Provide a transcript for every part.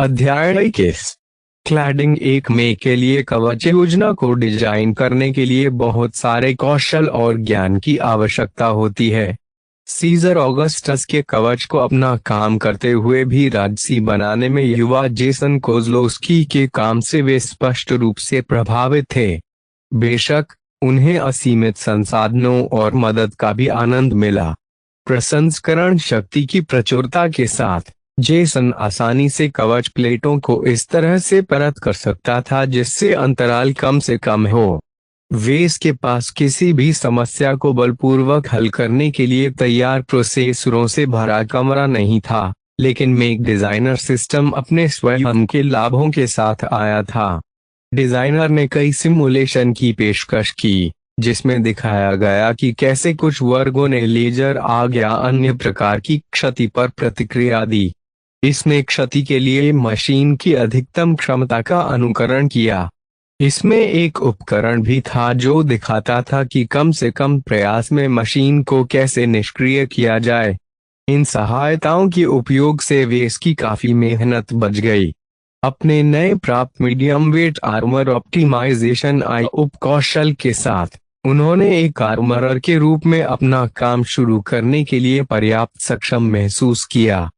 अध्याय 21। क्लैडिंग एक मे के लिए कवच योजना को डिजाइन करने के लिए बहुत सारे कौशल और ज्ञान की आवश्यकता होती है। सीजर ऑगस्टस के कवच को अपना काम करते हुए भी राजसी बनाने में युवा जेसन कोज़लोस्की के काम से वे स्पष्ट रूप से प्रभावित थे। बेशक उन्हें असीमित संसाधनों और मदद का भी आनंद मिला। प्रसंस्करण शक्ति की प्रचुरता के साथ जेसन आसानी से कवच प्लेटों को इस तरह से परत कर सकता था जिससे अंतराल कम से कम हो। वेस के पास किसी भी समस्या को बलपूर्वक हल करने के लिए तैयार प्रोसेसरों से भरा कमरा नहीं था, लेकिन मेक डिजाइनर सिस्टम अपने स्वयं के लाभों के साथ आया था। डिजाइनर ने कई सिमुलेशन की पेशकश की जिसमें दिखाया गया कि कैसे कुछ वर्गों ने लेजर आग या अन्य प्रकार की क्षति पर प्रतिक्रिया दी। इसने क्षति के लिए मशीन की अधिकतम क्षमता का अनुकरण किया। इसमें एक उपकरण भी था जो दिखाता था कि कम से कम प्रयास में मशीन को कैसे निष्क्रिय किया जाए। इन सहायताओं के उपयोग से वेस की काफी मेहनत बच गई। अपने नए प्राप्त मीडियम वेट आर्मर ऑप्टिमाइजेशन आई उप कौशल के साथ उन्होंने एक आर्मरर के रूप में अपना काम शुरू करने के लिए पर्याप्त सक्षम महसूस किया।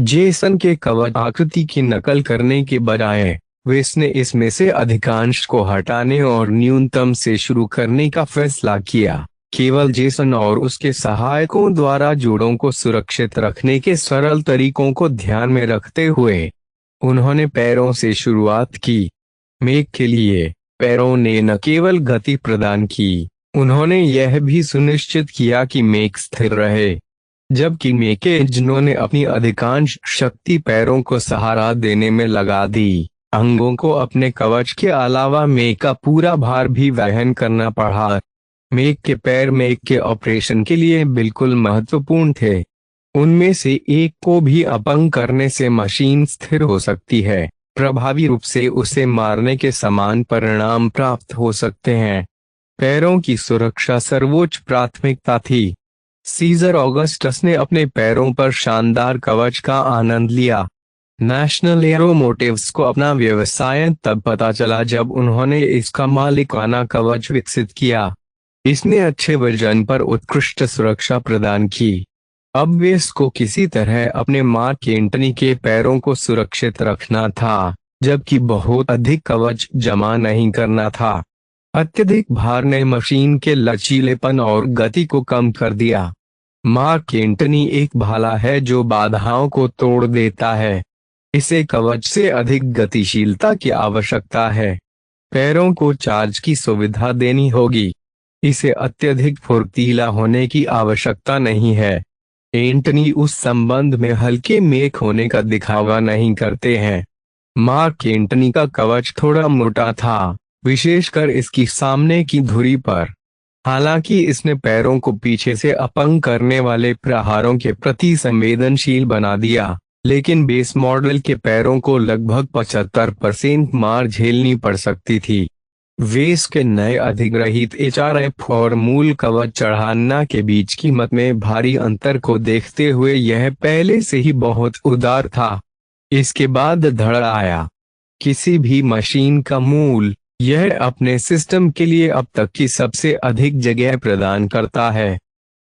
जेसन के कवच आकृति की नकल करने के बजाय वेस ने इसमें से अधिकांश को हटाने और न्यूनतम से शुरू करने का फैसला किया। केवल जेसन और उसके सहायकों द्वारा जोड़ों को सुरक्षित रखने के सरल तरीकों को ध्यान में रखते हुए उन्होंने पैरों से शुरुआत की। मेक के लिए पैरों ने न केवल गति प्रदान की, उन्होंने यह भी सुनिश्चित किया कि मेक स्थिर रहे। जबकि मेक के इंजनों ने अपनी अधिकांश शक्ति पैरों को सहारा देने में लगा दी, अंगों को अपने कवच के अलावा मेक का पूरा भार भी वहन करना पड़ा। मेक के पैर मेक के ऑपरेशन के लिए बिल्कुल महत्वपूर्ण थे। उनमें से एक को भी अपंग करने से मशीन स्थिर हो सकती है, प्रभावी रूप से उसे मारने के समान परिणाम प्राप्त हो सकते हैं। पैरों की सुरक्षा सर्वोच्च प्राथमिकता थी। सीजर ऑगस्टस ने अपने पैरों पर शानदार कवच का आनंद लिया। नेशनल एरोमोटिव्स को अपना व्यवसाय तब पता चला जब उन्होंने इसका मालिकाना कवच विकसित किया। इसने अच्छे वजन पर उत्कृष्ट सुरक्षा प्रदान की। अब वे इसको किसी तरह अपने मार्क एंटनी के पैरों को सुरक्षित रखना था, जबकि बहुत अधिक कवच जमा नहीं करना था। अत्यधिक भार ने मशीन के लचीलेपन और गति को कम कर दिया। मार्क एंटनी एक भाला है जो बाधाओं को तोड़ देता है। इसे कवच से अधिक गतिशीलता की आवश्यकता है। पैरों को चार्ज की सुविधा देनी होगी। इसे अत्यधिक फुर्तीला होने की आवश्यकता नहीं है। एंटनी उस संबंध में हल्के मेक होने का दिखावा नहीं करते हैं। मार्क एंटनी का कवच थोड़ा मोटा था, विशेषकर इसकी सामने की धुरी पर। हालांकि इसने पैरों को पीछे से अपंग करने वाले प्रहारों के प्रति संवेदनशील बना दिया, लेकिन बेस मॉडल के पैरों को लगभग 75% मार झेलनी पड़ सकती थी। वेस के नए अधिग्रहित एचआरएफ और मूल कवच चढ़ाना के बीच कीमत में भारी अंतर को देखते हुए यह पहले से ही बहुत उदार था। इसके बाद धड़ आया। किसी भी मशीन का मूल, यह अपने सिस्टम के लिए अब तक की सबसे अधिक जगह प्रदान करता है।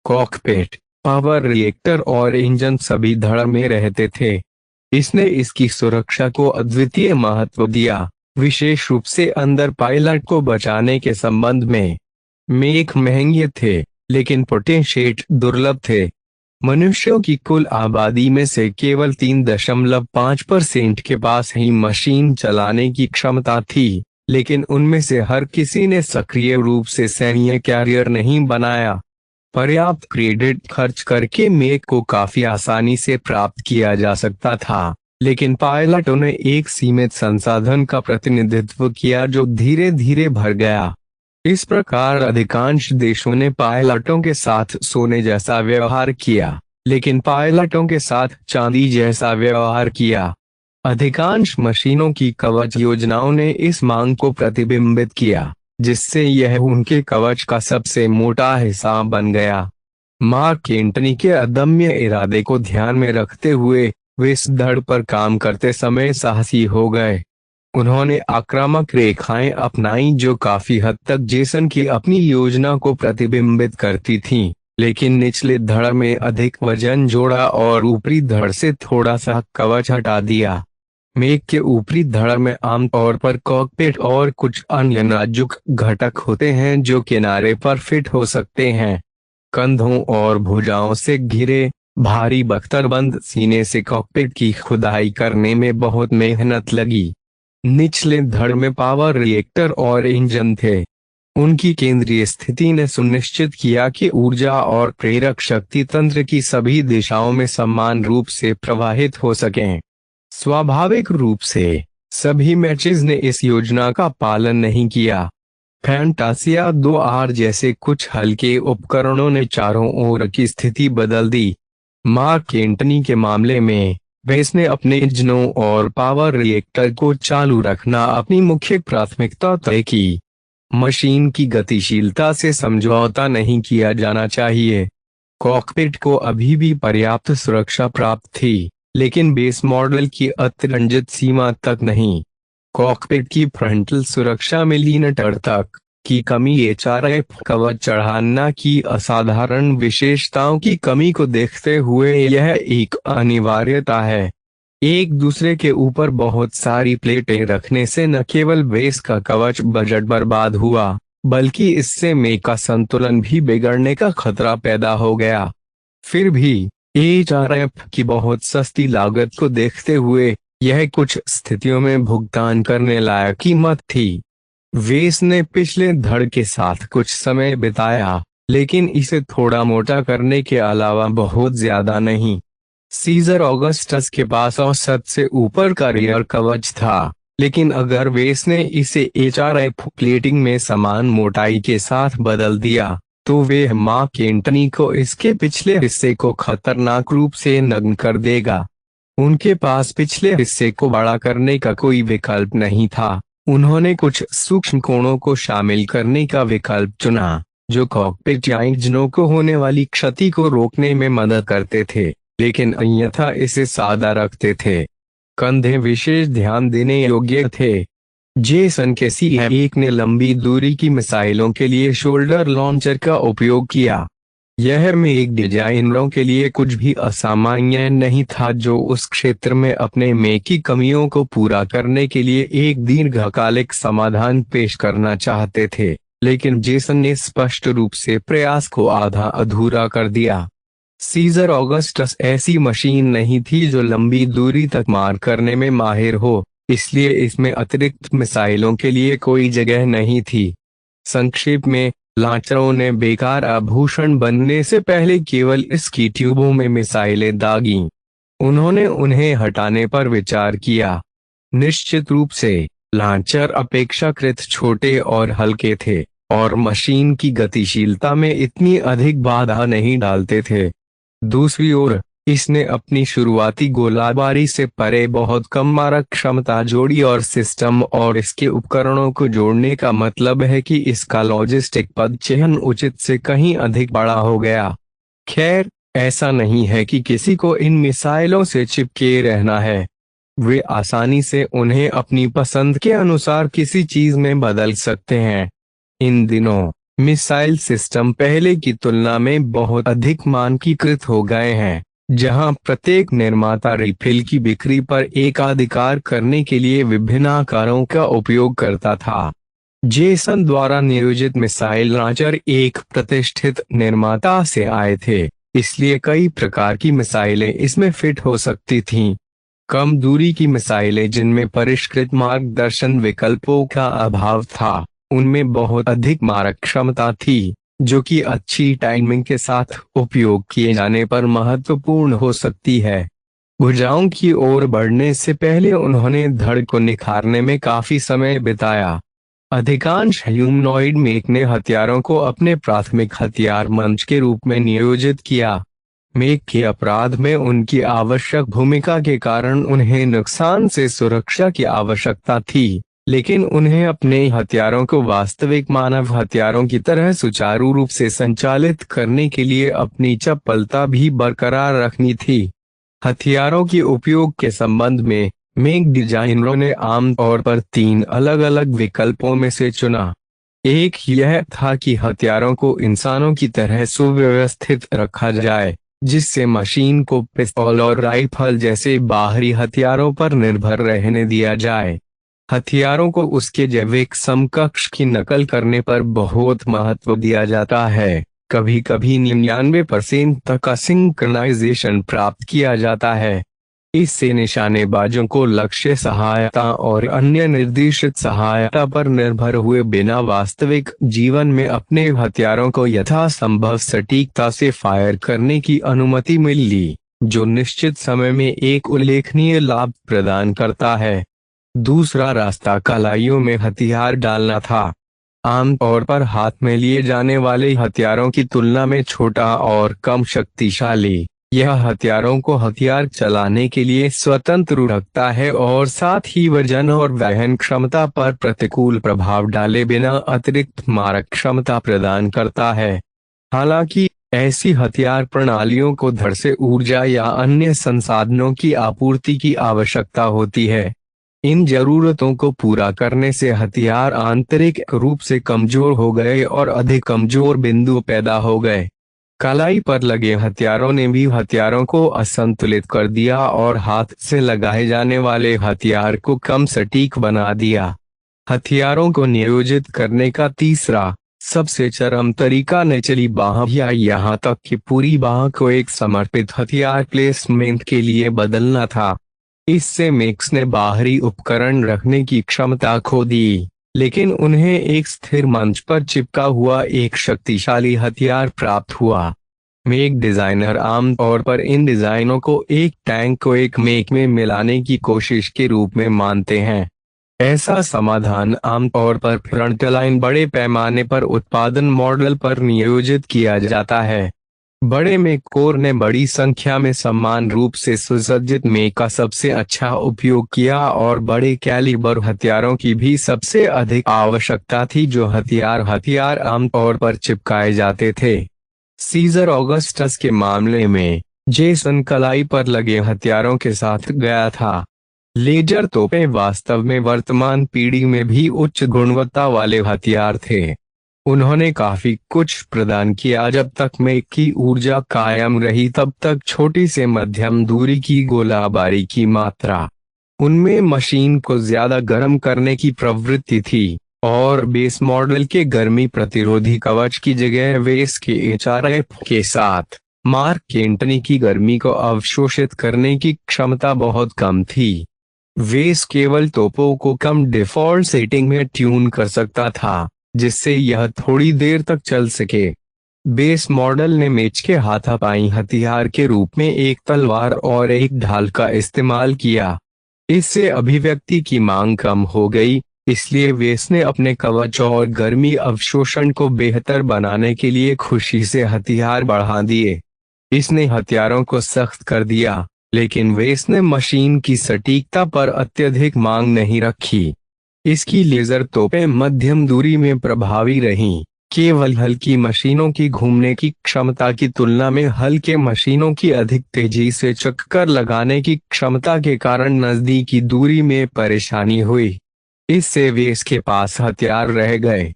कॉकपिट, पावर रिएक्टर और इंजन सभी धड़ में रहते थे। इसने इसकी सुरक्षा को अद्वितीय महत्व दिया, विशेष रूप से अंदर पायलट को बचाने के संबंध में। मेक महंगे थे, लेकिन पोटेंशिएट दुर्लभ थे। मनुष्यों की कुल आबादी में से केवल 3.5% के पास ही मशीन चलाने की क्षमता थी, लेकिन उनमें से हर किसी ने सक्रिय रूप से सैन्य कैरियर नहीं बनाया। पर्याप्त क्रेडिट खर्च करके मेक को काफी आसानी से प्राप्त किया जा सकता था, लेकिन पायलटों ने एक सीमित संसाधन का प्रतिनिधित्व किया जो धीरे धीरे भर गया। इस प्रकार अधिकांश देशों ने पायलटों के साथ सोने जैसा व्यवहार किया, लेकिन पायलटों के साथ चांदी जैसा व्यवहार किया। अधिकांश मशीनों की कवच योजनाओं ने इस मांग को प्रतिबिंबित किया, जिससे यह उनके कवच का सबसे मोटा हिस्सा बन गया। मार्क एंटनी के अदम्य इरादे को ध्यान में रखते हुए वे इस धड़ पर काम करते समय साहसी हो गए। उन्होंने आक्रामक रेखाएं अपनाई जो काफी हद तक जेसन की अपनी योजना को प्रतिबिंबित करती थीं, लेकिन निचले धड़ में अधिक वजन जोड़ा और ऊपरी धड़ से थोड़ा सा कवच हटा दिया। मेघ के ऊपरी धड़ में आमतौर पर कॉकपिट और कुछ अन्य नाजुक घटक होते हैं जो किनारे पर फिट हो सकते हैं। कंधों और भुजाओं से घिरे भारी बख्तरबंद सीने से कॉकपिट की खुदाई करने में बहुत मेहनत लगी। निचले धड़ में पावर रिएक्टर और इंजन थे। उनकी केंद्रीय स्थिति ने सुनिश्चित किया कि ऊर्जा और प्रेरक शक्ति तंत्र की सभी दिशाओं में समान रूप से प्रवाहित हो सकें। स्वाभाविक रूप से सभी मैचेस ने इस योजना का पालन नहीं किया। फैंटासिया 2R जैसे कुछ हल्के उपकरणों ने चारों ओर की स्थिति बदल दी। मार्क एंटनी के मामले में वेस ने अपने इंजनों और पावर रिएक्टर को चालू रखना अपनी मुख्य प्राथमिकता तय की। मशीन की गतिशीलता से समझौता नहीं किया जाना चाहिए। कॉकपिट को अभी भी पर्याप्त सुरक्षा प्राप्त थी, लेकिन बेस मॉडल की अतिरंजित सीमा तक नहीं। कॉकपिट की फ्रंटल सुरक्षा मिलीमीटर तक की कमी एचआरएफ कवच चढ़ाना की असाधारण विशेषताओं की कमी को देखते हुए यह एक अनिवार्यता है। एक दूसरे के ऊपर बहुत सारी प्लेटें रखने से न केवल बेस का कवच बजट बर्बाद हुआ, बल्कि इससे मेघ का संतुलन भी बिगड़ने का खतरा पैदा हो गया। फिर भी एचआरएफ की बहुत सस्ती लागत को देखते हुए यह कुछ स्थितियों में भुगतान करने लायक कीमत थी। वेस ने पिछले धड़ के साथ कुछ समय बिताया, लेकिन इसे थोड़ा मोटा करने के अलावा बहुत ज्यादा नहीं। सीजर ऑगस्टस के पास औसत से ऊपर का रियर कवच था, लेकिन अगर वेस ने इसे एचआरएफ प्लेटिंग में समान मोटाई के साथ बदल दिया तो वे मार्क एंटनी को इसके पिछले हिस्से को खतरनाक रूप से नग्न कर देगा। उनके पास पिछले हिस्से को बड़ा करने का कोई विकल्प नहीं था। उन्होंने कुछ सूक्ष्म कोणों को शामिल करने का विकल्प चुना, जो कॉकपिट या इंजनों को होने वाली क्षति को रोकने में मदद करते थे, लेकिन अन्यथा इसे सादा रखते थे। कंधे विशेष ध्यान देने योग्य थे। जेसन के C1 ने लंबी दूरी की मिसाइलों के लिए शोल्डर लॉन्चर का उपयोग किया। यह में एक डिजाइनरों के लिए कुछ भी असामान्य नहीं था जो उस क्षेत्र में अपने में की कमियों को पूरा करने के लिए एक दीर्घकालिक समाधान पेश करना चाहते थे, लेकिन जेसन ने स्पष्ट रूप से प्रयास को आधा अधूरा कर दिया। सीजर ऑगस्टस ऐसी मशीन नहीं थी जो लंबी दूरी तक मार करने में माहिर हो, इसलिए इसमें अतिरिक्त मिसाइलों के लिए कोई जगह नहीं थी। संक्षेप में, लॉन्चरों ने बेकार आभूषण बनने से पहले केवल इसकी ट्यूबों में मिसाइलें दागी। उन्होंने उन्हें हटाने पर विचार किया। निश्चित रूप से लॉन्चर अपेक्षाकृत छोटे और हल्के थे और मशीन की गतिशीलता में इतनी अधिक बाधा नहीं डालते थे। दूसरी ओर, इसने अपनी शुरुआती गोलाबारी से परे बहुत कम मारक क्षमता जोड़ी और सिस्टम और इसके उपकरणों को जोड़ने का मतलब है कि इसका लॉजिस्टिक पदचिह्न उचित से कहीं अधिक बड़ा हो गया। खैर, ऐसा नहीं है कि किसी को इन मिसाइलों से चिपके रहना है। वे आसानी से उन्हें अपनी पसंद के अनुसार किसी चीज में बदल सकते हैं। इन दिनों मिसाइल सिस्टम पहले की तुलना में बहुत अधिक मानकीकृत हो गए हैं, जहां प्रत्येक निर्माता रिफिल की बिक्री पर एकाधिकार करने के लिए विभिन्न आकारों का उपयोग करता था। जेसन द्वारा नियोजित मिसाइल लॉन्चर एक प्रतिष्ठित निर्माता से आए थे, इसलिए कई प्रकार की मिसाइलें इसमें फिट हो सकती थीं। कम दूरी की मिसाइलें जिनमें परिष्कृत मार्गदर्शन विकल्पों का अभाव था, उनमें बहुत अधिक मारक क्षमता थी, जो कि अच्छी टाइमिंग के साथ उपयोग किए जाने पर महत्वपूर्ण हो सकती है। भुजाओं की ओर बढ़ने से पहले उन्होंने धड़ को निखारने में काफी समय बिताया। अधिकांश ह्यूमनॉइड मेक ने हथियारों को अपने प्राथमिक हथियार मंच के रूप में नियोजित किया। मेक के अपराध में उनकी आवश्यक भूमिका के कारण उन्हें नुकसान से सुरक्षा की आवश्यकता थी, लेकिन उन्हें अपने हथियारों को वास्तविक मानव हथियारों की तरह सुचारू रूप से संचालित करने के लिए अपनी चपलता भी बरकरार रखनी थी। हथियारों के उपयोग के संबंध में मेक डिजाइनरों ने आमतौर पर 3 अलग अलग विकल्पों में से चुना। एक यह था कि हथियारों को इंसानों की तरह सुव्यवस्थित रखा जाए, जिससे मशीन को पिस्तौल और राइफल जैसे बाहरी हथियारों पर निर्भर रहने दिया जाए। हथियारों को उसके जैविक समकक्ष की नकल करने पर बहुत महत्व दिया जाता है। कभी कभी 99% तक सिंक्रोनाइजेशन प्राप्त किया जाता है। इससे निशानेबाजों को लक्ष्य सहायता और अन्य निर्देशित सहायता पर निर्भर हुए बिना वास्तविक जीवन में अपने हथियारों को यथासंभव सटीकता से फायर करने की अनुमति मिली, जो निश्चित समय में एक उल्लेखनीय लाभ प्रदान करता है। दूसरा रास्ता कलाइयों में हथियार डालना था। आमतौर पर हाथ में लिए जाने वाले हथियारों की तुलना में छोटा और कम शक्तिशाली, यह हथियारों को हथियार चलाने के लिए स्वतंत्र रखता है और साथ ही वजन और वहन क्षमता पर प्रतिकूल प्रभाव डाले बिना अतिरिक्त मारक क्षमता प्रदान करता है। हालांकि ऐसी हथियार प्रणालियों को धड़ से ऊर्जा या अन्य संसाधनों की आपूर्ति की आवश्यकता होती है। इन जरूरतों को पूरा करने से हथियार आंतरिक रूप से कमजोर हो गए और अधिक कमजोर बिंदु पैदा हो गए। कलाई पर लगे हथियारों ने भी हथियारों को असंतुलित कर दिया और हाथ से लगाए जाने वाले हथियार को कम सटीक बना दिया। हथियारों को नियोजित करने का तीसरा सबसे चरम तरीका निचली बाह या यहाँ तक कि पूरी बाह को एक समर्पित हथियार प्लेसमेंट के लिए बदलना था। इससे मेक्स ने बाहरी उपकरण रखने की क्षमता खो दी, लेकिन उन्हें एक स्थिर मंच पर चिपका हुआ एक शक्तिशाली हथियार प्राप्त हुआ। मेक डिजाइनर आमतौर पर इन डिजाइनों को एक टैंक को एक मेक में मिलाने की कोशिश के रूप में मानते हैं। ऐसा समाधान आमतौर पर फ्रंटलाइन बड़े पैमाने पर उत्पादन मॉडल पर नियोजित किया जाता है। बड़े मेक कोर ने बड़ी संख्या में समान रूप से सुसज्जित मेक का सबसे अच्छा उपयोग किया और बड़े कैलिबर हथियारों की भी सबसे अधिक आवश्यकता थी जो हथियार आमतौर पर चिपकाए जाते थे। सीजर ऑगस्टस के मामले में जेसन कलाई पर लगे हथियारों के साथ गया था। लेजर तोपें वास्तव में वर्तमान पीढ़ी में भी उच्च गुणवत्ता वाले हथियार थे। उन्होंने काफी कुछ प्रदान किया। जब तक मेक की ऊर्जा कायम रही तब तक छोटी से मध्यम दूरी की गोलाबारी की मात्रा, उनमें मशीन को ज्यादा गर्म करने की प्रवृत्ति थी और बेस मॉडल के गर्मी प्रतिरोधी कवच की जगह वेस के HRF के साथ मार्क एंटनी की गर्मी को अवशोषित करने की क्षमता बहुत कम थी। वेस केवल तोपों को कम डिफॉल्ट सेटिंग में ट्यून कर सकता था, जिससे यह थोड़ी देर तक चल सके। बेस मॉडल ने मेच के हाथापाई हथियार के रूप में एक तलवार और एक ढाल का इस्तेमाल किया। इससे अभिव्यक्ति की मांग कम हो गई, इसलिए वेस ने अपने कवच और गर्मी अवशोषण को बेहतर बनाने के लिए खुशी से हथियार बढ़ा दिए। इसने हथियारों को सख्त कर दिया, लेकिन वेस ने मशीन की सटीकता पर अत्यधिक मांग नहीं रखी। इसकी लेजर तोपें मध्यम दूरी में प्रभावी रहीं, केवल हल्की मशीनों की घूमने की क्षमता की तुलना में हल्के मशीनों की अधिक तेजी से चक्कर लगाने की क्षमता के कारण नजदीकी दूरी में परेशानी हुई। इससे वेस के पास हथियार रह गए।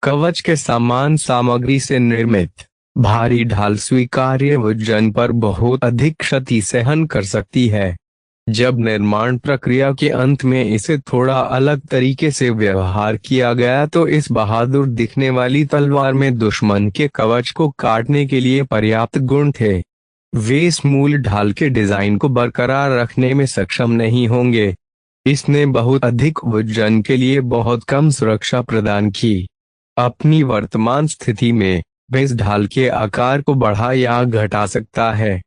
कवच के समान सामग्री से निर्मित भारी ढाल स्वीकार्य वजन पर बहुत अधिक क्षति सहन कर सकती है। जब निर्माण प्रक्रिया के अंत में इसे थोड़ा अलग तरीके से व्यवहार किया गया तो इस बहादुर दिखने वाली तलवार में दुश्मन के कवच को काटने के लिए पर्याप्त गुण थे। वेस मूल ढाल के डिजाइन को बरकरार रखने में सक्षम नहीं होंगे। इसने बहुत अधिक वजन के लिए बहुत कम सुरक्षा प्रदान की। अपनी वर्तमान स्थिति में वेस ढाल के आकार को बढ़ा या घटा सकता है।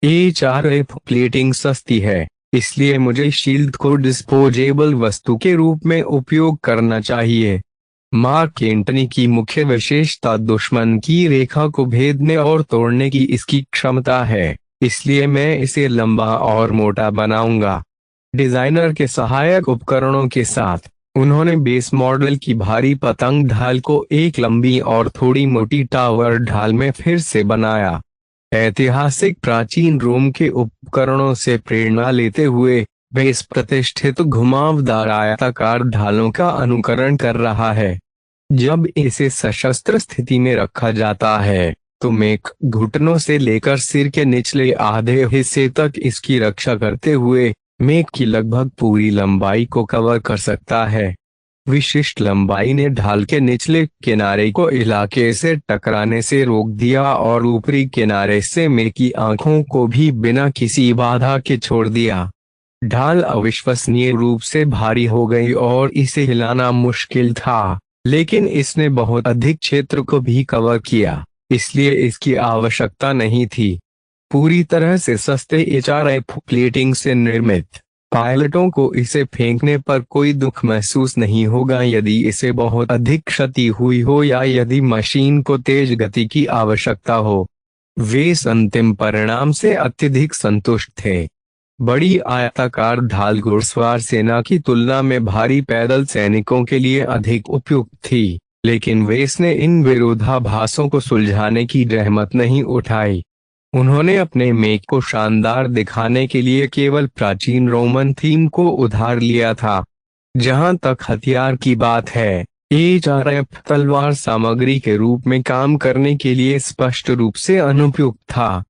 HRF प्लेटिंग सस्ती है, इसलिए मुझे शील्ड को डिस्पोजेबल वस्तु के रूप में उपयोग करना चाहिए। मार्क एंटनी की मुख्य विशेषता दुश्मन की रेखा को भेदने और तोड़ने की इसकी क्षमता है, इसलिए मैं इसे लंबा और मोटा बनाऊंगा। डिजाइनर के सहायक उपकरणों के साथ उन्होंने बेस मॉडल की भारी पतंग ढाल को एक लंबी और थोड़ी मोटी टावर ढाल में फिर से बनाया। ऐतिहासिक प्राचीन रोम के उपकरणों से प्रेरणा लेते हुए बेस प्रतिष्ठित घुमावदार आयताकार ढालों का अनुकरण कर रहा है। जब इसे सशस्त्र स्थिति में रखा जाता है तो मेक घुटनों से लेकर सिर के निचले आधे हिस्से तक इसकी रक्षा करते हुए मेक की लगभग पूरी लंबाई को कवर कर सकता है। विशिष्ट लंबाई ने ढाल के निचले किनारे को इलाके से टकराने से रोक दिया और ऊपरी किनारे से मेक की आंखों को भी बिना किसी बाधा के छोड़ दिया। ढाल अविश्वसनीय रूप से भारी हो गई और इसे हिलाना मुश्किल था, लेकिन इसने बहुत अधिक क्षेत्र को भी कवर किया, इसलिए इसकी आवश्यकता नहीं थी। पूरी तरह से सस्ते HRF प्लेटिंग से निर्मित, पायलटों को इसे फेंकने पर कोई दुख महसूस नहीं होगा यदि इसे बहुत अधिक क्षति हुई हो या यदि मशीन को तेज गति की आवश्यकता हो। वे इस अंतिम परिणाम से अत्यधिक संतुष्ट थे। बड़ी आयताकार ढाल घुड़सवार सेना की तुलना में भारी पैदल सैनिकों के लिए अधिक उपयुक्त थी, लेकिन वेस ने इन विरोधाभासों को सुलझाने की जहमत नहीं उठाई। उन्होंने अपने मेक को शानदार दिखाने के लिए केवल प्राचीन रोमन थीम को उधार लिया था। जहां तक हथियार की बात है, HRF तलवार सामग्री के रूप में काम करने के लिए स्पष्ट रूप से अनुपयुक्त था।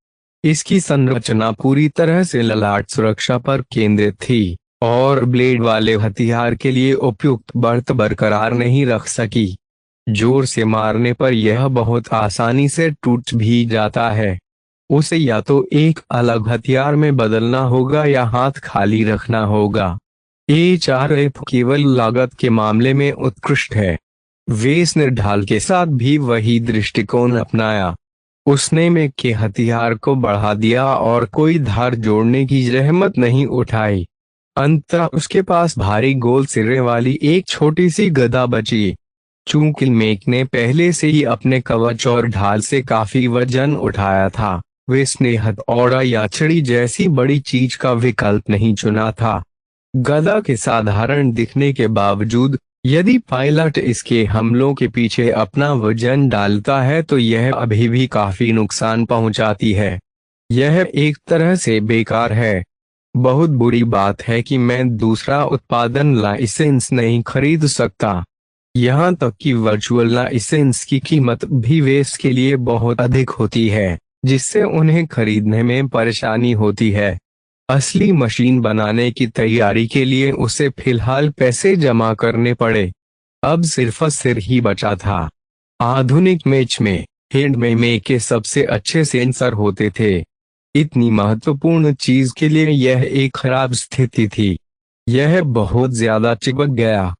इसकी संरचना पूरी तरह से ललाट सुरक्षा पर केंद्रित थी और ब्लेड वाले हथियार के लिए उपयुक्त बढ़त बरकरार नहीं रख सकी। जोर से मारने पर यह बहुत आसानी से टूट भी जाता है। उसे या तो एक अलग हथियार में बदलना होगा या हाथ खाली रखना होगा। HRF केवल लागत के मामले में उत्कृष्ट है। वेस ने ढाल के साथ भी वही दृष्टिकोण अपनाया। उसने मेक के हथियार को बढ़ा दिया और कोई धार जोड़ने की जहमत नहीं उठाई। अंततः उसके पास भारी गोल सिरे वाली एक छोटी सी गदा बची। चूंकि मेक ने पहले से ही अपने कवच और ढाल से काफी वजन उठाया था, वेस ने हथौड़ा या छड़ी जैसी बड़ी चीज का विकल्प नहीं चुना था। गदा के साधारण दिखने के बावजूद यदि पायलट इसके हमलों के पीछे अपना वजन डालता है तो यह अभी भी काफी नुकसान पहुंचाती है। यह एक तरह से बेकार है। बहुत बुरी बात है कि मैं दूसरा उत्पादन लाइसेंस नहीं खरीद सकता। यहाँ तक कि वर्चुअल लाइसेंस की कीमत भी वेस के लिए बहुत अधिक होती है, जिससे उन्हें खरीदने में परेशानी होती है। असली मशीन बनाने की तैयारी के लिए उसे फिलहाल पैसे जमा करने पड़े। अब सिर्फ सिर ही बचा था। आधुनिक मैच में हेड में मेक के सबसे अच्छे सेंसर होते थे। इतनी महत्वपूर्ण चीज के लिए यह एक खराब स्थिति थी। यह बहुत ज्यादा चिपक गया।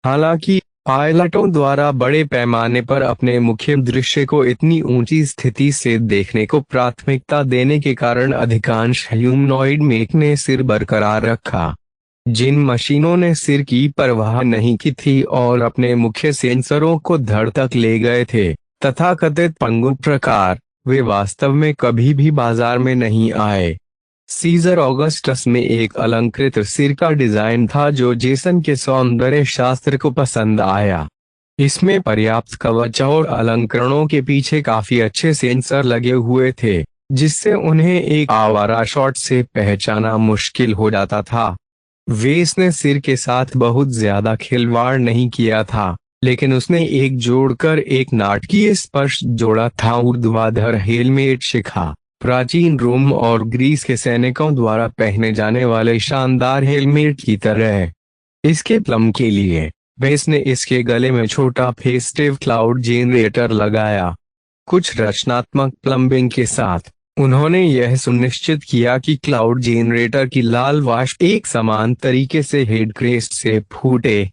हालांकि पायलटों द्वारा बड़े पैमाने पर अपने मुख्य दृश्य को इतनी ऊंची स्थिति से देखने को प्राथमिकता देने के कारण अधिकांश ह्यूमनॉइड मेक ने सिर बरकरार रखा। जिन मशीनों ने सिर की परवाह नहीं की थी और अपने मुख्य सेंसरों को धड़ तक ले गए थे, तथाकथित पंगु प्रकार, वे वास्तव में कभी भी बाजार में नहीं आए। सीजर ऑगस्टस में एक अलंकृत सिर का डिजाइन था जो जेसन के सौंदर्य शास्त्र को पसंद आया। इसमें पर्याप्त कवच और अलंकरणों के पीछे काफी अच्छे सेंसर लगे हुए थे, जिससे उन्हें एक आवारा शॉट से पहचाना मुश्किल हो जाता था। वेस ने सिर के साथ बहुत ज्यादा खिलवाड़ नहीं किया था, लेकिन उसने एक जोड़कर एक नाटकीय स्पर्श जोड़ा था। ऊर्ध्वाधर हेलमेट शिखा प्राचीन रोम और ग्रीस के सैनिकों द्वारा पहने जाने वाले शानदार हेलमेट की तरह। इसके प्लम के लिए वेस ने इसके गले में छोटा फेस्टिव क्लाउड जेनरेटर लगाया। कुछ रचनात्मक प्लम्बिंग के साथ उन्होंने यह सुनिश्चित किया कि क्लाउड जेनरेटर की लाल वाष्प एक समान तरीके से हेड क्रेस्ट से फूटे।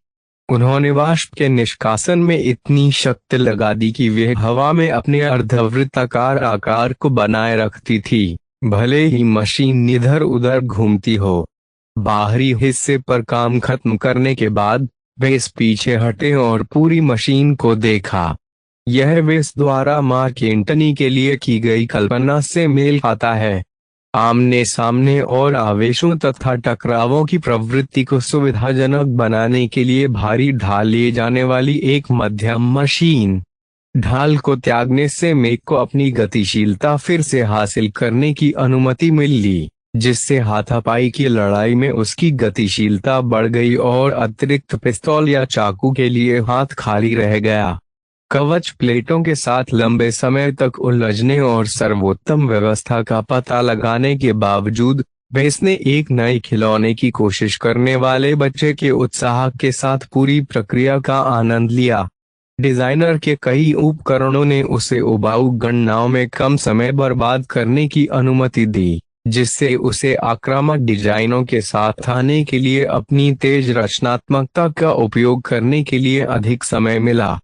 उन्होंने वाष्प के निष्कासन में इतनी शक्ति लगा दी कि वह हवा में अपने अर्धवृत्ताकार आकार को बनाए रखती थी, भले ही मशीन इधर उधर घूमती हो। बाहरी हिस्से पर काम खत्म करने के बाद वेस पीछे हटे और पूरी मशीन को देखा। यह वेस द्वारा मार्क एंटनी के लिए की गई कल्पना से मेल खाता है। आमने सामने और आवेशों तथा टकरावों की प्रवृत्ति को सुविधाजनक बनाने के लिए भारी ढाल ले जाने वाली एक मध्यम मशीन। ढाल को त्यागने से मेक को अपनी गतिशीलता फिर से हासिल करने की अनुमति मिली, जिससे हाथापाई की लड़ाई में उसकी गतिशीलता बढ़ गई और अतिरिक्त पिस्तौल या चाकू के लिए हाथ खाली रह गया। कवच प्लेटों के साथ लंबे समय तक उलझने और सर्वोत्तम व्यवस्था का पता लगाने के बावजूद बेस ने एक नए खिलौने की कोशिश करने वाले बच्चे के उत्साह के साथ पूरी प्रक्रिया का आनंद लिया। डिजाइनर के कई उपकरणों ने उसे उबाऊ गणनाओं में कम समय बर्बाद करने की अनुमति दी, जिससे उसे आक्रामक डिजाइनों के साथ आने के लिए अपनी तेज रचनात्मकता का उपयोग करने के लिए अधिक समय मिला।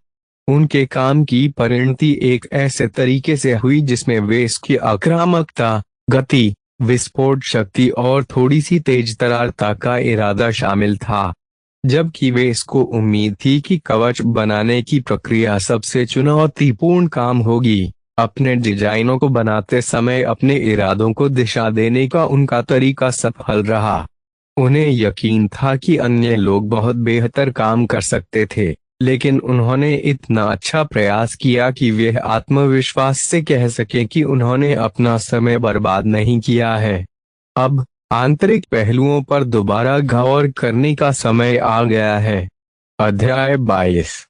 उनके काम की परिणति एक ऐसे तरीके से हुई जिसमें वेस की आक्रामकता, गति, विस्फोट शक्ति और थोड़ी सी तेज तरारता का इरादा शामिल था। जबकि वेस को उम्मीद थी कि कवच बनाने की प्रक्रिया सबसे चुनौतीपूर्ण काम होगी, अपने डिजाइनों को बनाते समय अपने इरादों को दिशा देने का उनका तरीका सफल रहा। उन्हें यकीन था कि अन्य लोग बहुत बेहतर काम कर सकते थे, लेकिन उन्होंने इतना अच्छा प्रयास किया कि वे आत्मविश्वास से कह सके कि उन्होंने अपना समय बर्बाद नहीं किया है। अब आंतरिक पहलुओं पर दोबारा गौर करने का समय आ गया है। अध्याय 22।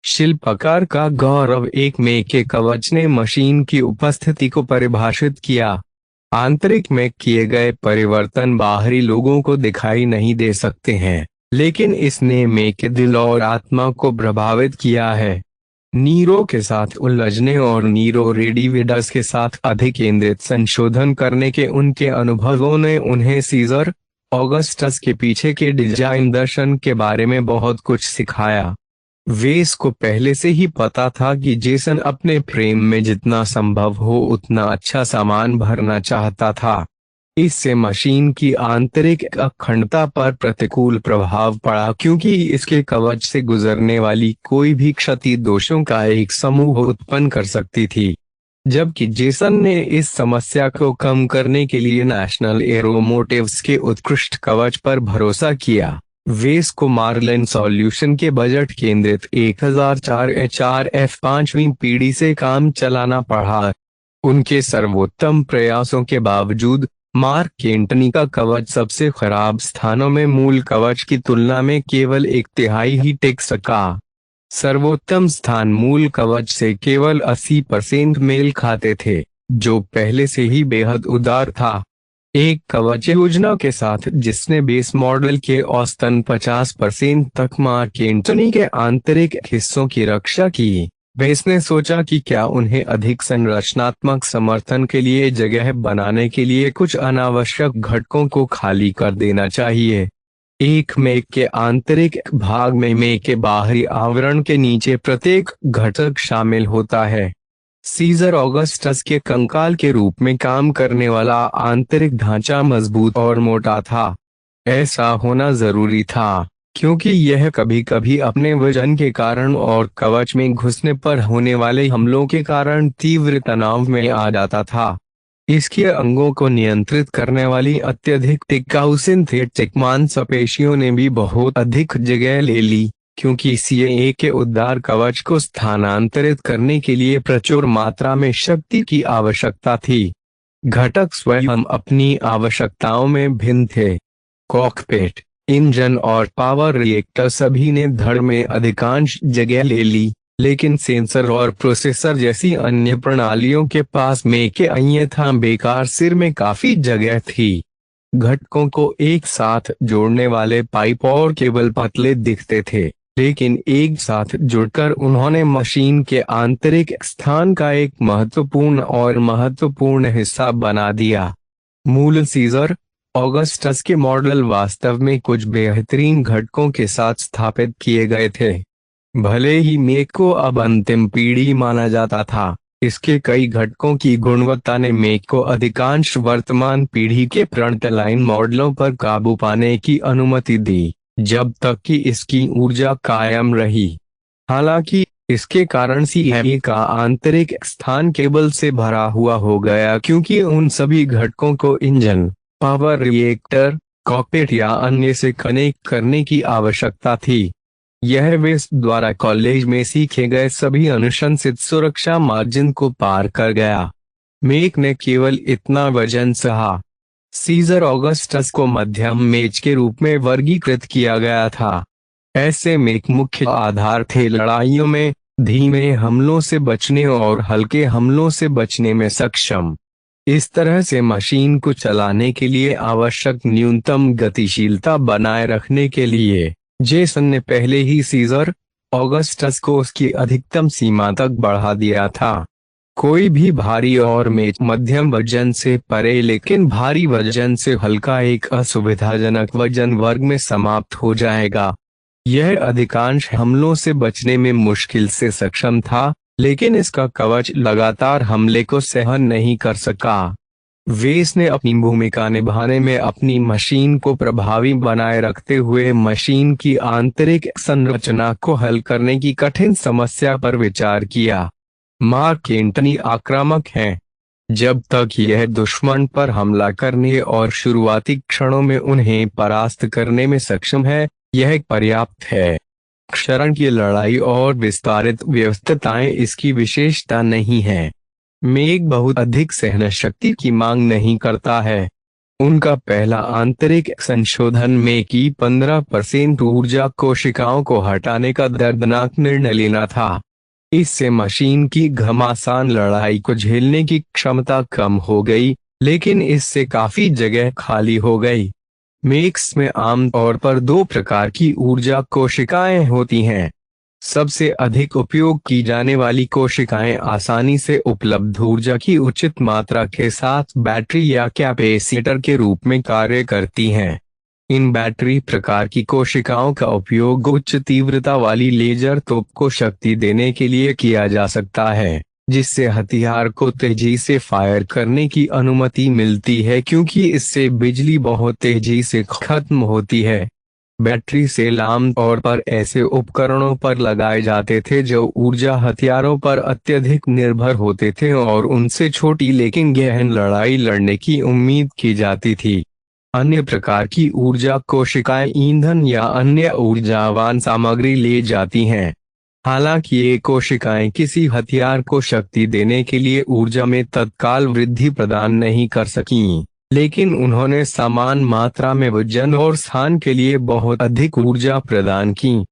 शिल्पकार का गौरव। एक में के कवच ने मशीन की उपस्थिति को परिभाषित किया। आंतरिक में किए गए परिवर्तन बाहरी लोगों को दिखाई नहीं दे सकते हैं, लेकिन इसने में के दिल और आत्मा को प्रभावित किया है। नीरो के साथ उलझने और नीरो रेडिविडस के साथ अधिक केंद्रित संशोधन करने के उनके अनुभवों ने उन्हें सीजर ऑगस्टस के पीछे के डिजाइन दर्शन के बारे में बहुत कुछ सिखाया। वेस को पहले से ही पता था कि जेसन अपने फ्रेम में जितना संभव हो उतना अच्छा सामान भरना चाहता था। इससे मशीन की आंतरिक अखंडता पर प्रतिकूल प्रभाव पड़ा, क्योंकि इसके कवच से गुजरने वाली कोई भी क्षति दोषों का एक समूह उत्पन्न कर सकती थी। जबकि जेसन ने इस समस्या को कम करने के लिए नेशनल एरोमोटिव्स के उत्कृष्ट कवच पर भरोसा किया। वेस को मार्लिन सॉल्यूशन के बजट केंद्रित 1004 HRF 5वीं पीढ़ी से काम चलाना पड़ा। उनके सर्वोत्तम प्रयासों के बावजूद मार्क केंटनी का कवच सबसे खराब स्थानों में मूल कवच की तुलना में केवल 1/3 ही टिक सका। सर्वोत्तम स्थान मूल कवच से केवल 80% मेल खाते थे, जो पहले से ही बेहद उदार था। एक कवच योजना के साथ जिसने बेस मॉडल के औसतन 50% तक मार्क केंटनी के आंतरिक हिस्सों की रक्षा की, वेस ने सोचा कि क्या उन्हें अधिक संरचनात्मक समर्थन के लिए जगह बनाने के लिए कुछ अनावश्यक घटकों को खाली कर देना चाहिए। एक मेक के आंतरिक भाग में मेक के बाहरी आवरण के नीचे प्रत्येक घटक शामिल होता है। सीजर ऑगस्टस के कंकाल के रूप में काम करने वाला आंतरिक ढांचा मजबूत और मोटा था। ऐसा होना जरूरी था, क्योंकि यह कभी कभी अपने वजन के कारण और कवच में घुसने पर होने वाले हमलों के कारण तीव्र तनाव में आ जाता था। इसके अंगों को नियंत्रित करने वाली अत्यधिक टिकाऊ सिंथेटिक मांसपेशियों ने भी बहुत अधिक जगह ले ली, क्योंकि CA के उदार कवच को स्थानांतरित करने के लिए प्रचुर मात्रा में शक्ति की आवश्यकता थी। घटक स्वयं अपनी आवश्यकताओं में भिन्न थे। कॉकपिट, इंजन और पावर रिएक्टर सभी ने धड़ में अधिकांश जगह ले ली, लेकिन सेंसर और प्रोसेसर जैसी अन्य प्रणालियों के पास में के अन्यथा बेकार सिर में काफी जगह थी। घटकों को एक साथ जोड़ने वाले पाइप और केबल पतले दिखते थे, लेकिन एक साथ जुड़कर उन्होंने मशीन के आंतरिक स्थान का एक महत्वपूर्ण हिस्सा बना दिया। मूल सीजर ऑगस्टस के मॉडल वास्तव में कुछ बेहतरीन घटकों के साथ स्थापित किए गए थे। भले ही मेक को अब अंतिम पीढ़ी माना जाता था, इसके कई घटकों की गुणवत्ता ने मेक को अधिकांश वर्तमान पीढ़ी के फ्रंटलाइन मॉडलों पर काबू पाने की अनुमति दी, जब तक कि इसकी ऊर्जा कायम रही। हालांकि इसके कारण CA का आंतरिक स्थान केबल से भरा हुआ हो गया, क्योंकि उन सभी घटकों को इंजन, पावर रिएक्टर, कॉकपिट या अन्य से कनेक्ट करने की आवश्यकता थी। यह वेस्ट द्वारा कॉलेज में सीखे गए सभी अनुशंसित सुरक्षा मार्जिन को पार कर गया। मेक ने केवल इतना वजन सहा। सीजर ऑगस्टस को मध्यम मेज के रूप में वर्गीकृत किया गया था। ऐसे मेक मुख्य आधार थे लड़ाइयों में धीमे हमलों से बचने और हल्के हमलों से बचने में सक्षम। इस तरह से मशीन को चलाने के लिए आवश्यक न्यूनतम गतिशीलता बनाए रखने के लिए जेसन ने पहले ही सीजर ऑगस्टस को उसकी अधिकतम सीमा तक बढ़ा दिया था। कोई भी भारी और मेज मध्यम वजन से परे लेकिन भारी वजन से हल्का एक असुविधाजनक वजन वर्ग में समाप्त हो जाएगा। यह अधिकांश हमलों से बचने में मुश्किल से सक्षम था, लेकिन इसका कवच लगातार हमले को सहन नहीं कर सका। वेस ने अपनी भूमिका निभाने में अपनी मशीन को प्रभावी बनाए रखते हुए मशीन की आंतरिक संरचना को हल करने की कठिन समस्या पर विचार किया। मार्क एंटनी आक्रामक हैं। जब तक यह दुश्मन पर हमला करने और शुरुआती क्षणों में उन्हें परास्त करने में सक्षम है, यह पर्याप्त है। क्षरण की लड़ाई और विस्तारित व्यवस्थाएं इसकी विशेषता नहीं है। मेक बहुत अधिक सहनशक्ति की मांग नहीं करता है। उनका पहला आंतरिक संशोधन में की 15% ऊर्जा कोशिकाओं को हटाने का दर्दनाक निर्णय लेना था। इससे मशीन की घमासान लड़ाई को झेलने की क्षमता कम हो गई, लेकिन इससे काफी जगह खाली हो गई। मेक्स में आमतौर पर दो प्रकार की ऊर्जा कोशिकाएं होती हैं। सबसे अधिक उपयोग की जाने वाली कोशिकाएं आसानी से उपलब्ध ऊर्जा की उचित मात्रा के साथ बैटरी या कैपेसिटर के रूप में कार्य करती हैं। इन बैटरी प्रकार की कोशिकाओं का उपयोग उच्च तीव्रता वाली लेजर तोप को शक्ति देने के लिए किया जा सकता है, जिससे हथियार को तेजी से फायर करने की अनुमति मिलती है क्योंकि इससे बिजली बहुत तेजी से खत्म होती है। बैटरी सेल आमतौर पर ऐसे उपकरणों पर लगाए जाते थे जो ऊर्जा हथियारों पर अत्यधिक निर्भर होते थे और उनसे छोटी लेकिन गहन लड़ाई लड़ने की उम्मीद की जाती थी। अन्य प्रकार की ऊर्जा कोशिकाएं ईंधन या अन्य ऊर्जावान सामग्री ले जाती हैं। हालांकि ये कोशिकाएं किसी हथियार को शक्ति देने के लिए ऊर्जा में तत्काल वृद्धि प्रदान नहीं कर सकीं, लेकिन उन्होंने समान मात्रा में वजन और स्थान के लिए बहुत अधिक ऊर्जा प्रदान की।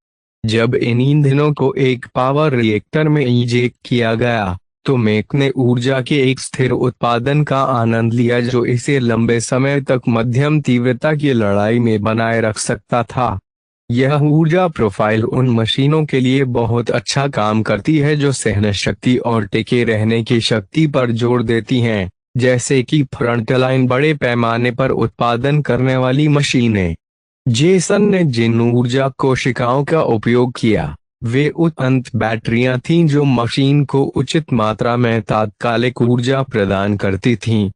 जब इन ईंधनों को एक पावर रिएक्टर में इंजेक्ट किया गया, तो मेक ने ऊर्जा के एक स्थिर उत्पादन का आनंद लिया जो इसे लंबे समय तक मध्यम तीव्रता की लड़ाई में बनाए रख सकता था। यह ऊर्जा प्रोफाइल उन मशीनों के लिए बहुत अच्छा काम करती है जो सहनशक्ति और टिके रहने की शक्ति पर जोर देती हैं, जैसे कि फ्रंटलाइन बड़े पैमाने पर उत्पादन करने वाली मशीनें। जेसन ने जिन ऊर्जा कोशिकाओं का उपयोग किया वे उन्नत बैटरियां थीं जो मशीन को उचित मात्रा में तात्कालिक ऊर्जा प्रदान करती थीं।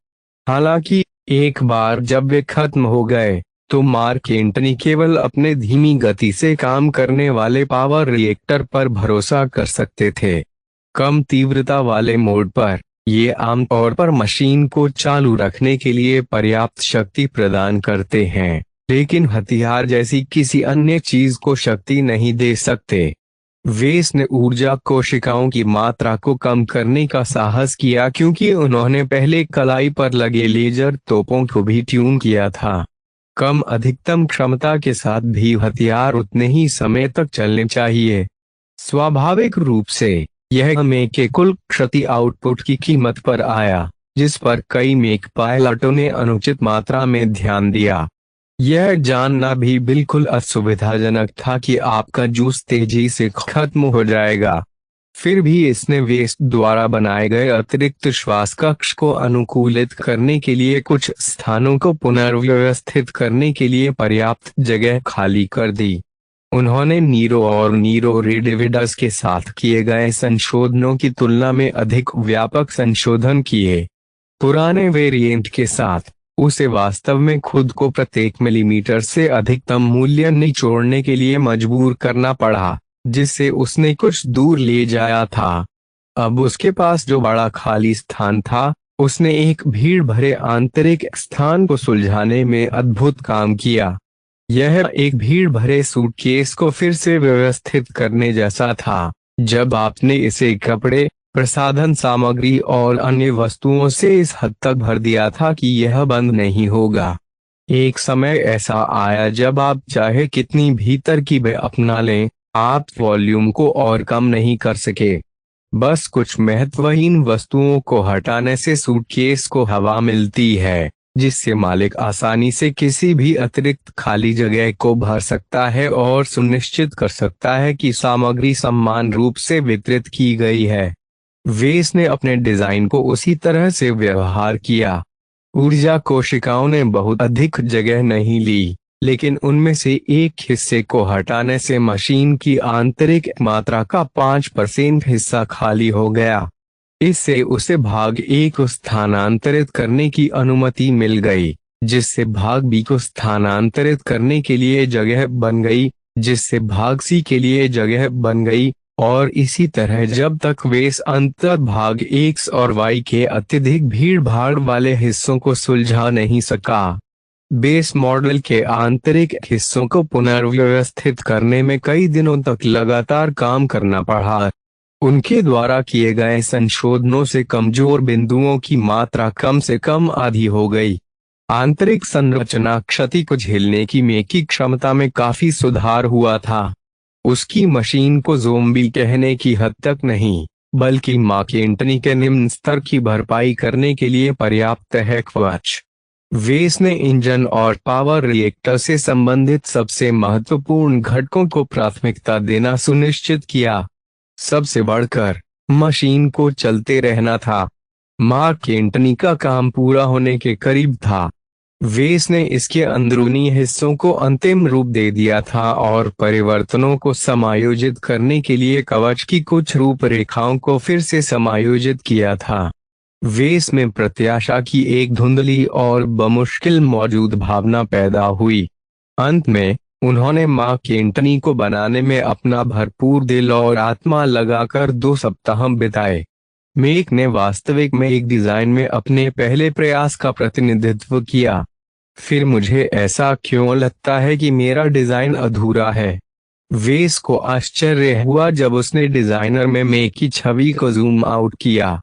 हालांकि एक बार जब वे खत्म हो गए तो मार्क एंटनी केवल अपने धीमी गति से काम करने वाले पावर रिएक्टर पर भरोसा कर सकते थे। कम तीव्रता वाले मोड पर ये आमतौर पर मशीन को चालू रखने के लिए पर्याप्त शक्ति प्रदान करते हैं, लेकिन हथियार जैसी किसी अन्य चीज को शक्ति नहीं दे सकते। वेस ने ऊर्जा कोशिकाओं की मात्रा को कम करने का साहस किया क्योंकि उन्होंने पहले कलाई पर लगे लेजर तोपों को भी ट्यून किया था। कम अधिकतम क्षमता के साथ भी हथियार उतने ही समय तक चलने चाहिए। स्वाभाविक रूप से यह मेक के कुल क्षति आउटपुट की कीमत पर आया, जिस पर कई मेक पायलटों ने अनुचित मात्रा में ध्यान दिया। यह जानना भी बिल्कुल असुविधाजनक था कि आपका जूस तेजी से खत्म हो जाएगा। फिर भी इसने वेस्ट द्वारा बनाए गए अतिरिक्त श्वास कक्ष को अनुकूलित करने के लिए कुछ स्थानों को पुनर्व्यवस्थित करने के लिए पर्याप्त जगह खाली कर दी। उन्होंने नीरो और नीरो रेडिविडस के साथ किए गए संशोधनों की तुलना में अधिक व्यापक संशोधन किए। पुराने वेरिएंट के साथ उसे वास्तव में खुद को प्रत्येक मिलीमीटर से अधिकतम मूल्य निचोड़ने के लिए मजबूर करना पड़ा, जिससे उसने कुछ दूर ले जाया था। अब उसके पास जो बड़ा खाली स्थान था, उसने एक भीड़ भरे आंतरिक स्थान को सुलझाने में अद्भुत काम किया। यह एक भीड़ भरे सूटकेस को फिर से व्यवस्थित करने जैसा था, जब आपने इसे कपड़े, प्रसाधन सामग्री और अन्य वस्तुओं से इस हद तक भर दिया था कि यह बंद नहीं होगा। एक समय ऐसा आया जब आप चाहे कितनी भी तरकीबें अपना लें, आप वॉल्यूम को और कम नहीं कर सके। बस कुछ महत्वहीन वस्तुओं को हटाने से सूटकेस को हवा मिलती है, जिससे मालिक आसानी से किसी भी अतिरिक्त खाली जगह को भर सकता है और सुनिश्चित कर सकता है कि सामग्री समान रूप से वितरित की गई है। वेस ने अपने डिजाइन को उसी तरह से व्यवहार किया। ऊर्जा कोशिकाओं ने बहुत अधिक जगह नहीं ली, लेकिन उनमें से एक हिस्से को हटाने से मशीन की आंतरिक मात्रा का 5% हिस्सा खाली हो गया। इससे उसे भाग ए को स्थानांतरित करने की अनुमति मिल गई, जिससे भाग बी को स्थानांतरित करने के लिए जगह बन गई, जिससे भाग सी के लिए जगह बन गई, और इसी तरह जब तक वेस अंतर भाग एक्स और वाई के अत्यधिक भीड़ भाड़ वाले हिस्सों को सुलझा नहीं सका। बेस मॉडल के आंतरिक हिस्सों को पुनर्व्यवस्थित करने में कई दिनों तक लगातार काम करना पड़ा। उनके द्वारा किए गए संशोधनों से कमजोर बिंदुओं की मात्रा कम से कम आधी हो गई। आंतरिक संरचना क्षति को झेलने की क्षमता में काफी सुधार हुआ था। उसकी मशीन को ज़ोंबी कहने की हद तक नहीं, बल्कि मैकेंटनी के निम्न स्तर की भरपाई करने के लिए पर्याप्त है। कवच वेस ने इंजन और पावर रिएक्टर से संबंधित सबसे महत्वपूर्ण घटकों को प्राथमिकता देना सुनिश्चित किया। सबसे बढ़कर मशीन को चलते रहना था। मैकेंटनी का काम पूरा होने के करीब था। वेस ने इसके अंदरूनी हिस्सों को अंतिम रूप दे दिया था और परिवर्तनों को समायोजित करने के लिए कवच की कुछ रूपरेखाओं को फिर से समायोजित किया था। वेस में प्रत्याशा की एक धुंधली और बमुश्किल मौजूद भावना पैदा हुई। अंत में उन्होंने मैकेंटनी को बनाने में अपना भरपूर दिल और आत्मा लगाकर 2 सप्ताह बिताए। मेक ने वास्तविक में एक डिजाइन में अपने पहले प्रयास का प्रतिनिधित्व किया। फिर मुझे ऐसा क्यों लगता है कि मेरा डिजाइन अधूरा है? वेस को आश्चर्य हुआ जब उसने डिजाइनर में मेक की छवि को जूम आउट किया।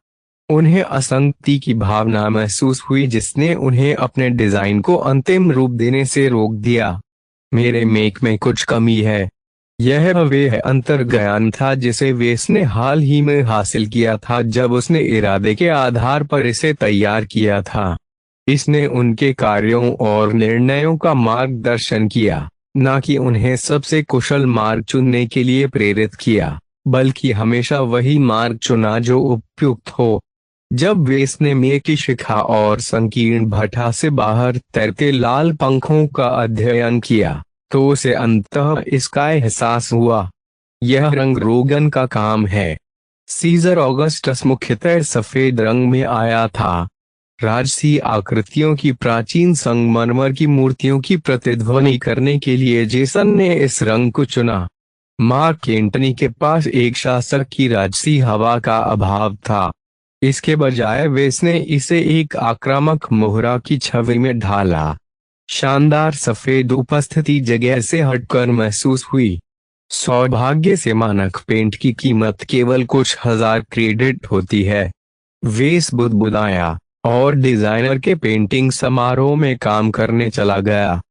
उन्हें असंगति की भावना महसूस हुई जिसने उन्हें अपने डिजाइन को अंतिम रूप देने से रोक दिया। मेरे मेक में कुछ कमी है। यह वह अंतर्ज्ञान था जिसे वेस ने हाल ही में हासिल किया था जब उसने इरादे के आधार पर इसे तैयार किया था। इसने उनके कार्यों और निर्णयों का मार्गदर्शन किया, न कि उन्हें सबसे कुशल मार्ग चुनने के लिए प्रेरित किया, बल्कि हमेशा वही मार्ग चुना जो उपयुक्त हो। जब वेस ने मेक की शिखा और संकीर्ण भट्ठा से बाहर तैरते लाल पंखों का अध्ययन किया, तो उसे अंततः इसका एहसास हुआ। यह रंग रोगन का काम है। सीजर ऑगस्टस मुख्यतः सफेद रंग में आया था। राजसी आकृतियों की प्राचीन संगमरमर की मूर्तियों की प्रतिध्वनि करने के लिए जेसन ने इस रंग को चुना। मैकेंटनी के पास एक शासक की राजसी हवा का अभाव था। इसके बजाय वेस ने इसे एक आक्रामक मोहरा की छवि में ढाला। शानदार सफेद उपस्थिति जगह से हटकर महसूस हुई। सौभाग्य से मानक पेंट की कीमत केवल कुछ हजार क्रेडिट होती है। वेस बुदबुदाया और डिजाइनर के पेंटिंग समारोह में काम करने चला गया।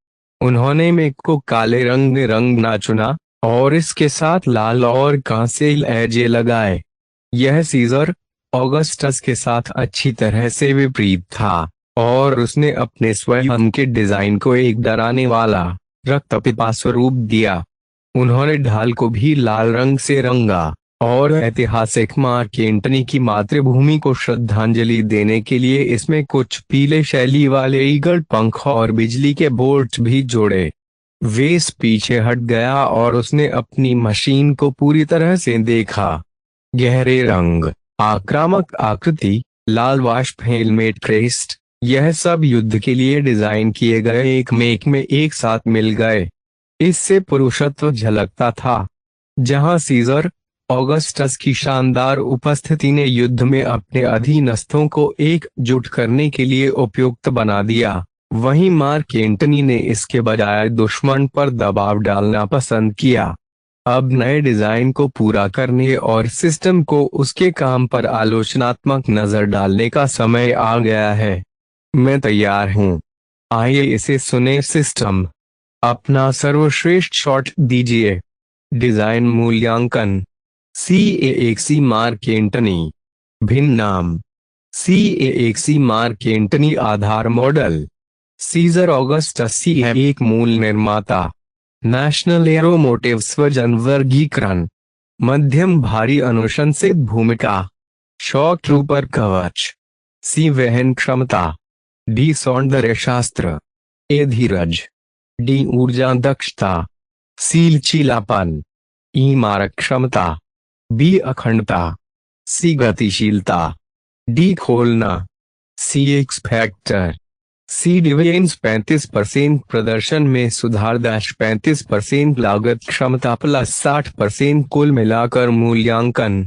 उन्होंने मेक को काले रंग में रंगना चुना और इसके साथ लाल और कांसे लहजे लगाए। यह सीजर ऑगस्टस के साथ अच्छी तरह से विपरीत था और उसने अपने स्वयं के डिजाइन को एक डराने वाला रक्तपिपासु रूप दिया। उन्होंने ढाल को भी लाल रंग से रंगा और ऐतिहासिक मैकेंटनी की मातृभूमि को श्रद्धांजलि देने के लिए इसमें कुछ पीले शैली वाले ईगल पंख और बिजली के बोल्ट भी जोड़े। वेस पीछे हट गया और उसने अपनी मशीन को पूरी तरह से देखा। गहरे रंग, आक्रामक आकृति, लाल वाष्प हेलमेट क्रेस्ट, यह सब युद्ध के लिए डिजाइन किए गए एक मेक में एक साथ मिल गए। इससे पुरुषत्व झलकता था। जहां सीजर ऑगस्टस की शानदार उपस्थिति ने युद्ध में अपने अधीनस्थों को एकजुट करने के लिए उपयुक्त बना दिया, वहीं मार्क एंटनी ने इसके बजाय दुश्मन पर दबाव डालना पसंद किया। अब नए डिजाइन को पूरा करने और सिस्टम को उसके काम पर आलोचनात्मक नजर डालने का समय आ गया है। मैं तैयार हूं। आइए इसे सुने। सिस्टम, अपना सर्वश्रेष्ठ शॉट दीजिए। डिजाइन मूल्यांकन। CAXE mark Antony. भिन्न नाम। CAXE मार्क एंटनी आधार मॉडल। सीजर ऑगस्टस है एक मूल निर्माता। नेशनल एरोमोटिव्स वजन वर्गीकरण। मध्यम भारी अनुशंसित भूमिका। शॉक ट्रूपर कवच। C वहन क्षमता। D सौंदर्य शास्त्र। A Dheeraj. D ऊर्जा दक्षता। C लचीलापन। E मारक क्षमता। B अखंडता। C गतिशीलता। D खोलना। C x factor. C divisions 35% प्रदर्शन में सुधार 35% लागत क्षमता प्लस 60% कुल मिलाकर मूल्यांकन।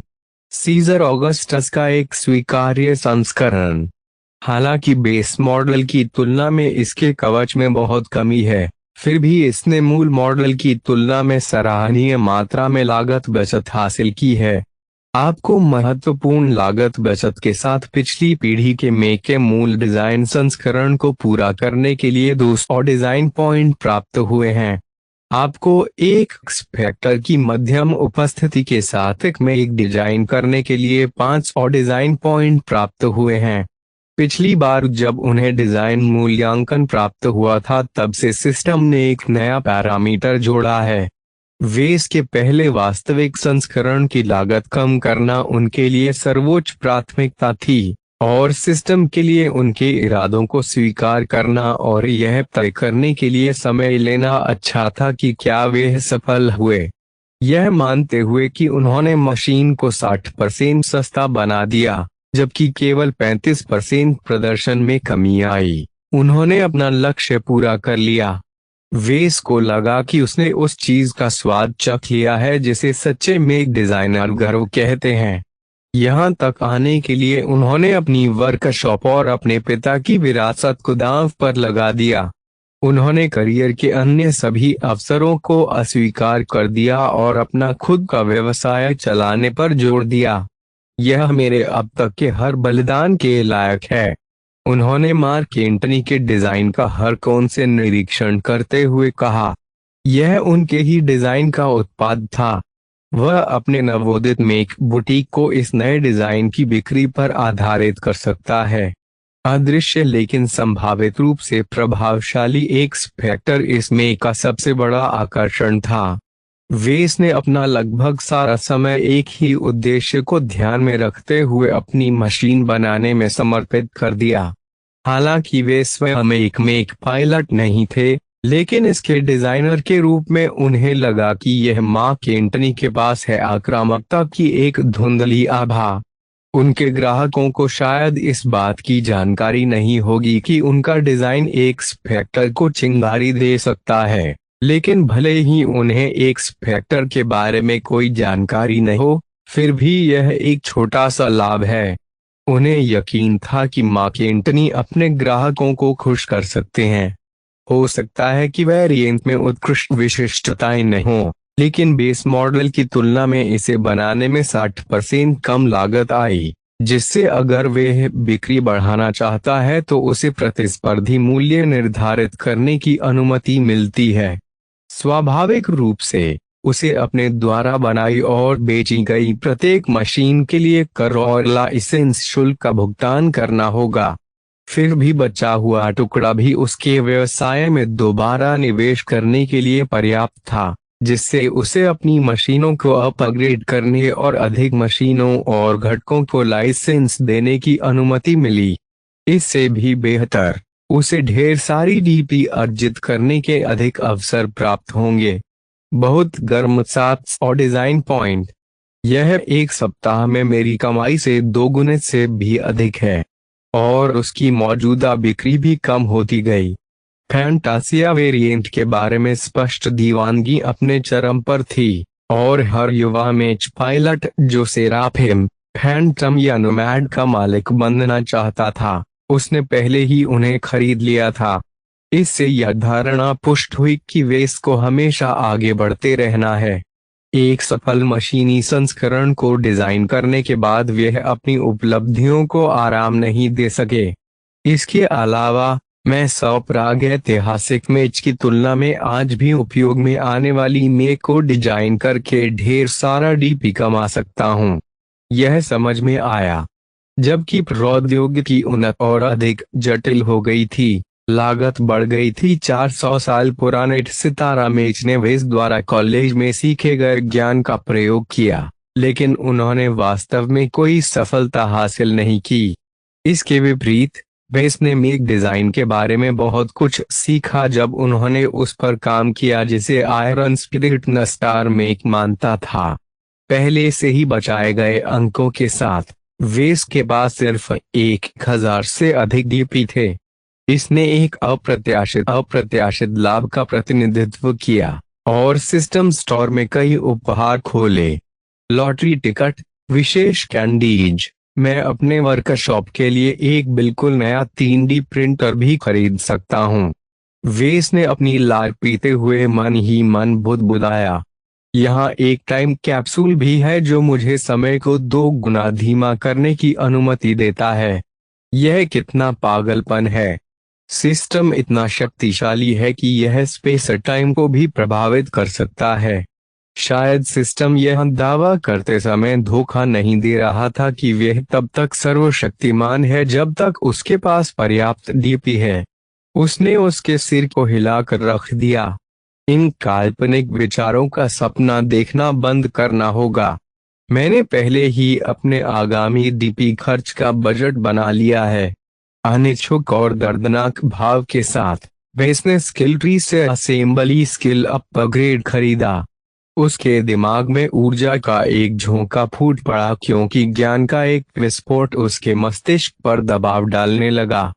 सीजर ऑगस्टस का एक स्वीकार्य संस्करण। हालांकि बेस मॉडल की तुलना में इसके कवच में बहुत कमी है, फिर भी इसने मूल मॉडल की तुलना में सराहनीय मात्रा में लागत बचत हासिल की है। आपको महत्वपूर्ण लागत बचत के साथ पिछली पीढ़ी के मेक के मूल डिजाइन संस्करण को पूरा करने के लिए 200 डिजाइन पॉइंट प्राप्त हुए हैं। आपको एक एक्स फैक्टर की मध्यम उपस्थिति के साथ एक मेक डिजाइन करने के लिए 500 डिजाइन पॉइंट प्राप्त हुए हैं। पिछली बार जब उन्हें डिजाइन मूल्यांकन प्राप्त हुआ था तब से सिस्टम ने एक नया पैरामीटर जोड़ा है। वेस के पहले वास्तविक संस्करण की लागत कम करना उनके लिए सर्वोच्च प्राथमिकता थी, और सिस्टम के लिए उनके इरादों को स्वीकार करना और यह तय करने के लिए समय लेना अच्छा था कि क्या वे सफल हुए। यह मानते हुए कि उन्होंने मशीन को 60% सस्ता बना दिया, जबकि केवल 35% प्रदर्शन में कमी आई, उन्होंने अपना लक्ष्य पूरा कर लिया। वेस को लगा कि उसने उस चीज का स्वाद चख लिया है जिसे सच्चे मेक डिजाइनर गर्व कहते हैं। यहाँ तक आने के लिए उन्होंने अपनी वर्कशॉप और अपने पिता की विरासत को दांव पर लगा दिया। उन्होंने करियर के अन्य सभी अवसरों को अस्वीकार कर दिया और अपना खुद का व्यवसाय चलाने पर जोर दिया। यह मेरे अब तक के हर बलिदान के लायक है। उन्होंने मार्क एंटनी के डिजाइन का हर कोण से निरीक्षण करते हुए कहा। यह उनके ही डिजाइन का उत्पाद था। वह अपने नवोदित मेक बुटीक को इस नए डिजाइन की बिक्री पर आधारित कर सकता है। अदृश्य लेकिन संभावित रूप से प्रभावशाली एक्स फैक्टर इस मेक का सबसे बड़ा आकर्षण था। वेस ने अपना लगभग सारा समय एक ही उद्देश्य को ध्यान में रखते हुए अपनी मशीन बनाने में समर्पित कर दिया। हालांकि वे स्वयं एक मेक पायलट नहीं थे, लेकिन इसके डिजाइनर के रूप में उन्हें लगा कि यह मार्क एंटनी के पास है आक्रामकता की एक धुंधली आभा। उनके ग्राहकों को शायद इस बात की जानकारी नहीं होगी कि उनका डिजाइन एक्स फैक्टर को चिंगारी दे सकता है, लेकिन भले ही उन्हें एक्स फैक्टर के बारे में कोई जानकारी नहीं हो, फिर भी यह एक छोटा सा लाभ है। उन्हें यकीन था कि मार्क एंटनी अपने ग्राहकों को खुश कर सकते हैं। हो सकता है कि वेरिएंट में उत्कृष्ट विशिष्टताएं नहीं हों, लेकिन बेस मॉडल की तुलना में इसे बनाने में 60% कम लागत आई, जिससे अगर वे बिक्री बढ़ाना चाहता है तो उसे प्रतिस्पर्धी मूल्य निर्धारित करने की अनुमति मिलती है। स्वाभाविक रूप से उसे अपने द्वारा बनाई और बेची गई प्रत्येक मशीन के लिए कर और लाइसेंस शुल्क का भुगतान करना होगा। फिर भी बचा हुआ टुकड़ा भी उसके व्यवसाय में दोबारा निवेश करने के लिए पर्याप्त था, जिससे उसे अपनी मशीनों को अपग्रेड करने और अधिक मशीनों और घटकों को लाइसेंस देने की अनुमति मिली। इससे भी बेहतर, उसे ढेर सारी डीपी अर्जित करने के अधिक अवसर प्राप्त होंगे। बहुत गर्म 700 डिजाइन पॉइंट। यह एक सप्ताह में मेरी कमाई से 2 गुने से भी अधिक है, और उसकी मौजूदा बिक्री भी कम होती गई। फैंटासिया वेरिएंट के बारे में स्पष्ट दीवानगी अपने चरम पर थी, और हर युवा मैच पायलट जो सेराफिम, फैंटम या नोमैड का मालिक बनना चाहता था, उसने पहले ही उन्हें खरीद लिया था। इससे यह धारणा पुष्ट हुई कि वेस को हमेशा आगे बढ़ते रहना है। एक सफल मशीनी संस्करण को डिजाइन करने के बाद वह अपनी उपलब्धियों को आराम नहीं दे सके। इसके अलावा मैं 100 प्रागैतिहासिक मेज की तुलना में आज भी उपयोग में आने वाली मेज को डिजाइन करके ढेर सारा डीपी कमा सकता हूँ। यह समझ में आया जबकि प्रौद्योगिकी उन्नत और अधिक जटिल हो गई थी, लागत बढ़ गई थी। 400 साल पुराने सितारा मेज ने वेस द्वारा कॉलेज में सीखे गए ज्ञान का प्रयोग किया, लेकिन उन्होंने वास्तव में कोई सफलता हासिल नहीं की। इसके विपरीत वेस ने मेक डिजाइन के बारे में बहुत कुछ सीखा जब उन्होंने उस पर काम किया जिसे आयरन स्पिरिट न स्टार मेक मानता था। पहले से ही बचाए गए अंकों के साथ वेस के पास सिर्फ 1000 से अधिक डीपी थे। इसने एक अप्रत्याशित लाभ का प्रतिनिधित्व किया और सिस्टम स्टोर में कई उपहार खोले। लॉटरी टिकट, विशेष कैंडीज। मैं अपने वर्कशॉप के लिए एक बिल्कुल नया 3D प्रिंटर भी खरीद सकता हूँ। वेस ने अपनी लार पीते हुए मन ही मन बुदबुदाया। यहाँ एक टाइम कैप्सूल भी है जो मुझे समय को 2 गुना धीमा करने की अनुमति देता है। यह कितना पागलपन है। सिस्टम इतना शक्तिशाली है कि यह स्पेस टाइम को भी प्रभावित कर सकता है। शायद सिस्टम यह दावा करते समय धोखा नहीं दे रहा था कि वह तब तक सर्वशक्तिमान है जब तक उसके पास पर्याप्त डीपी है। उसने उसके सिर को हिलाकर रख दिया। इन काल्पनिक विचारों का सपना देखना बंद करना होगा। मैंने पहले ही अपने आगामी डीपी खर्च का बजट बना लिया है। अनिच्छुक और दर्दनाक भाव के साथ वेस ने स्किल ट्री से असेंबली स्किल अपग्रेड खरीदा। उसके दिमाग में ऊर्जा का एक झोंका फूट पड़ा क्योंकि ज्ञान का एक विस्फोट उसके मस्तिष्क पर दबाव डालने लगा।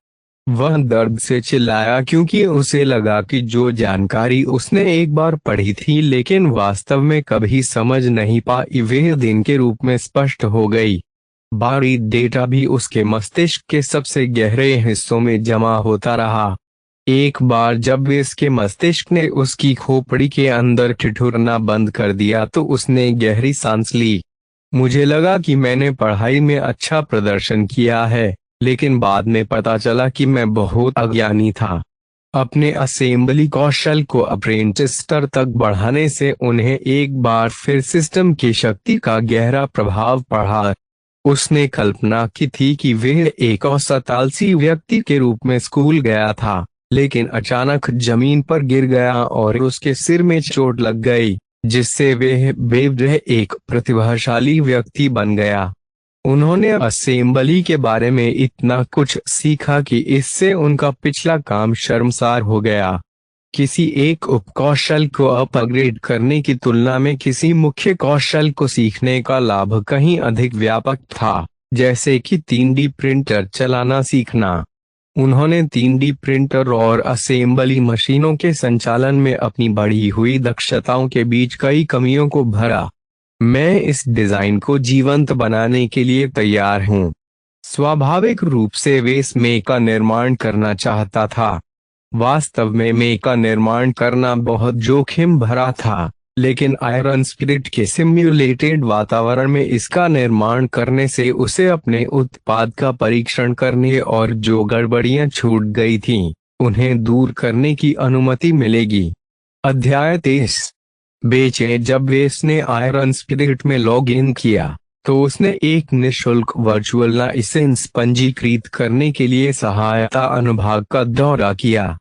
वह दर्द से चिल्लाया क्योंकि उसे लगा कि जो जानकारी उसने एक बार पढ़ी थी लेकिन वास्तव में कभी समझ नहीं पाई वह दिन के रूप में स्पष्ट हो गई। बारीक डेटा भी उसके मस्तिष्क के सबसे गहरे हिस्सों में जमा होता रहा। एक बार जब इसके मस्तिष्क ने उसकी खोपड़ी के अंदर ठिठुरना बंद कर दिया तो उसने गहरी सांस ली। मुझे लगा कि मैंने पढ़ाई में अच्छा प्रदर्शन किया है, लेकिन बाद में पता चला कि मैं बहुत अज्ञानी था। अपने असेंबली कौशल को अप्रेंटिस स्तर तक बढ़ाने से उन्हें एक बार फिर सिस्टम की शक्ति का गहरा प्रभाव पड़ा। उसने कल्पना की थी कि वह एक औसत आलसी व्यक्ति के रूप में स्कूल गया था, लेकिन अचानक जमीन पर गिर गया और उसके सिर में चोट लग गई, जिससे वह बेवजह एक प्रतिभाशाली व्यक्ति बन गया। उन्होंने असेंबली के बारे में इतना कुछ सीखा कि इससे उनका पिछला काम शर्मसार हो गया। किसी एक उपकौशल को अपग्रेड करने की तुलना में किसी मुख्य कौशल को सीखने का लाभ कहीं अधिक व्यापक था, जैसे कि 3D प्रिंटर चलाना सीखना। उन्होंने 3D प्रिंटर और असेंबली मशीनों के संचालन में अपनी बढ़ी हुई दक्षताओं के बीच कई कमियों को भरा। मैं इस डिजाइन को जीवंत बनाने के लिए तैयार हूँ। स्वाभाविक रूप से वे इस मेक का निर्माण करना चाहता था। वास्तव में मेक का निर्माण करना बहुत जोखिम भरा था, लेकिन आयरन स्पिरिट के सिम्युलेटेड वातावरण में इसका निर्माण करने से उसे अपने उत्पाद का परीक्षण करने और जो गड़बड़ियां छूट गई थीं, उन्हें दूर करने की अनुमति मिलेगी। अध्याय 23। बेचे। जब वेस ने आयरन स्पिरिट में लॉग इन किया तो उसने एक निःशुल्क वर्चुअल लाइसेंस पंजीकृत करने के लिए सहायता अनुभाग का दौरा किया।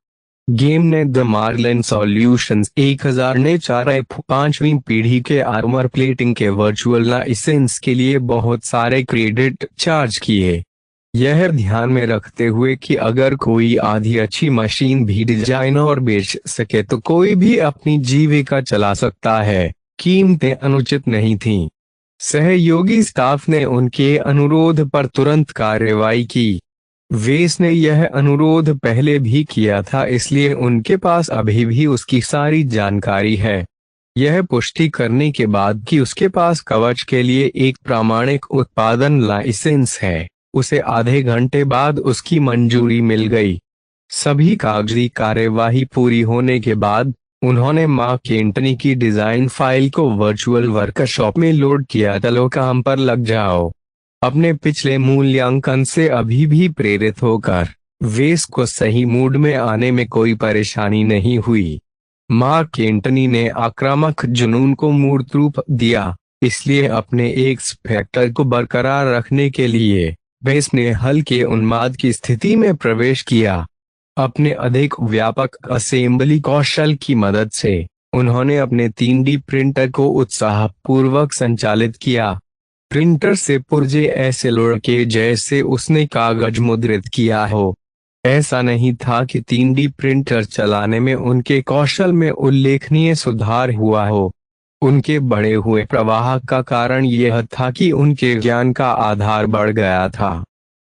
गेम ने द मार्लिन सॉल्यूशंस 1000 ने 5वीं पीढ़ी के आर्मर प्लेटिंग के वर्चुअल लाइसेंस के लिए बहुत सारे क्रेडिट चार्ज किए। यह ध्यान में रखते हुए कि अगर कोई आधी अच्छी मशीन भी डिजाइन और बेच सके तो कोई भी अपनी जीविका चला सकता है, कीमतें अनुचित नहीं थीं। सहयोगी स्टाफ ने उनके अनुरोध पर तुरंत कार्रवाई की। वेस ने यह अनुरोध पहले भी किया था, इसलिए उनके पास अभी भी उसकी सारी जानकारी है। यह पुष्टि करने के बाद कि उसके पास कवच के लिए एक प्रामाणिक उत्पादन लाइसेंस है, उसे आधे घंटे बाद उसकी मंजूरी मिल गई। सभी कागजी कार्यवाही पूरी होने के बाद उन्होंने मार्क एंटनी की डिजाइन फाइल को वर्चुअल वर्कशॉप में लोड किया। चलो काम पर लग जाओ। अपने पिछले मूल्यांकन से अभी भी प्रेरित होकर वेस को सही मूड में आने में कोई परेशानी नहीं हुई। मार्क एंटनी ने आक्रामक जुनून को मूर्त रूप दिया, इसलिए अपने एक्स फैक्टर को बरकरार रखने के लिए वेस ने हल्के उन्माद की स्थिति में प्रवेश किया। अपने अधिक व्यापक असेंबली कौशल की मदद से उन्होंने अपने 3D प्रिंटर को उत्साहपूर्वक संचालित किया। प्रिंटर से पुर्जे ऐसे लुढ़के जैसे उसने कागज मुद्रित किया हो। ऐसा नहीं था कि 3D प्रिंटर चलाने में उनके कौशल में उल्लेखनीय सुधार हुआ हो। उनके बढ़े हुए प्रवाह का कारण यह था कि उनके ज्ञान का आधार बढ़ गया था।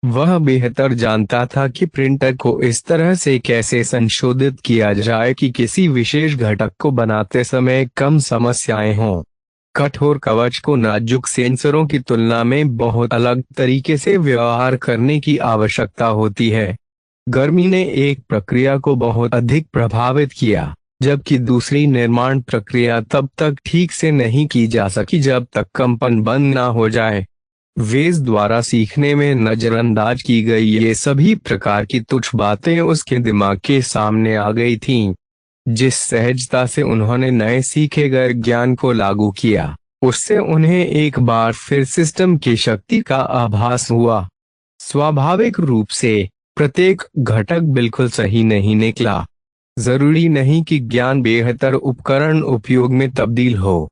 वह बेहतर जानता था कि प्रिंटर को इस तरह से कैसे संशोधित किया जाए कि किसी विशेष घटक को बनाते समय कम समस्याएं हों। कठोर कवच को नाजुक सेंसरों की तुलना में बहुत अलग तरीके से व्यवहार करने की आवश्यकता होती है। गर्मी ने एक प्रक्रिया को बहुत अधिक प्रभावित किया, जबकि दूसरी निर्माण प्रक्रिया तब तक ठीक से नहीं की जा सकी जब तक कंपन बंद न हो जाए। वेस द्वारा सीखने में नजरअंदाज की गई ये सभी प्रकार की तुच्छ बातें उसके दिमाग के सामने आ गई थीं। जिस सहजता से उन्होंने नए सीखे गए ज्ञान को लागू किया, उससे उन्हें एक बार फिर सिस्टम की शक्ति का आभास हुआ। स्वाभाविक रूप से प्रत्येक घटक बिल्कुल सही नहीं निकला। जरूरी नहीं कि ज्ञान बेहतर उपकरण उपयोग में तब्दील हो।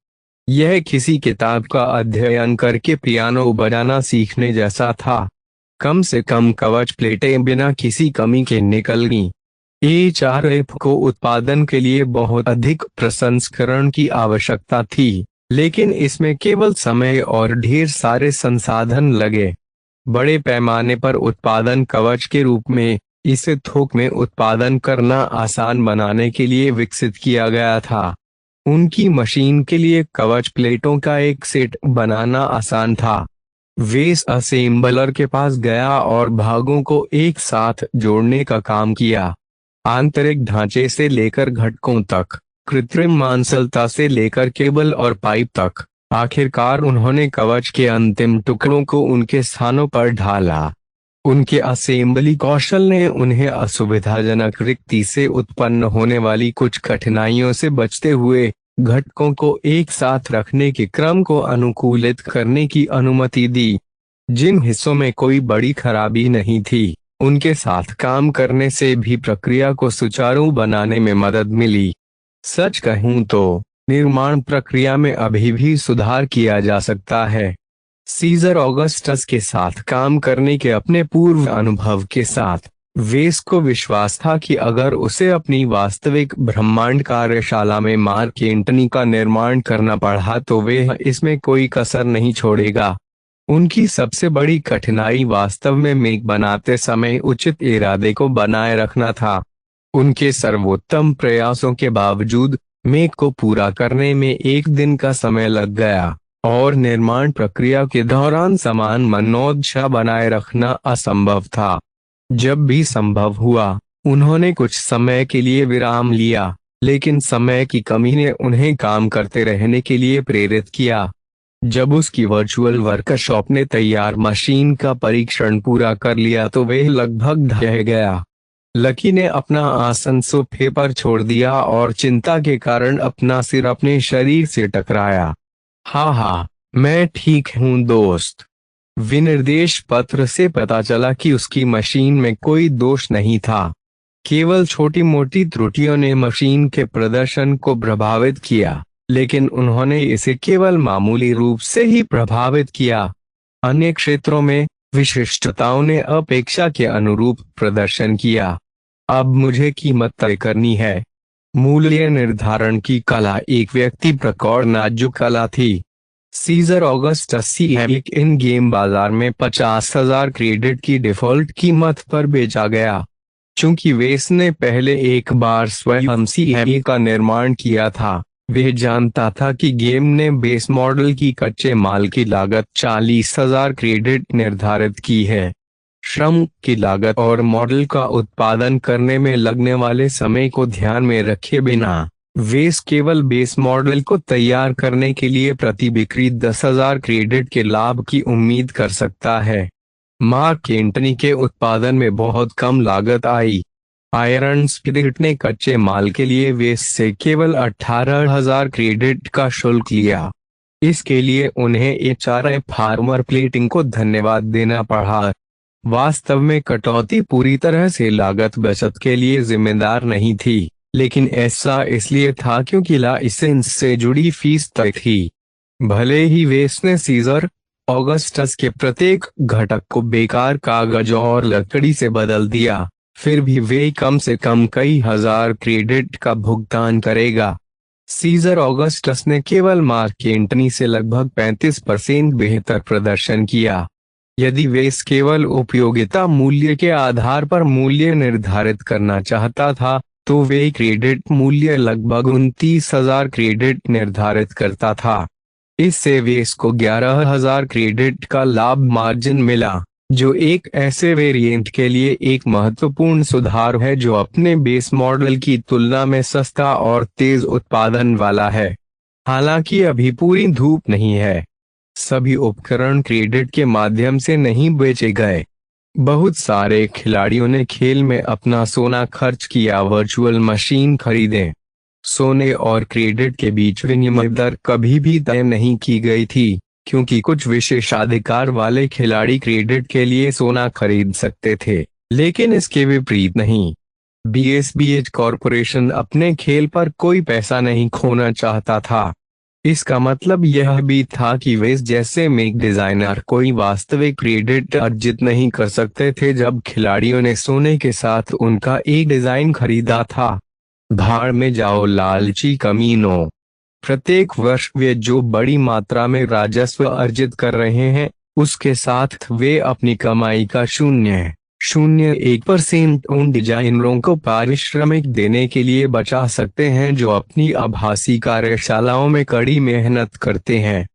यह किसी किताब का अध्ययन करके पियानो बजाना सीखने जैसा था। कम से कम कवच प्लेटें बिना किसी कमी के निकल गईं। HRF को उत्पादन के लिए बहुत अधिक प्रसंस्करण की आवश्यकता थी, लेकिन इसमें केवल समय और ढेर सारे संसाधन लगे। बड़े पैमाने पर उत्पादन कवच के रूप में इसे थोक में उत्पादन करना आसान बनाने के लिए विकसित किया गया था। उनकी मशीन के लिए कवच प्लेटों का एक सेट बनाना आसान था। वेस असेंबलर के पास गया और भागों को एक साथ जोड़ने का काम किया। आंतरिक ढांचे से लेकर घटकों तक, कृत्रिम मांसलता से लेकर केबल और पाइप तक, आखिरकार उन्होंने कवच के अंतिम टुकड़ों को उनके स्थानों पर ढाला। उनके असेंबली कौशल ने उन्हें असुविधाजनक रिक्ति से उत्पन्न होने वाली कुछ कठिनाइयों से बचते हुए घटकों को एक साथ रखने के क्रम को अनुकूलित करने की अनुमति दी। जिन हिस्सों में कोई बड़ी खराबी नहीं थी, उनके साथ काम करने से भी प्रक्रिया को सुचारू बनाने में मदद मिली। सच कहूं तो निर्माण प्रक्रिया में अभी भी सुधार किया जा सकता है। सीजर ऑगस्टस के साथ काम करने के अपने पूर्व अनुभव के साथ वेस को विश्वास था कि अगर उसे अपनी वास्तविक ब्रह्मांड कार्यशाला में मार्क एंटनी का निर्माण करना पड़ा तो वे इसमें कोई कसर नहीं छोड़ेगा। उनकी सबसे बड़ी कठिनाई वास्तव में मेक बनाते समय उचित इरादे को बनाए रखना था। उनके सर्वोत्तम प्रयासों के बावजूद मेक को पूरा करने में एक दिन का समय लग गया और निर्माण प्रक्रिया के दौरान समान मनोदशा बनाए रखना असंभव था। जब भी संभव हुआ, उन्होंने कुछ समय के लिए विराम लिया, लेकिन समय की कमी ने उन्हें काम करते रहने के लिए प्रेरित किया। जब उसकी वर्चुअल वर्कशॉप ने तैयार मशीन का परीक्षण पूरा कर लिया तो वे लगभग ढह गया। लकी ने अपना आसन सोफे पर छोड़ दिया और चिंता के कारण अपना सिर अपने शरीर से टकराया। हाँ, मैं ठीक हूँ दोस्त। विनिर्देश पत्र से पता चला कि उसकी मशीन में कोई दोष नहीं था। केवल छोटी मोटी त्रुटियों ने मशीन के प्रदर्शन को प्रभावित किया, लेकिन उन्होंने इसे केवल मामूली रूप से ही प्रभावित किया। अन्य क्षेत्रों में विशिष्टताओं ने अपेक्षा के अनुरूप प्रदर्शन किया। अब मुझे कीमत तय करनी है। मूल्य निर्धारण की कला एक व्यक्तिपरक और नाजुक कला थी। सीजर ऑगस्टस C इन गेम बाजार में 50,000 क्रेडिट की डिफॉल्ट कीमत पर बेचा गया। चूंकि वेस ने पहले एक बार स्वयं C का निर्माण किया था, वह जानता था कि गेम ने बेस मॉडल की कच्चे माल की लागत 40,000 क्रेडिट निर्धारित की है। श्रम की लागत और मॉडल का उत्पादन करने में लगने वाले समय को ध्यान में रखे बिना वेस केवल बेस मॉडल को तैयार करने के लिए प्रति बिक्री 10,000 क्रेडिट के लाभ की उम्मीद कर सकता है। मार्क एंटनी के उत्पादन में बहुत कम लागत आई। आयरन स्पिरिट ने कच्चे माल के लिए वेस से केवल 18,000 क्रेडिट का शुल्क लिया। इसके लिए उन्हें एचआरआई फार्मर प्लेटिंग को धन्यवाद देना पड़ा। वास्तव में कटौती पूरी तरह से लागत बचत के लिए जिम्मेदार नहीं थी, लेकिन ऐसा इसलिए था क्योंकि लाइसेंस से जुड़ी फीस तय थी। भले ही वेस ने सीजर ऑगस्टस के प्रत्येक घटक को बेकार कागज और लकड़ी से बदल दिया, फिर भी वे कम से कम कई हजार क्रेडिट का भुगतान करेगा। सीजर ऑगस्टस ने केवल मार्क एंटनी से लगभग 35% बेहतर प्रदर्शन किया। यदि वेस केवल उपयोगिता मूल्य के आधार पर मूल्य निर्धारित करना चाहता था, तो वे क्रेडिट मूल्य लगभग 29,000 क्रेडिट निर्धारित करता था। इससे वेस को 11,000 क्रेडिट का लाभ मार्जिन मिला, जो एक ऐसे वेरिएंट के लिए एक महत्वपूर्ण सुधार है जो अपने बेस मॉडल की तुलना में सस्ता और तेज उत्पादन वाला है। हालांकि अभी पूरी धूप नहीं है। सभी उपकरण क्रेडिट के माध्यम से नहीं बेचे गए। बहुत सारे खिलाड़ियों ने खेल में अपना सोना खर्च किया, वर्चुअल मशीन खरीदे। सोने और क्रेडिट के बीच विनिमय दर कभी भी तय नहीं की गई थी, क्योंकि कुछ विशेषाधिकार वाले खिलाड़ी क्रेडिट के लिए सोना खरीद सकते थे, लेकिन इसके विपरीत नहीं। बीएसबीएच कॉरपोरेशन अपने खेल पर कोई पैसा नहीं खोना चाहता था। इसका मतलब यह भी था कि वेस जैसे मेक डिजाइनर कोई वास्तविक क्रेडिट अर्जित नहीं कर सकते थे जब खिलाड़ियों ने सोने के साथ उनका एक डिजाइन खरीदा था। भाड़ में जाओ लालची कमीनों। प्रत्येक वर्ष वे जो बड़ी मात्रा में राजस्व अर्जित कर रहे हैं, उसके साथ वे अपनी कमाई का 0.01% उन डिजाइनरों को पारिश्रमिक देने के लिए बचा सकते हैं जो अपनी आभासी कार्यशालाओं में कड़ी मेहनत करते हैं।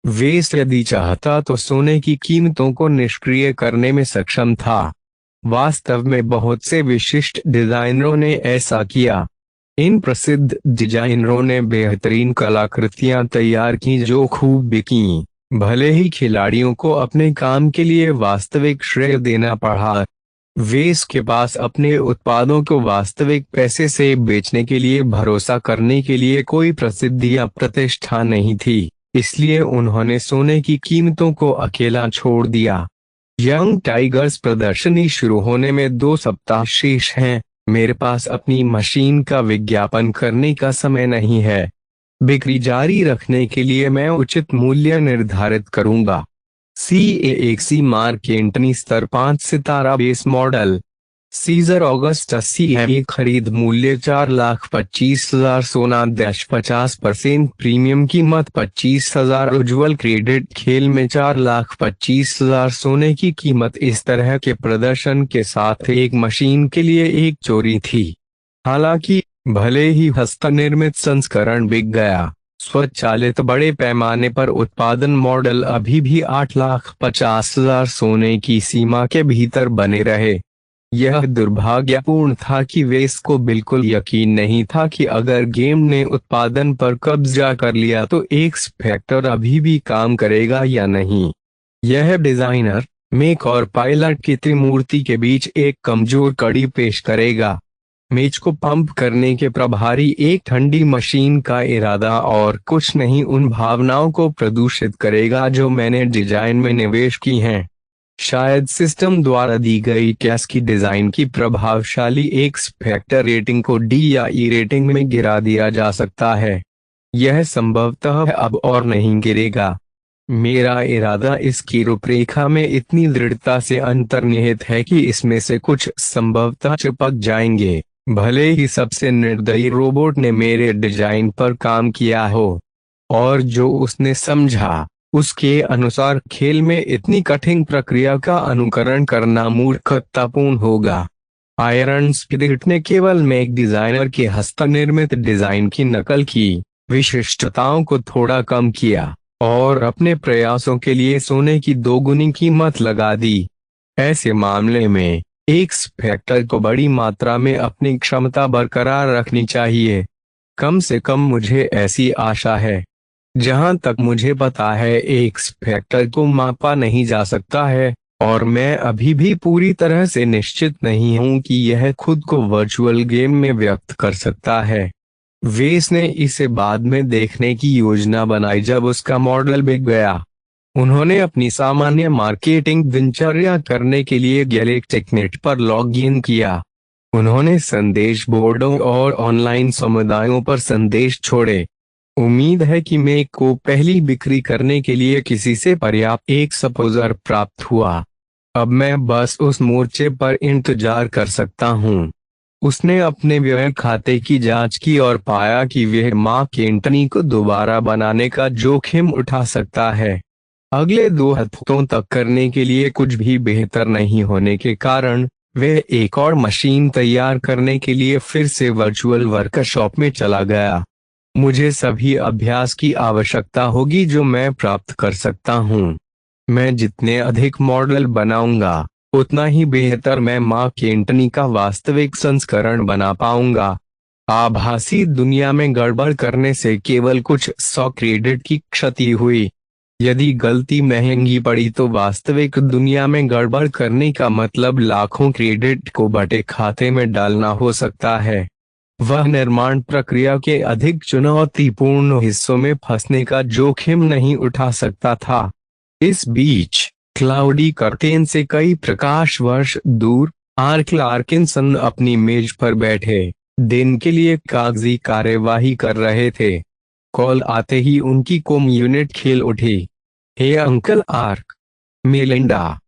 वेस यदि चाहता तो सोने की कीमतों को निष्क्रिय करने में सक्षम था। वास्तव में बहुत से विशिष्ट डिजाइनरों ने ऐसा किया। इन प्रसिद्ध डिजाइनरों ने बेहतरीन कलाकृतियां तैयार की जो खूब बिकीं, भले ही खिलाड़ियों को अपने काम के लिए वास्तविक श्रेय देना पड़ा। वेस के पास अपने उत्पादों को वास्तविक पैसे से बेचने के लिए भरोसा करने के लिए कोई प्रसिद्धि या प्रतिष्ठा नहीं थी, इसलिए उन्होंने सोने की कीमतों को अकेला छोड़ दिया। यंग टाइगर्स प्रदर्शनी शुरू होने में 2 सप्ताह शेष हैं। मेरे पास अपनी मशीन का विज्ञापन करने का समय नहीं है। बिक्री जारी रखने के लिए मैं उचित मूल्य निर्धारित करूंगा। CAXC मार्क एंटनी स्तर 5 सितारा base model. Caesar Augustus CME खरीद मूल्य 4,25,000 सोना 50% प्रीमियम कीमत 25,000 उज्ज्वल क्रेडिट खेल में 4,25,000 सोने की कीमत। इस तरह के प्रदर्शन के साथ एक मशीन के लिए एक चोरी थी। हालांकि भले ही हस्तनिर्मित संस्करण बिक गया, स्वचालित बड़े पैमाने पर उत्पादन मॉडल अभी भी 8,50,000 सोने की सीमा के भीतर बने रहे। यह दुर्भाग्यपूर्ण था कि वेस को बिल्कुल यकीन नहीं था कि अगर गेम ने उत्पादन पर कब्जा कर लिया तो एक्स फैक्टर अभी भी काम करेगा या नहीं। यह डिजाइनर, मेक और पायलट की त्रिमूर्ति के बीच एक कमजोर कड़ी पेश करेगा। मेज को पंप करने के प्रभारी एक ठंडी मशीन का इरादा और कुछ नहीं उन भावनाओं को प्रदूषित करेगा जो मैंने डिजाइन में निवेश की हैं। शायद सिस्टम द्वारा दी गई कैश की डिजाइन की प्रभावशाली एक्स फैक्टर रेटिंग को D या E रेटिंग में गिरा दिया जा सकता है। यह संभवतः अब और नहीं गिरेगा। मेरा इरादा इसकी रूपरेखा में इतनी दृढ़ता से अंतर्निहित है कि इसमें से कुछ संभवतः चिपक जाएंगे, भले ही सबसे निर्दयी रोबोट ने मेरे डिजाइन पर काम किया हो। और जो उसने समझा, उसके अनुसार खेल में इतनी कठिन प्रक्रिया का अनुकरण करना मूर्खतापूर्ण होगा। आयरन स्पिरिट ने केवल मेक डिजाइनर के हस्तनिर्मित डिजाइन की नकल की, विशिष्टताओं को थोड़ा कम किया और अपने प्रयासों के लिए सोने की 2 गुनी कीमत लगा दी। ऐसे मामले में एक स्पेक्टर को बड़ी मात्रा में अपनी क्षमता बरकरार रखनी चाहिए। कम से कम मुझे ऐसी आशा है। जहां तक मुझे पता है एक स्पेक्टर को मापा नहीं जा सकता है, और मैं अभी भी पूरी तरह से निश्चित नहीं हूं कि यह खुद को वर्चुअल गेम में व्यक्त कर सकता है। वेस ने इसे बाद में देखने की योजना बनाई जब उसका मॉडल बिक गया। उन्होंने अपनी सामान्य मार्केटिंग दिनचर्या करने के लिए गैलेक्टिक नेट पर लॉग इन किया। उन्होंने संदेश बोर्डों और ऑनलाइन समुदायों पर संदेश छोड़े। उम्मीद है कि मेक को पहली बिक्री करने के लिए किसी से पर्याप्त एक्सपोजर प्राप्त हुआ। अब मैं बस उस मोर्चे पर इंतजार कर सकता हूँ। उसने अपने व्यय खाते की जांच की और पाया कि वह मार्क एंटनी को दोबारा बनाने का जोखिम उठा सकता है। अगले 2 हफ्तों तक करने के लिए कुछ भी बेहतर नहीं होने के कारण वह एक और मशीन तैयार करने के लिए फिर से वर्चुअल वर्कशॉप में चला गया। मुझे सभी अभ्यास की आवश्यकता होगी जो मैं प्राप्त कर सकता हूँ। मैं जितने अधिक मॉडल बनाऊंगा उतना ही बेहतर मैं मार्क एंटनी का वास्तविक संस्करण बना पाऊंगा। आभासी दुनिया में गड़बड़ करने से केवल कुछ 100 क्रेडिट की क्षति हुई। यदि गलती महंगी पड़ी तो वास्तविक दुनिया में गड़बड़ करने का मतलब लाखों क्रेडिट को बटे खाते में डालना हो सकता है। वह निर्माण प्रक्रिया के अधिक चुनौतीपूर्ण हिस्सों में फंसने का जोखिम नहीं उठा सकता था। इस बीच क्लाउडी कर्टेन से कई प्रकाश वर्ष दूर आर्क लार्किंसन अपनी मेज पर बैठे दिन के लिए कागजी कार्यवाही कर रहे थे। कॉल आते ही उनकी कोम यूनिट खेल उठी। हे अंकल आर्क, मेलिंडा।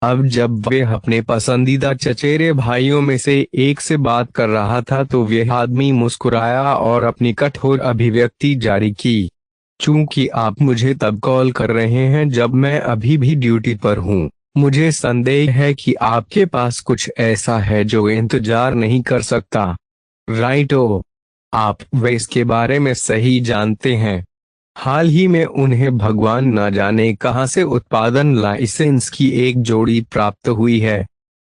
अब जब वे अपने पसंदीदा चचेरे भाइयों में से एक से बात कर रहा था तो वह आदमी मुस्कुराया और अपनी कठोर अभिव्यक्ति जारी की। चूंकि आप मुझे तब कॉल कर रहे हैं जब मैं अभी भी ड्यूटी पर हूं, मुझे संदेह है कि आपके पास कुछ ऐसा है जो इंतजार नहीं कर सकता। राइटो, आप वेस के बारे में सही जानते हैं। हाल ही में उन्हें भगवान न जाने कहां से उत्पादन लाइसेंस की एक जोड़ी प्राप्त हुई है।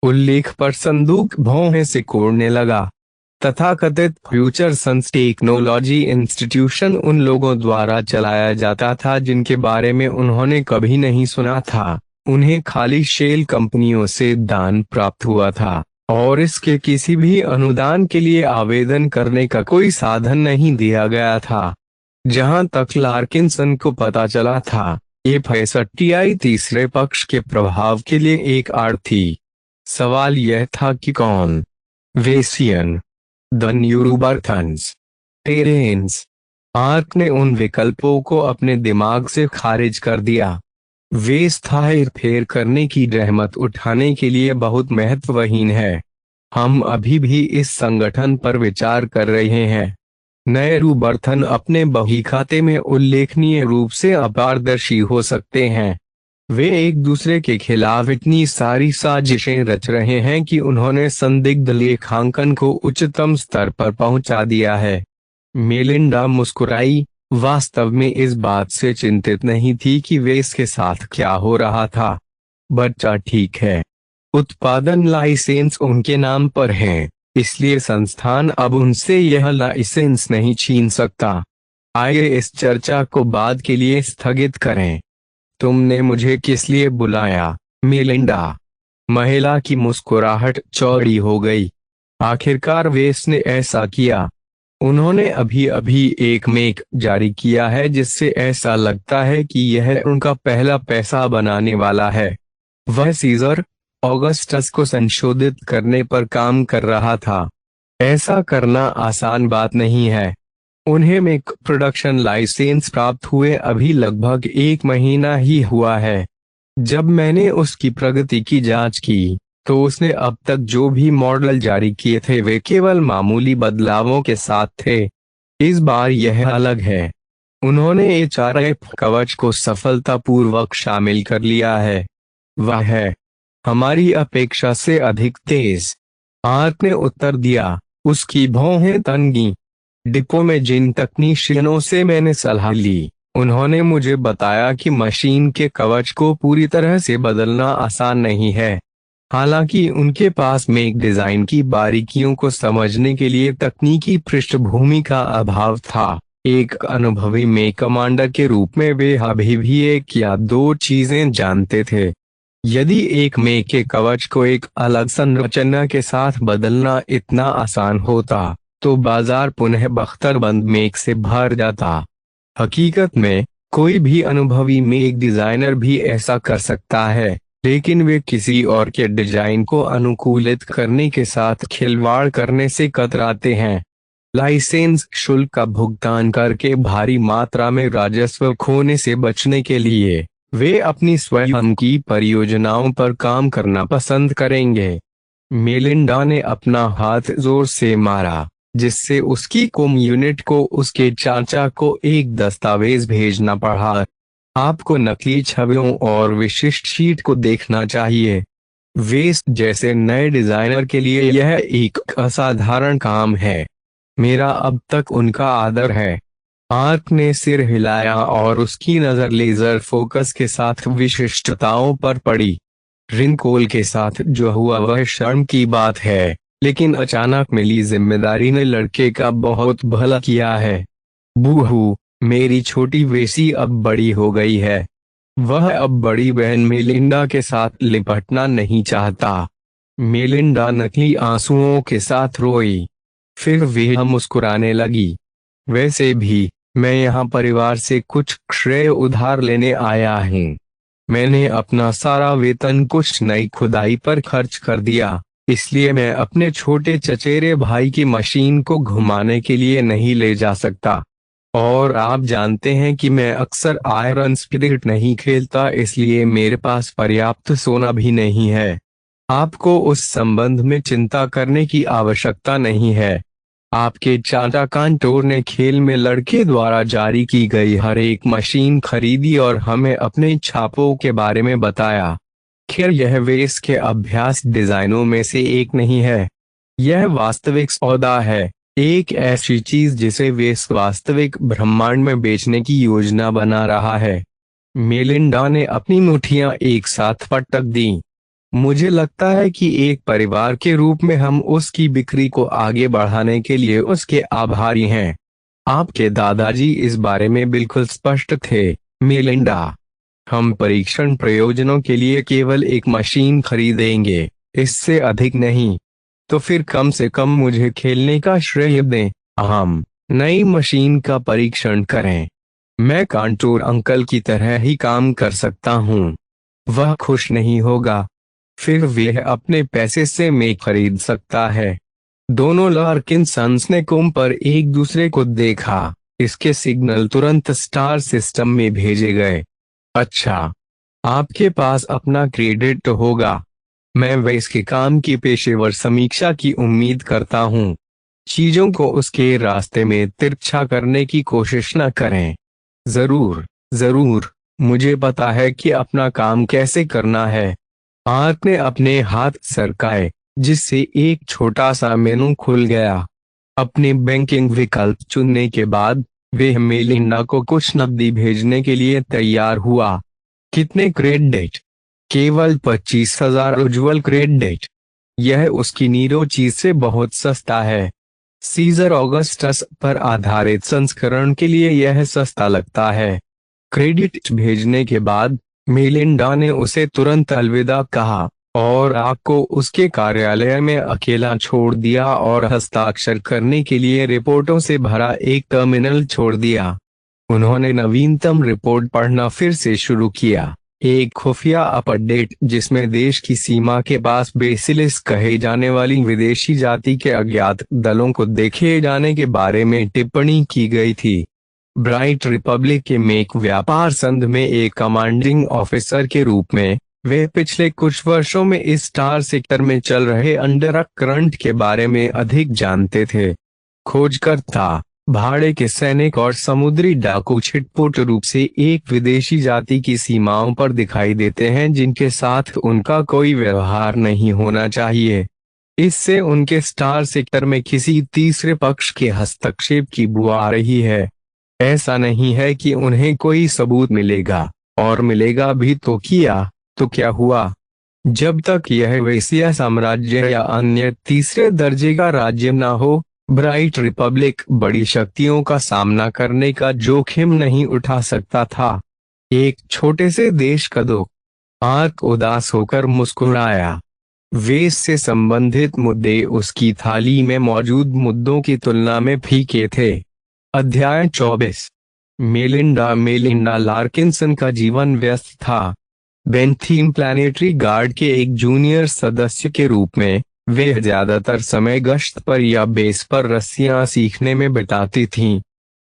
उल्लेख पर संदूक भौहें से कोड़ने लगा। तथाकथित फ्यूचर सन्स टेक्नोलॉजी इंस्टीट्यूशन उन लोगों द्वारा चलाया जाता था जिनके बारे में उन्होंने कभी नहीं सुना था। उन्हें खाली शेल कंपनियों से दान प्राप्त हुआ था और इसके किसी भी अनुदान के लिए आवेदन करने का कोई साधन नहीं दिया गया था। जहां तक लार्किंसन को पता चला था, ये FSTI तीसरे पक्ष के प्रभाव के लिए एक आड़ थी। सवाल यह था कि कौन वेसियन, द न्यूरूबर्थन्स, टेरेंस। आर्क ने उन विकल्पों को अपने दिमाग से खारिज कर दिया। वेस था हेरफेर करने की रहमत उठाने के लिए बहुत महत्वहीन है। हम अभी भी इस संगठन पर विचार कर रहे हैं। नए रूबर्थन अपने बही खाते में उल्लेखनीय रूप से अपारदर्शी हो सकते हैं। वे एक दूसरे के खिलाफ इतनी सारी साजिशें रच रहे हैं कि उन्होंने संदिग्ध लेखांकन को उच्चतम स्तर पर पहुंचा दिया है। मेलिंडा मुस्कुराई, वास्तव में इस बात से चिंतित नहीं थी कि वे इसके साथ क्या हो रहा था। बच्चा ठीक है, उत्पादन लाइसेंस उनके नाम पर है, इसलिए संस्थान अब उनसे यह लाइसेंस नहीं छीन सकता। आइए इस चर्चा को बाद के लिए स्थगित करें। तुमने मुझे किस लिए बुलाया, मेलिंडा? महिला की मुस्कुराहट चौड़ी हो गई। आखिरकार वेस ने ऐसा किया। उन्होंने अभी अभी एक मेक जारी किया है जिससे ऐसा लगता है कि यह उनका पहला पैसा बनाने वाला है। वह सीजर ऑगस्टस को संशोधित करने पर काम कर रहा था। ऐसा करना आसान बात नहीं है। उन्हें मेक प्रोडक्शन लाइसेंस प्राप्त हुए अभी लगभग 1 महीना ही हुआ है। जब मैंने उसकी प्रगति की जांच की तो उसने अब तक जो भी मॉडल जारी किए थे वे केवल मामूली बदलावों के साथ थे। इस बार यह अलग है। उन्होंने HRF कवच को सफलतापूर्वक शामिल कर लिया है। वह है हमारी अपेक्षा से अधिक तेज, आर्क ने उत्तर दिया। उसकी भौहें तनगी। डिपो में जिन तकनीशियनों से मैंने सलाह ली, उन्होंने मुझे बताया कि मशीन के कवच को पूरी तरह से बदलना आसान नहीं है। हालांकि उनके पास मेक डिजाइन की बारीकियों को समझने के लिए तकनीकी पृष्ठभूमि का अभाव था। एक अनुभवी मेक कमांडर के रूप में वे अभी भी एक या दो चीजें जानते थे। यदि एक मेक के कवच को एक अलग संरचना के साथ बदलना इतना आसान होता तो बाजार पुनः बख्तरबंद मेक से भर जाता। हकीकत में कोई भी अनुभवी मेक डिजाइनर भी ऐसा कर सकता है, लेकिन वे किसी और के डिजाइन को अनुकूलित करने के साथ खिलवाड़ करने से कतराते हैं। लाइसेंस शुल्क का भुगतान करके भारी मात्रा में राजस्व खोने से बचने के लिए वे अपनी स्वयं की परियोजनाओं पर काम करना पसंद करेंगे। मेलिंडा ने अपना हाथ जोर से मारा, जिससे उसकी कॉम यूनिट को उसके चाचा को एक दस्तावेज भेजना पड़ा। आपको नकली छवियों और विशिष्ट शीट को देखना चाहिए। वेस्ट जैसे नए डिजाइनर के लिए यह एक असाधारण काम है। मेरा अब तक उनका आदर है। आर्क ने सिर हिलाया और उसकी नजर लेजर फोकस के साथ विशिष्टताओं पर पड़ी। रिंकोल के साथ जो हुआ वह शर्म की बात है, लेकिन अचानक मिली जिम्मेदारी ने लड़के का बहुत भला किया है। बूहू, मेरी छोटी वेसी अब बड़ी हो गई है। वह अब बड़ी बहन मेलिंडा के साथ लिपटना नहीं चाहता। मेलिंडा नकली आंसुओं के साथ रोई। फिर वह मुस्कुराने लगी। वैसे भी मैं यहाँ परिवार से कुछ श्रेय उधार लेने आया हूँ। मैंने अपना सारा वेतन कुछ नई खुदाई पर खर्च कर दिया, इसलिए मैं अपने छोटे चचेरे भाई की मशीन को घुमाने के लिए नहीं ले जा सकता। और आप जानते हैं कि मैं अक्सर आयरन स्पिरिट नहीं खेलता, इसलिए मेरे पास पर्याप्त सोना भी नहीं है। आपको उस संबंध में चिंता करने की आवश्यकता नहीं है। आपके चाचा कांटोर ने खेल में लड़के द्वारा जारी की गई हर एक मशीन खरीदी और हमें अपने छापों के बारे में बताया। खैर, यह वेस के अभ्यास डिजाइनों में से एक नहीं है। यह वास्तविक सौदा है, एक ऐसी चीज जिसे वेस वास्तविक ब्रह्मांड में बेचने की योजना बना रहा है। मेलिंडा ने अपनी मुट्ठियां एक साथ पटक दी। मुझे लगता है कि एक परिवार के रूप में हम उसकी बिक्री को आगे बढ़ाने के लिए उसके आभारी हैं। आपके दादाजी इस बारे में बिल्कुल स्पष्ट थे, मेलिंडा। हम परीक्षण प्रयोजनों के लिए केवल एक मशीन खरीदेंगे, इससे अधिक नहीं। तो फिर कम से कम मुझे खेलने का श्रेय दें। हम नई मशीन का परीक्षण करें। मैं कांटोर अंकल की तरह ही काम कर सकता हूँ। वह खुश नहीं होगा। फिर वह अपने पैसे से मैं खरीद सकता है। दोनों लार्किंसंस ने कॉम पर एक दूसरे को देखा। इसके सिग्नल तुरंत स्टार सिस्टम में भेजे गए। अच्छा, आपके पास अपना क्रेडिट होगा। मैं वेस के काम की पेशेवर समीक्षा की उम्मीद करता हूँ। चीजों को उसके रास्ते में तिरछा करने की कोशिश न करें। जरूर, जरूर, मुझे पता है कि अपना काम कैसे करना है। आर्क ने अपने हाथ सरकाए, जिससे एक छोटा सा मेनू खुल गया। अपने बैंकिंग विकल्प चुनने के बाद वह मेलिंडा को कुछ नकदी भेजने के लिए तैयार हुआ। कितने क्रेडिट? केवल 25,000 उज्ज्वल क्रेडिट। यह उसकी नीरो चीज से बहुत सस्ता है। सीजर ऑगस्टस पर आधारित संस्करण के लिए यह सस्ता लगता है। क्रेडिट भेजने के बाद मेलिंडा ने उसे तुरंत अलविदा कहा और आर्क को उसके कार्यालय में अकेला छोड़ दिया और हस्ताक्षर करने के लिए रिपोर्टों से भरा एक टर्मिनल छोड़ दिया। उन्होंने नवीनतम रिपोर्ट पढ़ना फिर से शुरू किया, एक खुफिया अपडेट जिसमें देश की सीमा के पास बेसिलिस कहे जाने वाली विदेशी जाति के अज्ञात दलों को देखे जाने के बारे में टिप्पणी की गई थी। ब्राइट रिपब्लिक के मेक व्यापार संघ में एक कमांडिंग ऑफिसर के रूप में वे पिछले कुछ वर्षों में इस स्टार सेक्टर में चल रहे अंडर करंट के बारे में अधिक जानते थे। खोजकर्ता, भाड़े के सैनिक और समुद्री डाकू छिटपुट रूप से एक विदेशी जाति की सीमाओं पर दिखाई देते हैं जिनके साथ उनका कोई व्यवहार नहीं होना चाहिए। इससे उनके स्टार सेक्टर में किसी तीसरे पक्ष के हस्तक्षेप की बू आ रही है। ऐसा नहीं है कि उन्हें कोई सबूत मिलेगा, और मिलेगा भी तो क्या हुआ। जब तक यह वेश्या साम्राज्य या अन्य तीसरे दर्जे का राज्य न हो, ब्राइट रिपब्लिक बड़ी शक्तियों का सामना करने का जोखिम नहीं उठा सकता था। एक छोटे से देश का दो आर्क उदास होकर मुस्कुराया। वेश से संबंधित मुद्दे उसकी थाली में मौजूद मुद्दों की तुलना में फीके थे। अध्याय 24। मेलिंडा मेलिंडा लार्किंसन का जीवन व्यस्त था। बेंथीम प्लानिटरी गार्ड के एक जूनियर सदस्य के रूप में वे ज्यादातर समय गश्त पर या बेस पर रस्सियां सीखने में बिताती थीं।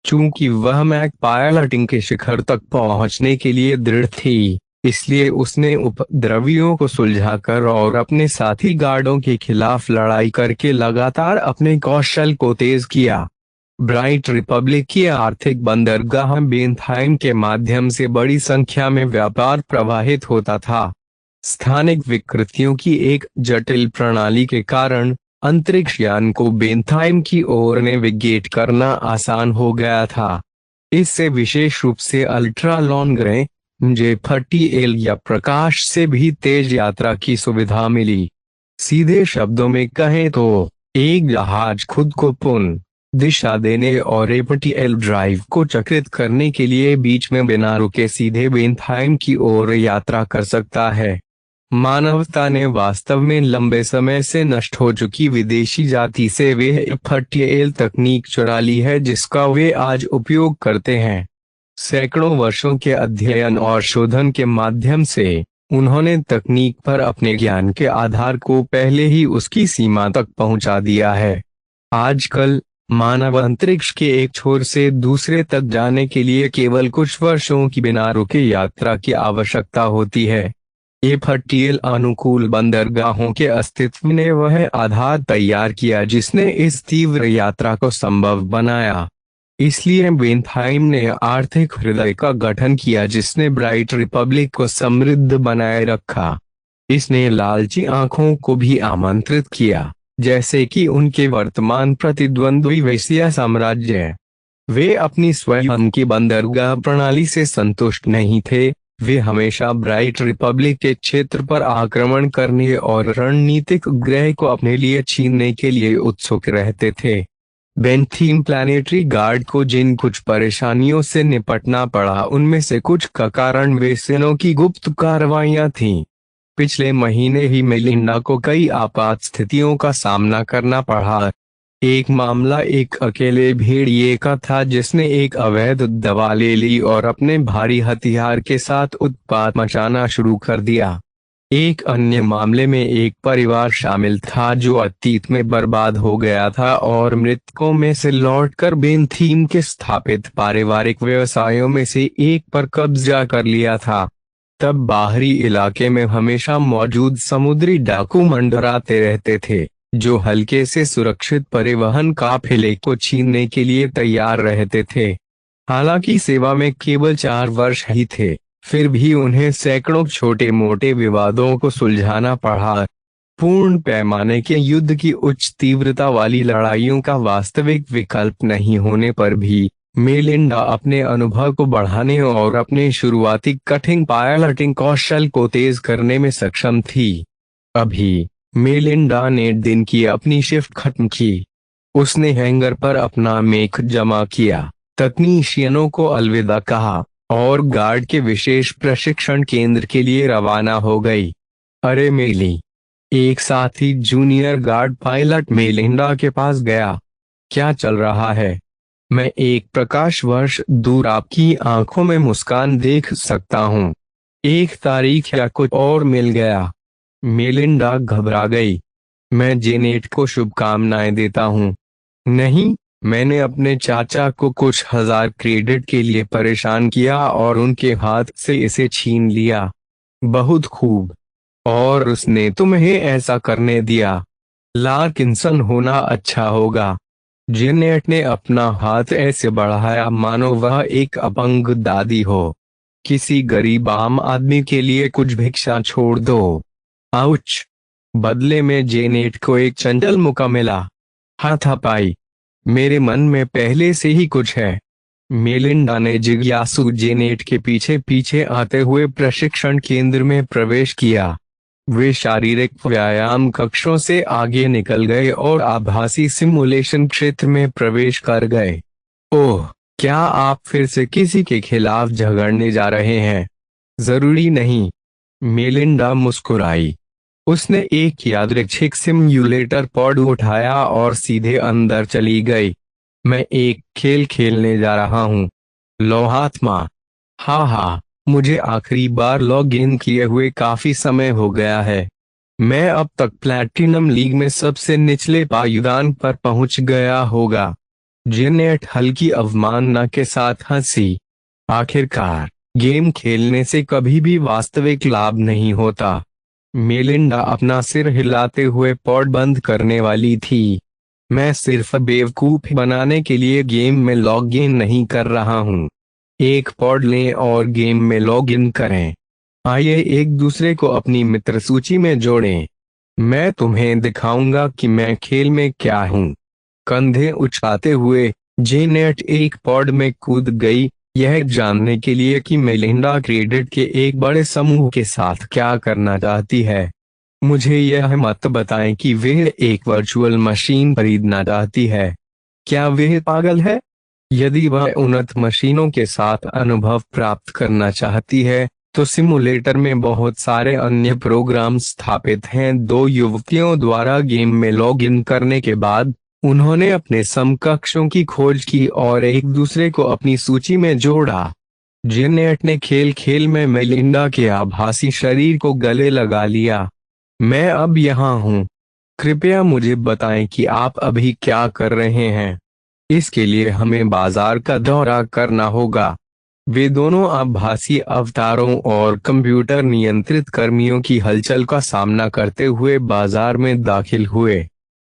चूंकि वह मैक पायलटिंग के शिखर तक पहुंचने के लिए दृढ़ थी, इसलिए उसने उपद्रवियों को सुलझाकर और अपने साथी गार्डों के खिलाफ लड़ाई करके लगातार अपने कौशल को तेज किया। ब्राइट रिपब्लिक की आर्थिक बंदरगाह बेंथाइम के माध्यम से बड़ी संख्या में व्यापार प्रवाहित होता था। स्थानिक विकृतियों की एक जटिल प्रणाली के कारण अंतरिक्ष यान को बेंथाइम की ओर नेविगेट करना आसान हो गया था। इससे विशेष रूप से अल्ट्रा लॉन्गरे J30L या प्रकाश से भी तेज यात्रा की सुविधा मिली। सीधे शब्दों में कहें तो एक जहाज खुद को पुनः दिशा देने और APTL ड्राइव को चक्रित करने के लिए बीच में बिना रुके सीधे बेंथाइम की ओर यात्रा कर सकता है। मानवता ने वास्तव में लंबे समय से नष्ट हो चुकी विदेशी जाति से वे APTL तकनीक चुरा ली है जिसका वे आज उपयोग करते हैं। सैकड़ों वर्षों के अध्ययन और शोधन के माध्यम से उन्होंने तकनीक पर अपने ज्ञान के आधार को पहले ही उसकी सीमा तक पहुंचा दिया है। आजकल मानव अंतरिक्ष के एक छोर से दूसरे तक जाने के लिए केवल कुछ वर्षों की बिना रुके यात्रा की आवश्यकता होती है। APTL अनुकूल बंदरगाहों के अस्तित्व ने वह आधार तैयार किया जिसने इस तीव्र यात्रा को संभव बनाया। इसलिए बेंथाइम ने आर्थिक हृदय का गठन किया जिसने ब्राइट रिपब्लिक को समृद्ध बनाए रखा। इसने लालची आंखों को भी आमंत्रित किया, जैसे कि उनके वर्तमान प्रतिद्वंद्वी वेश्या साम्राज्य। वे अपनी स्वयं की बंदरगाह प्रणाली से संतुष्ट नहीं थे। वे हमेशा ब्राइट रिपब्लिक के क्षेत्र पर आक्रमण करने और रणनीतिक ग्रह को अपने लिए छीनने के लिए उत्सुक रहते थे। बेंथीम प्लानिटरी गार्ड को जिन कुछ परेशानियों से निपटना पड़ा उनमें से कुछ का कारण वेसेनों की गुप्त कार्रवाइयां थीं। पिछले महीने ही मेलिंडा को कई आपात स्थितियों का सामना करना पड़ा। एक मामला एक अकेले भेड़िए का था जिसने एक अवैध दवा ले ली और अपने भारी हथियार के साथ उत्पात मचाना शुरू कर दिया। एक अन्य मामले में एक परिवार शामिल था जो अतीत में बर्बाद हो गया था और मृतकों में से लौटकर बेंथीम के स्थापित पारिवारिक व्यवसायों में से एक पर कब्जा कर लिया था। तब बाहरी इलाके में हमेशा मौजूद समुद्री डाकू मंडराते रहते थे जो हल्के से सुरक्षित परिवहन काफिले को छीनने के लिए तैयार रहते थे। हालांकि सेवा में केवल 4 वर्ष ही थे, फिर भी उन्हें सैकड़ों छोटे मोटे विवादों को सुलझाना पड़ा। पूर्ण पैमाने के युद्ध की उच्च तीव्रता वाली लड़ाइयों का वास्तविक विकल्प नहीं होने पर भी मेलिंडा अपने अनुभव को बढ़ाने और अपने शुरुआती कठिन पायलटिंग कौशल को तेज करने में सक्षम थी। अभी मेलिंडा ने दिन की अपनी शिफ्ट खत्म की। उसने हैंगर पर अपना मेख जमा किया, तकनीशियनों को अलविदा कहा और गार्ड के विशेष प्रशिक्षण केंद्र के लिए रवाना हो गई। अरे मेली, एक साथी जूनियर गार्ड पायलट मेलिंडा के पास गया। क्या चल रहा है? मैं एक प्रकाश वर्ष दूर आपकी आंखों में मुस्कान देख सकता हूँ। एक तारीख या कुछ और मिल गया? मेलिंडा घबरा गई। मैं जेनेट को शुभकामनाएं देता हूँ। नहीं, मैंने अपने चाचा को कुछ हजार क्रेडिट के लिए परेशान किया और उनके हाथ से इसे छीन लिया। बहुत खूब। और उसने तुम्हें ऐसा करने दिया। लार्किंसन होना अच्छा होगा। जेनेट ने अपना हाथ ऐसे बढ़ाया मानो वह एक अपंग दादी हो। किसी गरीब आम आदमी के लिए कुछ भिक्षा छोड़ दो। आउच। बदले में जेनेट को एक चंचल मौका मिला। हाथापाई। मेरे मन में पहले से ही कुछ है। मेलिंडा ने जिज्ञासु जेनेट के पीछे पीछे आते हुए प्रशिक्षण केंद्र में प्रवेश किया। वे शारीरिक व्यायाम कक्षों से आगे निकल गए और आभासी सिमुलेशन क्षेत्र में प्रवेश कर गए। ओह, क्या आप फिर से किसी के खिलाफ झगड़ने जा रहे हैं? जरूरी नहीं। मेलिंडा मुस्कुराई। उसने एक यादृच्छिक सिम्युलेटर पॉड उठाया और सीधे अंदर चली गई। मैं एक खेल खेलने जा रहा हूँ। लोहात्मा। हाँ हाँ, मुझे आखिरी बार लॉग इन किए हुए काफी समय हो गया है। मैं अब तक प्लैटिनम लीग में सबसे निचले पायदान पर पहुंच गया होगा। जेनेट हल्की अवमानना के साथ हंसी। आखिरकार, गेम खेलने से कभी भी वास्तविक लाभ नहीं होता। मेलिंडा अपना सिर हिलाते हुए पॉड बंद करने वाली थी। मैं सिर्फ बेवकूफ बनाने के लिए गेम में लॉग इन नहीं कर रहा हूँ। एक पॉड लें और गेम में लॉग इन करें। आइए एक दूसरे को अपनी मित्र सूची में जोड़ें। मैं तुम्हें दिखाऊंगा कि मैं खेल में क्या हूँ। कंधे उछाते हुए जेनेट एक पॉड में कूद गई, यह जानने के लिए कि मेलिंडा क्रेडिट के एक बड़े समूह के साथ क्या करना चाहती है। मुझे यह मत बताएं कि वह एक वर्चुअल मशीन खरीदना चाहती है। क्या वह पागल है? यदि वह उन्नत मशीनों के साथ अनुभव प्राप्त करना चाहती है, तो सिमुलेटर में बहुत सारे अन्य प्रोग्राम स्थापित हैं। दो युवतियों द्वारा गेम में लॉग इन करने के बाद उन्होंने अपने समकक्षों की खोज की और एक दूसरे को अपनी सूची में जोड़ा। जेनेट ने खेल खेल में मेलिंडा के आभासी शरीर को गले लगा लिया। मैं अब यहाँ हूँ। कृपया मुझे बताएं कि आप अभी क्या कर रहे हैं। इसके लिए हमें बाजार का दौरा करना होगा। वे दोनों आभासी अवतारों और कंप्यूटर नियंत्रित कर्मियों की हलचल का सामना करते हुए बाजार में दाखिल हुए।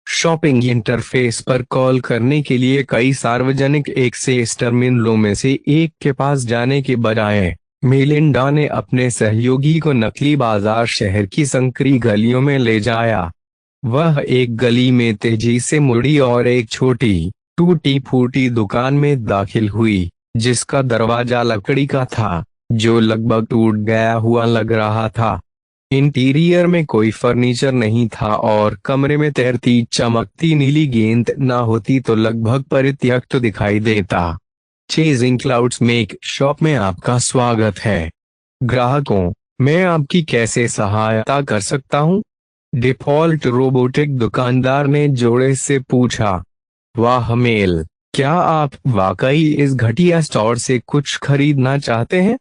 शॉपिंग इंटरफेस पर कॉल करने के लिए कई सार्वजनिक एक्सेस टर्मिनलों में से एक के पास जाने के बजाय मेलिंडा ने अपने सहयोगी को नकली बाजार शहर की संकरी गलियों में ले जाया। वह एक गली में तेजी से मुड़ी और एक छोटी टूटी फूटी दुकान में दाखिल हुई, जिसका दरवाजा लकड़ी का था, जो लगभग टूट गया हुआ लग रहा था। इंटीरियर में कोई फर्नीचर नहीं था और कमरे में तैरती चमकती नीली गेंद न होती तो लगभग परित्यक्त दिखाई देता। चेजिंग क्लाउड्स मेक शॉप में आपका स्वागत है। ग्राहकों, मैं आपकी कैसे सहायता कर सकता हूँ? डिफॉल्ट रोबोटिक दुकानदार ने जोड़े से पूछा। वाह मेल, क्या आप वाकई इस घटिया स्टोर से कुछ खरीदना चाहते हैं?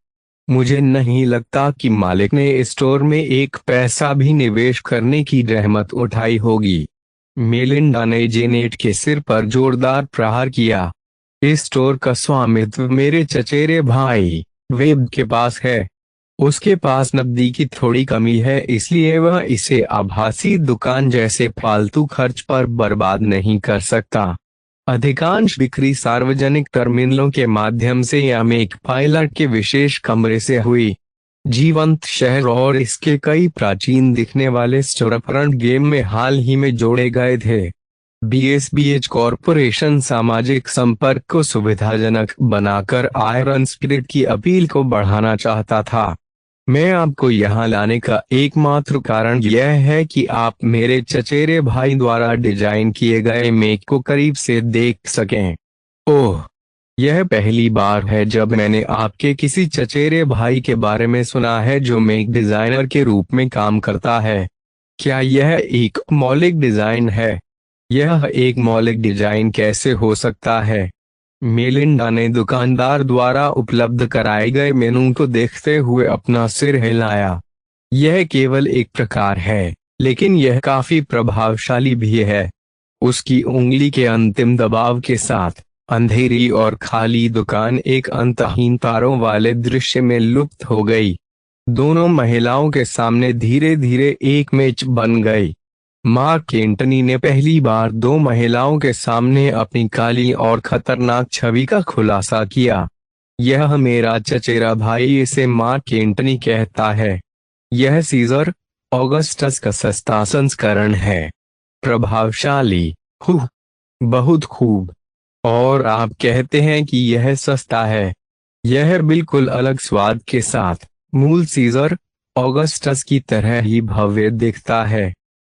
मुझे नहीं लगता कि मालिक ने इस स्टोर में एक पैसा भी निवेश करने की रहमत उठाई होगी। मेलिंडा ने जेनेट के सिर पर जोरदार प्रहार किया। इस स्टोर का स्वामित्व मेरे चचेरे भाई वेब के पास है। उसके पास नकदी की थोड़ी कमी है, इसलिए वह इसे आभासी दुकान जैसे फालतू खर्च पर बर्बाद नहीं कर सकता। अधिकांश बिक्री सार्वजनिक टर्मिनलों के माध्यम से या एक पायलट के विशेष कमरे से हुई। जीवंत शहर और इसके कई प्राचीन दिखने वाले स्टोरफ्रंट गेम में हाल ही में जोड़े गए थे। बीएसबीएच कॉरपोरेशन सामाजिक संपर्क को सुविधाजनक बनाकर आयरन स्पिरिट की अपील को बढ़ाना चाहता था। मैं आपको यहाँ लाने का एकमात्र कारण यह है कि आप मेरे चचेरे भाई द्वारा डिजाइन किए गए मेक को करीब से देख सकें। ओह, यह पहली बार है जब मैंने आपके किसी चचेरे भाई के बारे में सुना है जो मेक डिजाइनर के रूप में काम करता है। क्या यह एक मौलिक डिजाइन है? यह एक मौलिक डिजाइन कैसे हो सकता है? मेलिंडा ने दुकानदार द्वारा उपलब्ध कराए गए मेनू को देखते हुए अपना सिर हिलाया। यह केवल एक प्रकार है, लेकिन यह काफी प्रभावशाली भी है। उसकी उंगली के अंतिम दबाव के साथ अंधेरी और खाली दुकान एक अंतहीन तारों वाले दृश्य में लुप्त हो गई। दोनों महिलाओं के सामने धीरे धीरे एक मेज बन गई। मार्क एंटनी ने पहली बार दो महिलाओं के सामने अपनी काली और खतरनाक छवि का खुलासा किया। यह मेरा चचेरा भाई, इसे मार्क एंटनी कहता है। यह सीजर ऑगस्टस का सस्ता संस्करण है। प्रभावशाली। बहुत खूब। और आप कहते हैं कि यह सस्ता है? यह बिल्कुल अलग स्वाद के साथ। मूल सीजर ऑगस्टस की तरह ही भव्य दिखता है।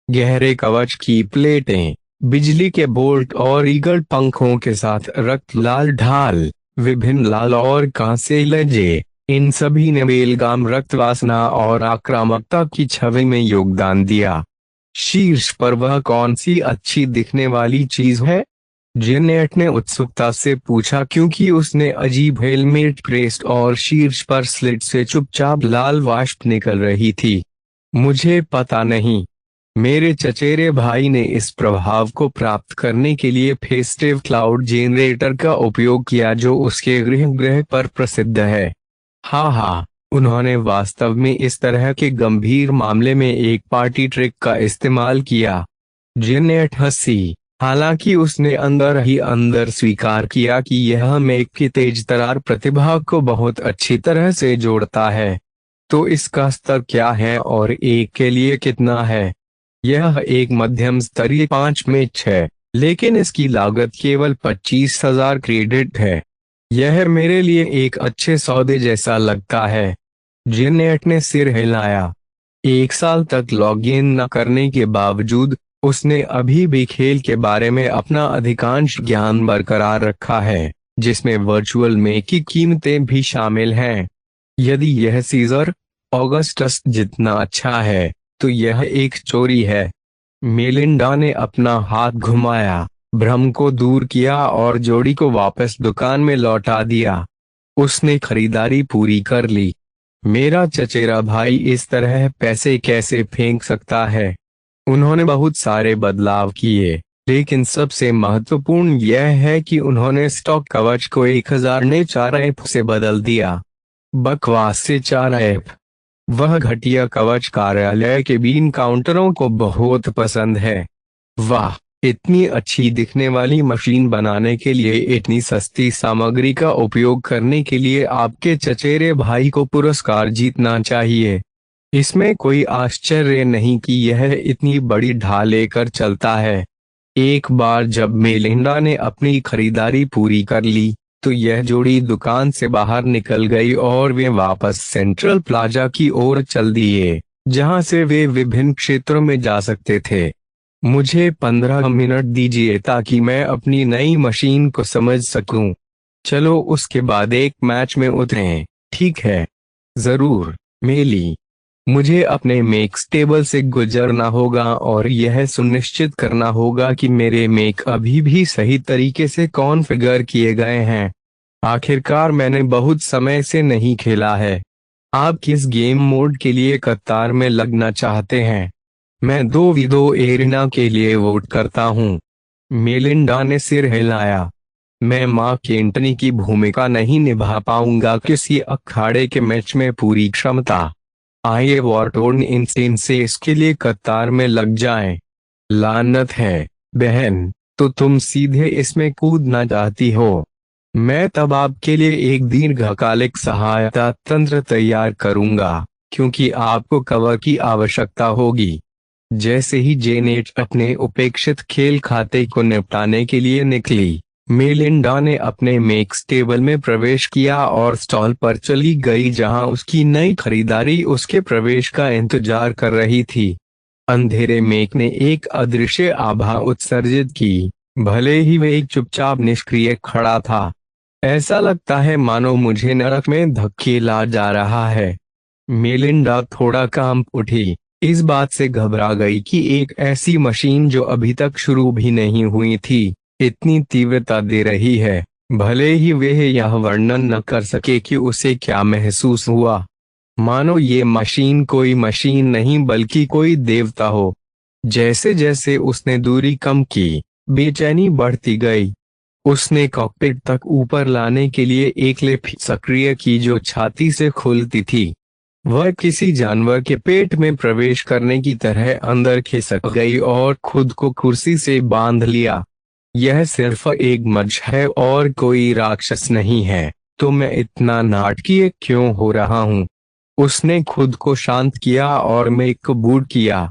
गहरे कवच की प्लेटें, बिजली के बोल्ट और ईगल पंखों के साथ रक्त लाल ढाल, विभिन्न लाल और कांसे लजे, इन सभी ने बेलगाम रक्तवासना और आक्रामकता की छवि में योगदान दिया। शीर्ष पर वह कौन सी अच्छी दिखने वाली चीज है? जेनेट ने उत्सुकता से पूछा, क्योंकि उसने अजीब हेलमेट प्रेस्ट और शीर्ष पर स्लिट से चुपचाप लाल वाष्प निकल रही थी। मुझे पता नहीं। मेरे चचेरे भाई ने इस प्रभाव को प्राप्त करने के लिए फेस्टिव क्लाउड जेनरेटर का उपयोग किया जो उसके गृह पर प्रसिद्ध है। हाँ हाँ, उन्होंने वास्तव में इस तरह के गंभीर मामले में एक पार्टी ट्रिक का इस्तेमाल किया। जेनेट हंसी। हालांकि उसने अंदर ही अंदर स्वीकार किया कि यह मेक की तेज तरार प्रतिभा को बहुत अच्छी तरह से जोड़ता है। तो इसका स्तर क्या है और एक के लिए कितना है? यह एक मध्यम स्तरीय 5 में 6, लेकिन इसकी लागत केवल 25,000 क्रेडिट है। यह मेरे लिए एक अच्छे सौदे जैसा लगता है। जेनेट ने सिर हिलाया। 1 साल तक लॉग इन न करने के बावजूद उसने अभी भी खेल के बारे में अपना अधिकांश ज्ञान बरकरार रखा है, जिसमें वर्चुअल में की कीमतें भी शामिल हैं। यदि यह सीजर ऑगस्टस जितना अच्छा है, तो यह एक चोरी है। मेलिंडा ने अपना हाथ घुमाया, भ्रम को दूर किया और जोड़ी को वापस दुकान में लौटा दिया। उसने खरीदारी पूरी कर ली। मेरा चचेरा भाई इस तरह पैसे कैसे फेंक सकता है? उन्होंने बहुत सारे बदलाव किए, लेकिन सबसे महत्वपूर्ण यह है कि उन्होंने स्टॉक कवच को 1000 ने 4 एफ से बदल दिया। बकवास से 4 एफ। वह घटिया कवच कार्यालय के बीन काउंटरों को बहुत पसंद है। वाह, इतनी अच्छी दिखने वाली मशीन बनाने के लिए इतनी सस्ती सामग्री का उपयोग करने के लिए आपके चचेरे भाई को पुरस्कार जीतना चाहिए। इसमें कोई आश्चर्य नहीं कि यह इतनी बड़ी ढाल लेकर चलता है। एक बार जब मेलिंडा ने अपनी खरीदारी पूरी कर ली, तो यह जोड़ी दुकान से बाहर निकल गई और वे वापस सेंट्रल प्लाजा की ओर चल दिए, जहां से वे विभिन्न क्षेत्रों में जा सकते थे। मुझे 15 मिनट दीजिए ताकि मैं अपनी नई मशीन को समझ सकूं। चलो उसके बाद एक मैच में उतरें, ठीक है? जरूर, मेली। मुझे अपने मेक्स टेबल से गुजरना होगा और यह सुनिश्चित करना होगा कि मेरे मेक अभी भी सही तरीके से कॉन्फ़िगर किए गए हैं। आखिरकार मैंने बहुत समय से नहीं खेला है। आप किस गेम मोड के लिए कतार में लगना चाहते हैं? मैं 2v2 एरिना के लिए वोट करता हूँ। मेलिंडा ने सिर हिलाया। मैं माँ केंटनी की भूमिका नहीं निभा पाऊंगा किसी अखाड़े के मैच में पूरी क्षमता। आइए वॉरटोर्न इंसेन से इसके लिए कतार में लग जाएं। लानत है, बहन, तो तुम सीधे इसमें कूदना चाहती हो। मैं तब आपके लिए एक दीर्घकालिक सहायता तंत्र तैयार करूंगा, क्योंकि आपको कवर की आवश्यकता होगी। जैसे ही जेनेट अपने उपेक्षित खेल खाते को निपटाने के लिए निकली, मेलिंडा ने अपने मेक्स टेबल में प्रवेश किया और स्टॉल पर चली गई जहां उसकी नई खरीदारी उसके प्रवेश का इंतजार कर रही थी। अंधेरे मेक ने एक अदृश्य आभा उत्सर्जित की, भले ही वह एक चुपचाप निष्क्रिय खड़ा था। ऐसा लगता है मानो मुझे नरक में धकेला जा रहा है। मेलिंडा थोड़ा कांप उठी, इस बात से घबरा गई कि एक ऐसी मशीन जो अभी तक शुरू भी नहीं हुई थी, इतनी तीव्रता दे रही है। भले ही वह यह वर्णन न कर सके कि उसे क्या महसूस हुआ, मानो ये मशीन कोई मशीन नहीं बल्कि कोई देवता हो। जैसे जैसे उसने दूरी कम की, बेचैनी बढ़ती गई। उसने कॉकपिट तक ऊपर लाने के लिए एक लिफ्ट सक्रिय की जो छाती से खुलती थी। वह किसी जानवर के पेट में प्रवेश करने की तरह अंदर खिसक गई और खुद को कुर्सी से बांध लिया। यह सिर्फ एक मंच है और कोई राक्षस नहीं है, तो मैं इतना नाटकीय क्यों हो रहा हूँ? उसने खुद को शांत किया और मेक को बूट किया।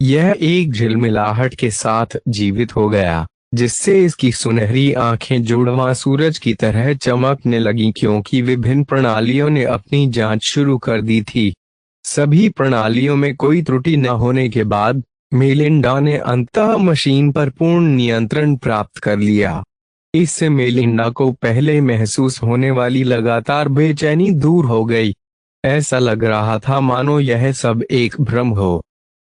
यह एक झिलमिलाहट के साथ जीवित हो गया, जिससे इसकी सुनहरी आंखें जुड़वां सूरज की तरह चमकने लगीं क्योंकि विभिन्न प्रणालियों ने अपनी जांच शुरू कर दी थी। सभी प्रणालियों में कोई त्रुटि न होने के बाद मेलिंडा ने अंततः मशीन पर पूर्ण नियंत्रण प्राप्त कर लिया। इससे मेलिंडा को पहले महसूस होने वाली लगातार बेचैनी दूर हो गई। ऐसा लग रहा था मानो यह सब एक भ्रम हो।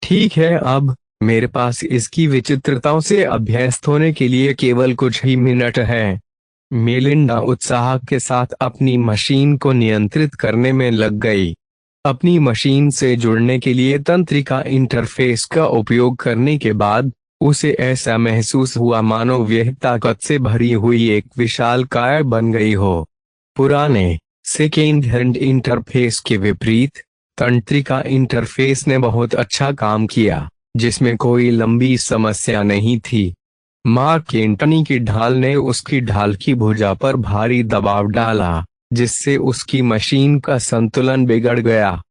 ठीक है, अब मेरे पास इसकी विचित्रताओं से अभ्यस्त होने के लिए केवल कुछ ही मिनट है। मेलिंडा उत्साह के साथ अपनी मशीन को नियंत्रित करने में लग गई। अपनी मशीन से जुड़ने के लिए तंत्रिका इंटरफेस का उपयोग करने के बाद उसे ऐसा महसूस हुआ मानो वह ताकत से भरी हुई एक विशाल काय बन गई हो। पुराने सेकेंड हैंड इंटरफेस के विपरीत तंत्रिका इंटरफेस ने बहुत अच्छा काम किया, जिसमें कोई लंबी समस्या नहीं थी। मार्क एंटनी की ढाल ने उसकी ढाल की भुजा पर भारी दबाव डाला, जिससे उसकी मशीन का संतुलन बिगड़ गया।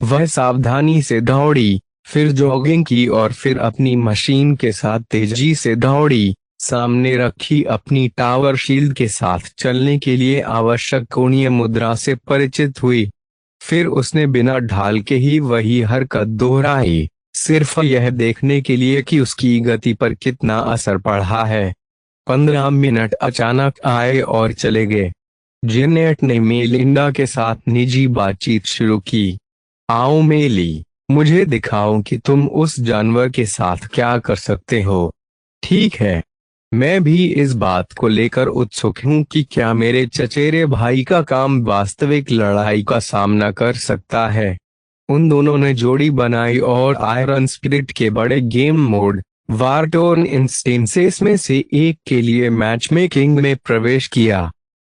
वह सावधानी से दौड़ी, फिर जॉगिंग की और फिर अपनी मशीन के साथ तेजी से दौड़ी, सामने रखी अपनी टावर शील्ड के साथ चलने के लिए आवश्यक कोणीय मुद्रा से परिचित हुई। फिर उसने बिना ढाल के ही वही हरकत दोहराई, सिर्फ यह देखने के लिए कि उसकी गति पर कितना असर पड़ा है। 15 मिनट अचानक आए और चले गए। जेनेट ने मेलिंडा के साथ निजी बातचीत शुरू की। आओ मेली, मुझे दिखाओ कि तुम उस जानवर के साथ क्या कर सकते हो। ठीक है, मैं भी इस बात को लेकर उत्सुक हूँ कि क्या मेरे चचेरे भाई का काम वास्तविक लड़ाई का सामना कर सकता है। उन दोनों ने जोड़ी बनाई और आयरन स्पिरिट के बड़े गेम मोड वारटोर्न इंस्टेंसेस में से एक के लिए मैच मेकिंग में प्रवेश किया।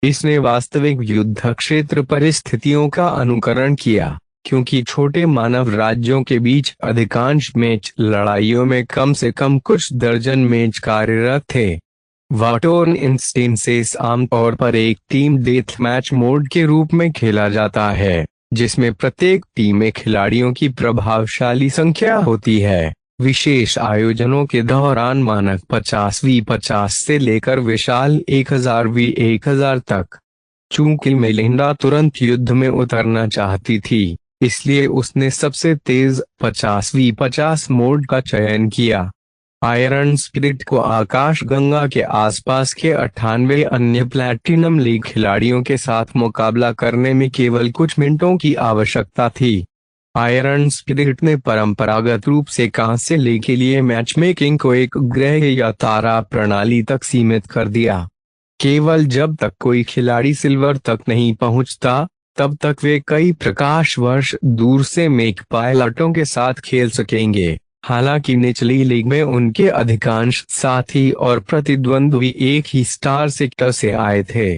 इसने वास्तविक युद्ध क्षेत्र परिस्थितियों का अनुकरण किया, क्योंकि छोटे मानव राज्यों के बीच अधिकांश मैच लड़ाइयों में कम से कम कुछ दर्जन मैच कार्यरत थे। वाटोर्न इंस्टेंसेस आमतौर पर एक टीम डेथ मैच मोड के रूप में खेला जाता है, जिसमें प्रत्येक टीम में खिलाड़ियों की प्रभावशाली संख्या होती है। विशेष आयोजनों के दौरान मानक 50v50 से लेकर विशाल 1000v1000 तक। चूंकि मेलिंडा तुरंत युद्ध में उतरना चाहती थी, इसलिए उसने सबसे तेज 50v50 मोड का चयन किया। आयरन स्पिरिट को आकाशगंगा के आसपास के 98 अन्य प्लैटिनम लीग खिलाड़ियों के साथ मुकाबला करने में केवल कुछ मिनटों की आवश्यकता थी। आयरन स्पिरिट ने परंपरागत रूप से कांस्य लीग के लिए मैचमेकिंग को एक ग्रह या तारा प्रणाली तक सीमित कर दिया। केवल जब तक कोई खिलाड़ी सिल्वर तक नहीं पहुंचता, तब तक वे कई प्रकाश वर्ष दूर से मेक पायलटों के साथ खेल सकेंगे। हालांकि निचली लीग में उनके अधिकांश साथी और प्रतिद्वंद्वी एक ही स्टार सेक्टर से आए थे।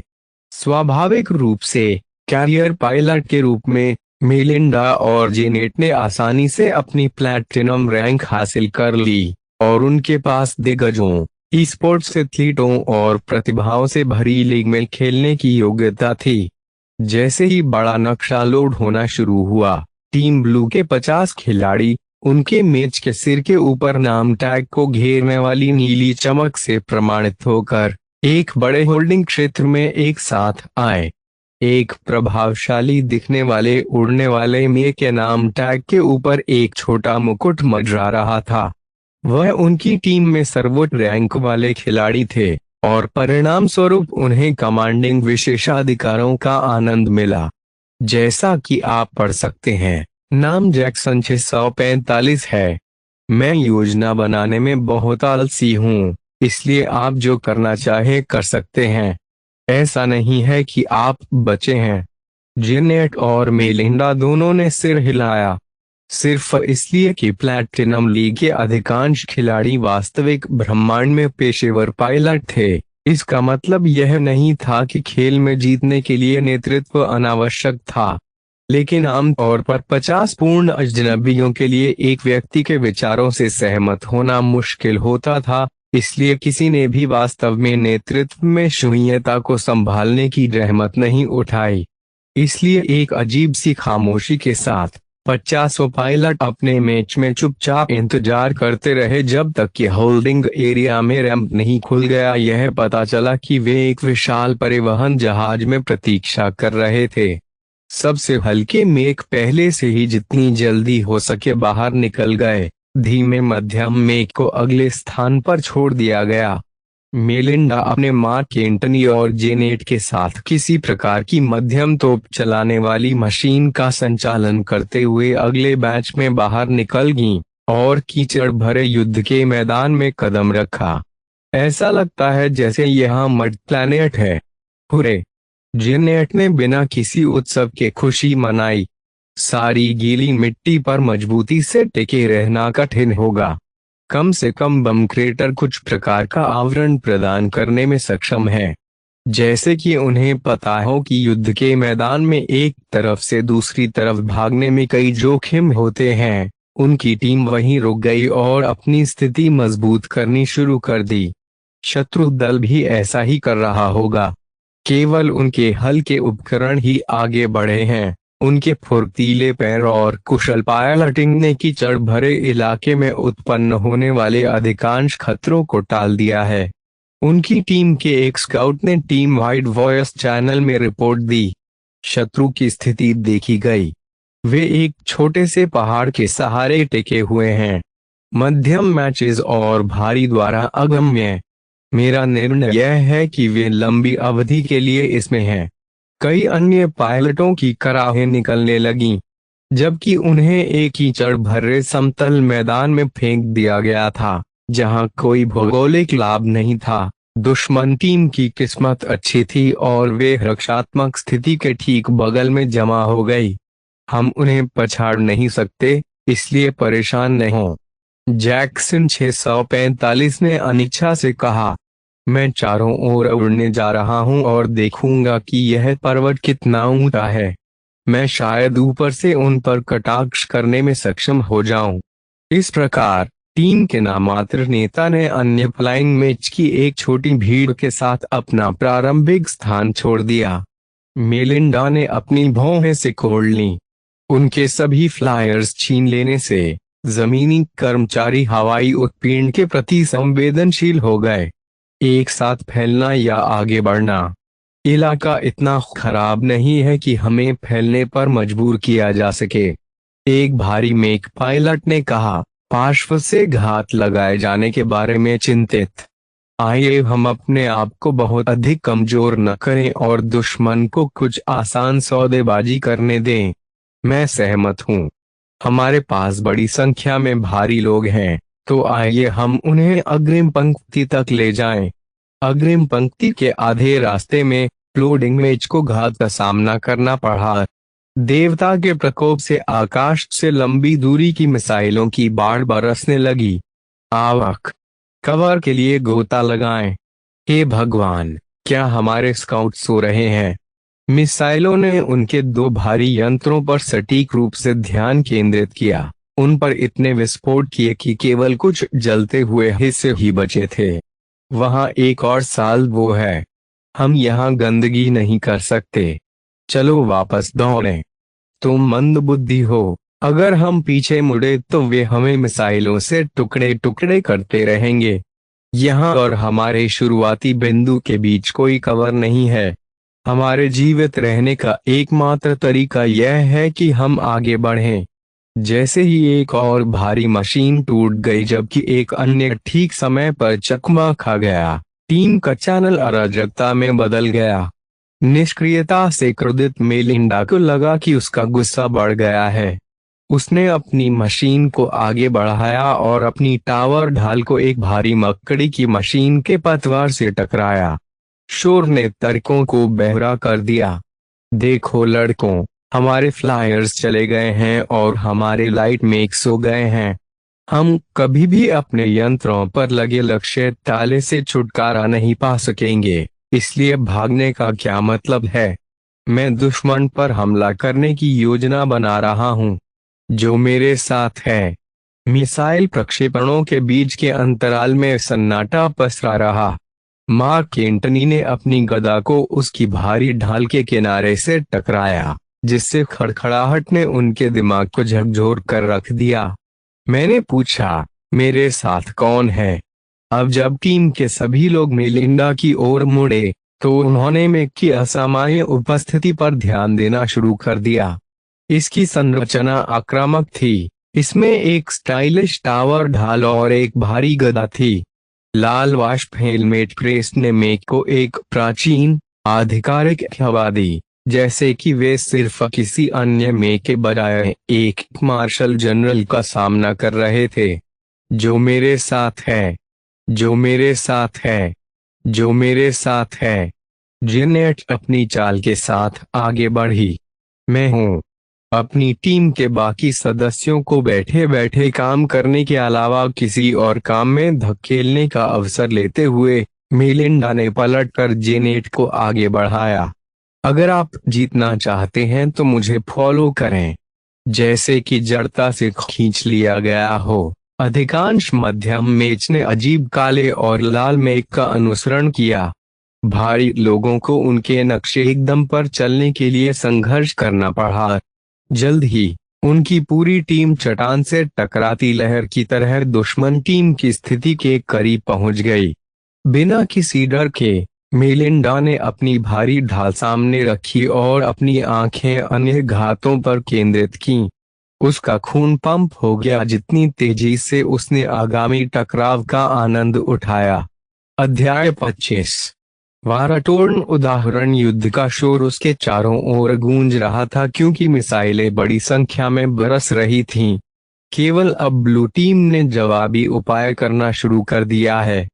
स्वाभाविक रूप से कैरियर पायलट के रूप में मेलिंडा और जेनेट ने आसानी से अपनी प्लैटिनम रैंक हासिल कर ली, और उनके पास दिग्गजों, ई स्पोर्ट्स एथलीटों और प्रतिभाओं से भरी लीग में खेलने की योग्यता थी। जैसे ही बड़ा नक्शा लोड होना शुरू हुआ, टीम ब्लू के 50 खिलाड़ी उनके मेज के सिर के ऊपर नाम टैग को घेरने वाली नीली चमक से प्रमाणित होकर एक बड़े होल्डिंग क्षेत्र में एक साथ आए। एक प्रभावशाली दिखने वाले उड़ने वाले मे के नाम टैग के ऊपर एक छोटा मुकुट मंडरा रहा था। वह उनकी टीम में सर्वोच्च रैंक वाले खिलाड़ी थे, और परिणाम स्वरूप उन्हें कमांडिंग विशेषाधिकारों का आनंद मिला। जैसा कि आप पढ़ सकते हैं, नाम जैक्सन 645 है। मैं योजना बनाने में बहुत आलसी हूँ, इसलिए आप जो करना चाहे कर सकते हैं। ऐसा नहीं है कि आप बचे हैं। जेनेट और मेलिंडा दोनों ने सिर हिलाया, सिर्फ इसलिए कि प्लैटिनम लीग के अधिकांश खिलाड़ी वास्तविक ब्रह्मांड में पेशेवर पायलट थे। इसका मतलब यह नहीं था कि खेल में जीतने के लिए नेतृत्व अनावश्यक था, लेकिन आमतौर पर 50 पूर्ण अजनबियों के लिए एक व्यक्ति के विचारों से सहमत होना मुश्किल होता था। इसलिए किसी ने भी वास्तव में नेतृत्व में शून्यता को संभालने की रहमत नहीं उठाई। इसलिए एक अजीब सी खामोशी के साथ 50 पायलट अपने मैच में चुपचाप इंतजार करते रहे जब तक कि होल्डिंग एरिया में रैंप नहीं खुल गया। यह पता चला कि वे एक विशाल परिवहन जहाज में प्रतीक्षा कर रहे थे। सबसे हल्के मेघ पहले से ही जितनी जल्दी हो सके बाहर निकल गए। धीमे मध्यम मेघ को अगले स्थान पर छोड़ दिया गया। मेलिंडा अपने माँ केंटनी और जेनेट के साथ किसी प्रकार की मध्यम तोप चलाने वाली मशीन का संचालन करते हुए अगले बैच में बाहर निकल गईं और कीचड़ भरे युद्ध के मैदान में कदम रखा। ऐसा लगता है जैसे यहाँ मड प्लैनेट है। हुरे! जेनेट ने बिना किसी उत्सव के खुशी मनाई। सारी गीली मिट्टी पर मजबूती से टिके रहना कठिन होगा। कम से कम बम क्रेटर कुछ प्रकार का आवरण प्रदान करने में सक्षम है, जैसे कि उन्हें पता हो कि युद्ध के मैदान में एक तरफ से दूसरी तरफ भागने में कई जोखिम होते हैं। उनकी टीम वहीं रुक गई और अपनी स्थिति मजबूत करनी शुरू कर दी। शत्रु दल भी ऐसा ही कर रहा होगा, केवल उनके हल्के उपकरण ही आगे बढ़े हैं। उनके फुर्तीले पैर और कुशल पायलटिंग ने कीचड़ भरे इलाके में उत्पन्न होने वाले अधिकांश खतरों को टाल दिया है। उनकी टीम के एक स्काउट ने टीम वाइड वॉयस चैनल में रिपोर्ट दी। शत्रु की स्थिति देखी गई। वे एक छोटे से पहाड़ के सहारे टिके हुए हैं, मध्यम मैचेस और भारी द्वारा अगम्य। मेरा निर्णय यह है कि वे लंबी अवधि के लिए इसमें हैं। कई अन्य पायलटों की कराहें निकलने लगीं, जबकि उन्हें एक कीचड़ भरे समतल मैदान में फेंक दिया गया था, जहां कोई भौगोलिक लाभ नहीं था। दुश्मन टीम की किस्मत अच्छी थी और वे रक्षात्मक स्थिति के ठीक बगल में जमा हो गई। हम उन्हें पछाड़ नहीं सकते, इसलिए परेशान नहीं हो। जैक्सन 645 ने अनिच्छा से कहा, मैं चारों ओर उड़ने जा रहा हूं और देखूंगा कि यह पर्वत कितना ऊंचा है। मैं शायद ऊपर से उन पर कटाक्ष करने में सक्षम हो जाऊं। इस प्रकार टीम के नामात्र नेता ने अन्य फ्लाइंग मैच की एक छोटी भीड़ के साथ अपना प्रारंभिक स्थान छोड़ दिया। मेलिंडा ने अपनी भौहें सिकोड़ लीं। उनके सभी फ्लायर्स छीन लेने से जमीनी कर्मचारी हवाई उत्पीड़न के प्रति संवेदनशील हो गए। एक साथ फैलना या आगे बढ़ना। इलाका इतना खराब नहीं है कि हमें फैलने पर मजबूर किया जा सके, एक भारी मेक पायलट ने कहा, पार्श्व से घात लगाए जाने के बारे में चिंतित। आइए हम अपने आप को बहुत अधिक कमजोर न करें और दुश्मन को कुछ आसान सौदेबाजी करने दें। मैं सहमत हूँ। हमारे पास बड़ी संख्या में भारी लोग हैं, तो आइए हम उन्हें अग्रिम पंक्ति तक ले जाएं। अग्रिम पंक्ति के आधे रास्ते में फ्लोटिंग मैच को घात का सामना करना पड़ा। देवता के प्रकोप से आकाश से लंबी दूरी की मिसाइलों की बाढ़ बरसने लगी। आवक! कवर के लिए गोता लगाएं। हे भगवान, क्या हमारे स्काउट सो रहे हैं? मिसाइलों ने उनके दो भारी यंत्रों पर सटीक रूप से ध्यान केंद्रित किया। उन पर इतने विस्फोट किए कि केवल कुछ जलते हुए हिस्से ही बचे थे। वहां एक और साल वो है। हम यहाँ गंदगी नहीं कर सकते। चलो वापस दौड़ें। तुम मंदबुद्धि हो। अगर हम पीछे मुड़े तो वे हमें मिसाइलों से टुकड़े टुकड़े करते रहेंगे। यहाँ और हमारे शुरुआती बिंदु के बीच कोई कवर नहीं है। हमारे जीवित रहने का एकमात्र तरीका यह है कि हम आगे बढ़ें। जैसे ही एक और भारी मशीन टूट गई जबकि एक अन्य ठीक समय पर चकमा खा गया, टीम का चैनल अराजकता में बदल गया। निष्क्रियता से क्रोधित मेलिंडा को लगा कि उसका गुस्सा बढ़ गया है। उसने अपनी मशीन को आगे बढ़ाया और अपनी टावर ढाल को एक भारी मकड़ी की मशीन के पतवार से टकराया। शोर ने तर्कों को बहरा कर दिया। देखो लड़कों, हमारे फ्लायर्स चले गए हैं और हमारे लाइट मेक सो गए हैं। हम कभी भी अपने यंत्रों पर लगे लक्ष्य ताले से छुटकारा नहीं पा सकेंगे, इसलिए भागने का क्या मतलब है? मैं दुश्मन पर हमला करने की योजना बना रहा हूँ। जो मेरे साथ है। मिसाइल प्रक्षेपणों के बीच के अंतराल में सन्नाटा पसरा रहा। मार्क एंटनी ने अपनी गदा को उसकी भारी ढाल के किनारे से टकराया, जिससे खड़खड़ाहट ने उनके दिमाग को झकझोर कर रख दिया। मैंने पूछा, मेरे साथ कौन है? अब जब टीम के सभी लोग मेलिंडा की ओर मुड़े तो उन्होंने मेक की असामान्य उपस्थिति पर ध्यान देना शुरू कर दिया। इसकी संरचना आक्रामक थी। इसमें एक स्टाइलिश टावर ढाल और एक भारी गदा थी। लाल वाष्प हेलमेट क्रेस्ट ने मेक को एक प्राचीन आधिकारिक हवा दी, जैसे कि वे सिर्फ किसी अन्य मेक के बजाय एक मार्शल जनरल का सामना कर रहे थे। जो मेरे साथ है, जो मेरे साथ है, जो मेरे साथ है। जेनेट अपनी चाल के साथ आगे बढ़ी। मैं हूँ। अपनी टीम के बाकी सदस्यों को बैठे बैठे काम करने के अलावा किसी और काम में धकेलने का अवसर लेते हुए मेलिंडा ने पलटकर जेनेट को आगे बढ़ाया। अगर आप जीतना चाहते हैं तो मुझे फॉलो करें, जैसे कि जड़ता से खींच लिया गया हो। अधिकांश मध्यम मेच ने अजीब काले और लाल मेघ का अनुसरण किया। भारी लोगों को उनके नक्शे एकदम पर चलने के लिए संघर्ष करना पड़ा। जल्द ही उनकी पूरी टीम चट्टान से टकराती लहर की तरह दुश्मन टीम की स्थिति के करीब पहुंच गई। बिना किसी डर के मेलिंडा ने अपनी भारी ढाल सामने रखी और अपनी आंखें अन्य घातों पर केंद्रित कीं। उसका खून पंप हो गया जितनी तेजी से उसने आगामी टकराव का आनंद उठाया। अध्याय 25। वाराटोर्न उदाहरण। युद्ध का शोर उसके चारों ओर गूंज रहा था क्योंकि मिसाइलें बड़ी संख्या में बरस रही थीं। केवल अब ब्लू टीम ने जवाबी उपाय करना शुरू कर दिया है।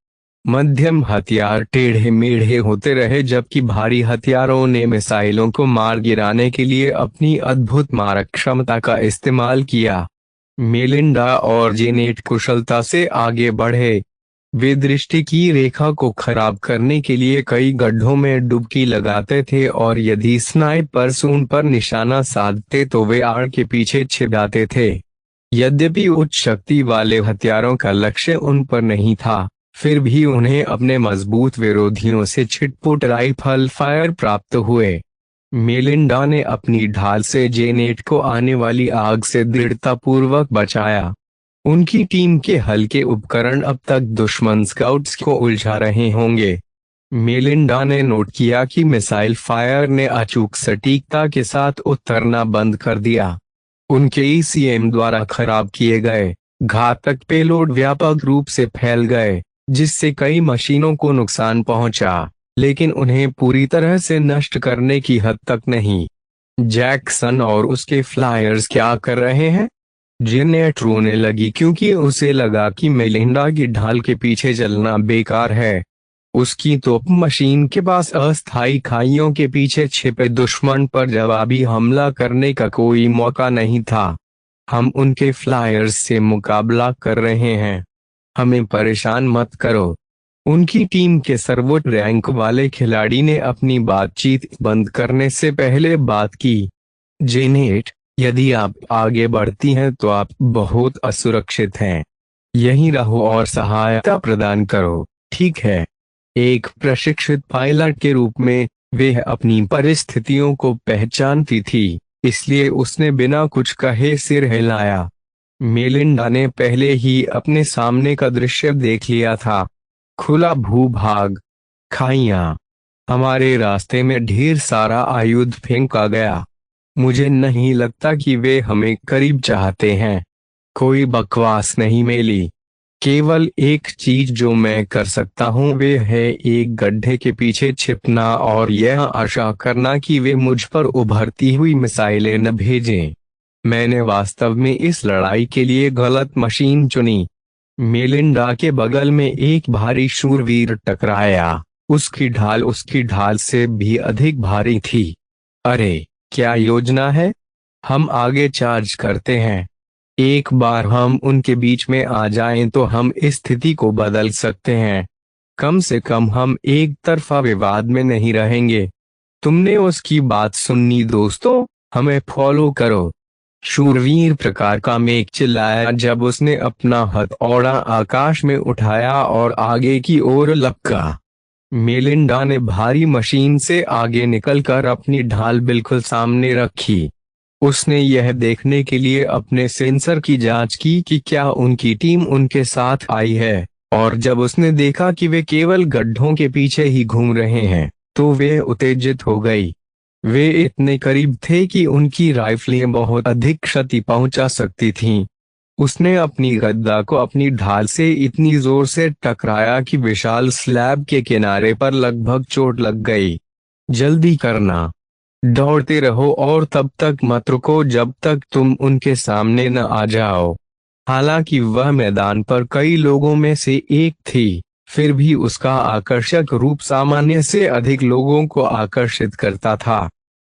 मध्यम हथियार टेढ़े मेढ़े होते रहे जबकि भारी हथियारों ने मिसाइलों को मार गिराने के लिए अपनी अद्भुत मारक क्षमता का इस्तेमाल किया। मेलिंडा और जेनेट कुशलता से आगे बढ़े। वे दृष्टि की रेखा को खराब करने के लिए कई गड्ढों में डुबकी लगाते थे और यदि स्नाइपर्स उन पर निशाना साधते तो वे आड़ के पीछे छिप जाते थे। यद्यपि उच्च शक्ति वाले हथियारों का लक्ष्य उन पर नहीं था, फिर भी उन्हें अपने मजबूत विरोधियों से छिटपुट राइफल फायर प्राप्त हुए। मेलिंडा ने अपनी ढाल से जेनेट को आने वाली आग से दृढ़तापूर्वक बचाया। उनकी टीम के हल्के उपकरण अब तक दुश्मन स्काउट्स को उलझा रहे होंगे। मेलिंडा ने नोट किया कि मिसाइल फायर ने अचूक सटीकता के साथ उतरना बंद कर दिया। उनके ईसीएम द्वारा खराब किए गए घातक पेलोड व्यापक रूप से फैल गए, जिससे कई मशीनों को नुकसान पहुंचा, लेकिन उन्हें पूरी तरह से नष्ट करने की हद तक नहीं। जैक्सन और उसके फ्लायर्स क्या कर रहे हैं? जेनेट रोने लगी क्योंकि उसे लगा कि मेलिंडा की ढाल के पीछे चलना बेकार है। उसकी तोप मशीन के पास अस्थायी खाइयों के पीछे छिपे दुश्मन पर जवाबी हमला करने का कोई मौका नहीं था। हम उनके फ्लायर्स से मुकाबला कर रहे हैं, हमें परेशान मत करो। उनकी टीम के सर्वोच्च रैंक वाले खिलाड़ी ने अपनी बातचीत बंद करने से पहले बात की। जेनेट, यदि आप आगे बढ़ती हैं तो आप बहुत असुरक्षित हैं। यहीं रहो और सहायता प्रदान करो, ठीक है? एक प्रशिक्षित पायलट के रूप में वह अपनी परिस्थितियों को पहचानती थी, इसलिए उसने बिना कुछ कहे सिर हिलाया। मेलिंडा ने पहले ही अपने सामने का दृश्य देख लिया था। खुला भूभाग, खाइयां, हमारे रास्ते में ढेर सारा आयुध फेंका गया। मुझे नहीं लगता कि वे हमें करीब चाहते हैं। कोई बकवास नहीं मेली। केवल एक चीज जो मैं कर सकता हूँ वे है एक गड्ढे के पीछे छिपना और यह आशा करना कि वे मुझ पर उभरती हुई मिसाइलें न भेजें। मैंने वास्तव में इस लड़ाई के लिए गलत मशीन चुनी। मेलिंडा के बगल में एक भारी शूरवीर टकराया। उसकी ढाल से भी अधिक भारी थी। अरे, क्या योजना है? हम आगे चार्ज करते हैं। एक बार हम उनके बीच में आ जाएं तो हम स्थिति को बदल सकते हैं। कम से कम हम एक तरफा विवाद में नहीं रहेंगे। तुमने उसकी बात सुनी दोस्तों, हमें फॉलो करो। शूरवीर प्रकार का मेघ चिल्लाया जब उसने अपना हथौड़ा आकाश में उठाया और आगे की ओर लपका। मेलिंडा ने भारी मशीन से आगे निकलकर अपनी ढाल बिल्कुल सामने रखी। उसने यह देखने के लिए अपने सेंसर की जांच की कि क्या उनकी टीम उनके साथ आई है, और जब उसने देखा कि वे केवल गड्ढों के पीछे ही घूम रहे हैं, तो वे उत्तेजित हो गई। वे इतने करीब थे कि उनकी राइफलें बहुत अधिक क्षति पहुंचा सकती थीं। उसने अपनी गदा को अपनी ढाल से इतनी जोर से टकराया कि विशाल स्लैब के किनारे पर लगभग चोट लग गई। जल्दी करना, दौड़ते रहो और तब तक मत रुको जब तक तुम उनके सामने न आ जाओ। हालांकि वह मैदान पर कई लोगों में से एक थी, फिर भी उसका आकर्षक रूप सामान्य से अधिक लोगों को आकर्षित करता था।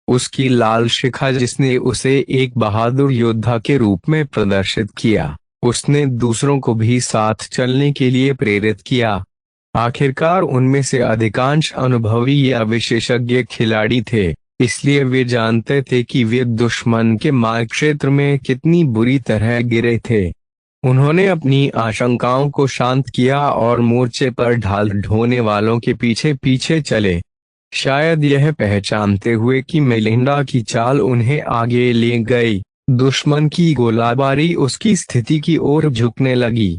उसकी लाल शिखा जिसने उसे एक बहादुर योद्धा के रूप में प्रदर्शित किया, उसने दूसरों को भी साथ चलने के लिए प्रेरित किया। आखिरकार उनमें से अधिकांश अनुभवी या विशेषज्ञ खिलाड़ी थे, इसलिए वे जानते थे कि वे दुश्मन के मार क्षेत्र में कितनी बुरी तरह गिरे थे। उन्होंने अपनी आशंकाओं को शांत किया और मोर्चे पर ढाल ढोने वालों के पीछे पीछे चले, शायद यह पहचानते हुए कि मेलिंडा की चाल उन्हें आगे ले गई। दुश्मन की गोलाबारी उसकी स्थिति की ओर झुकने लगी।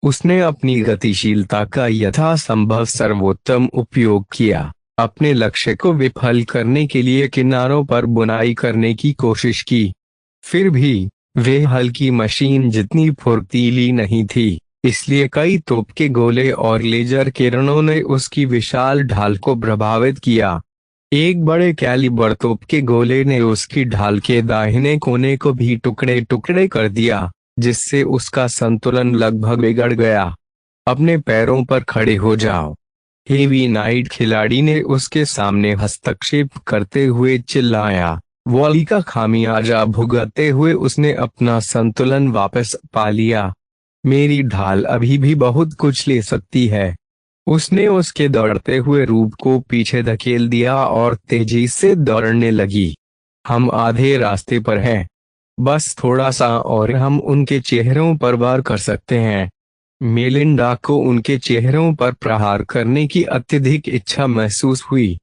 उसने अपनी गतिशीलता का यथासंभव सर्वोत्तम उपयोग किया, अपने लक्ष्य को विफल करने के लिए किनारों पर बुनाई करने की कोशिश की। फिर भी वे हल्की मशीन जितनी फुर्तीली नहीं थी, इसलिए कई तोप के गोले और लेजर किरणों ने उसकी विशाल ढाल को प्रभावित किया। एक बड़े कैलिबर तोप के गोले ने उसकी ढाल के दाहिने कोने को भी टुकड़े टुकड़े कर दिया, जिससे उसका संतुलन लगभग बिगड़ गया। अपने पैरों पर खड़े हो जाओ, हेवी नाइट खिलाड़ी ने उसके सामने हस्तक्षेप करते हुए चिल्लाया। वॉली का खामियाजा भुगतते हुए उसने अपना संतुलन वापस पा लिया। मेरी ढाल अभी भी बहुत कुछ ले सकती है। उसने उसके दौड़ते हुए रूप को पीछे धकेल दिया और तेजी से दौड़ने लगी। हम आधे रास्ते पर हैं, बस थोड़ा सा और हम उनके चेहरों पर वार कर सकते हैं। मेलिंडा को उनके चेहरों पर प्रहार करने की अत्यधिक इच्छा महसूस हुई।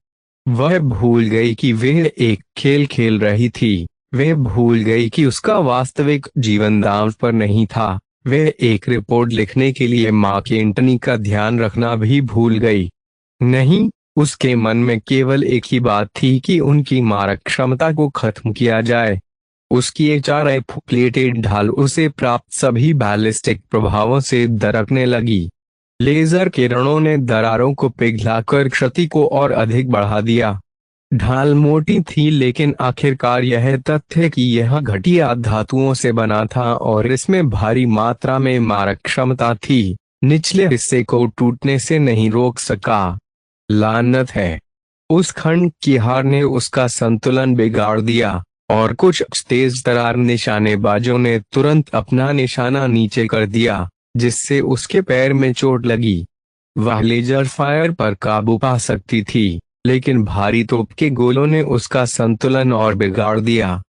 वह भूल गई कि वह एक खेल खेल रही थी। वह भूल गई कि उसका वास्तविक जीवन दांव पर नहीं था। वह एक रिपोर्ट लिखने के लिए माँ की एंटनी का ध्यान रखना भी भूल गई। नहीं, उसके मन में केवल एक ही बात थी कि उनकी मारक क्षमता को खत्म किया जाए। उसकी HRF प्लेटेड ढाल उसे प्राप्त सभी बैलिस्टिक प्रभावों से दरकने लगी। लेजर किरणों ने दरारों को पिघलाकर क्षति को और अधिक बढ़ा दिया। ढाल मोटी थी, लेकिन आखिरकार यह तथ्य कि यह घटिया धातुओं से बना था और इसमें भारी मात्रा में मारक क्षमता थी, निचले हिस्से को टूटने से नहीं रोक सका। लानत है, उस खंड की हार ने उसका संतुलन बिगाड़ दिया और कुछ तेज तरार निशानेबाजों ने तुरंत अपना निशाना नीचे कर दिया, जिससे उसके पैर में चोट लगी। वह लेजर फायर पर काबू पा सकती थी, लेकिन भारी तोप के गोलों ने उसका संतुलन और बिगाड़ दिया।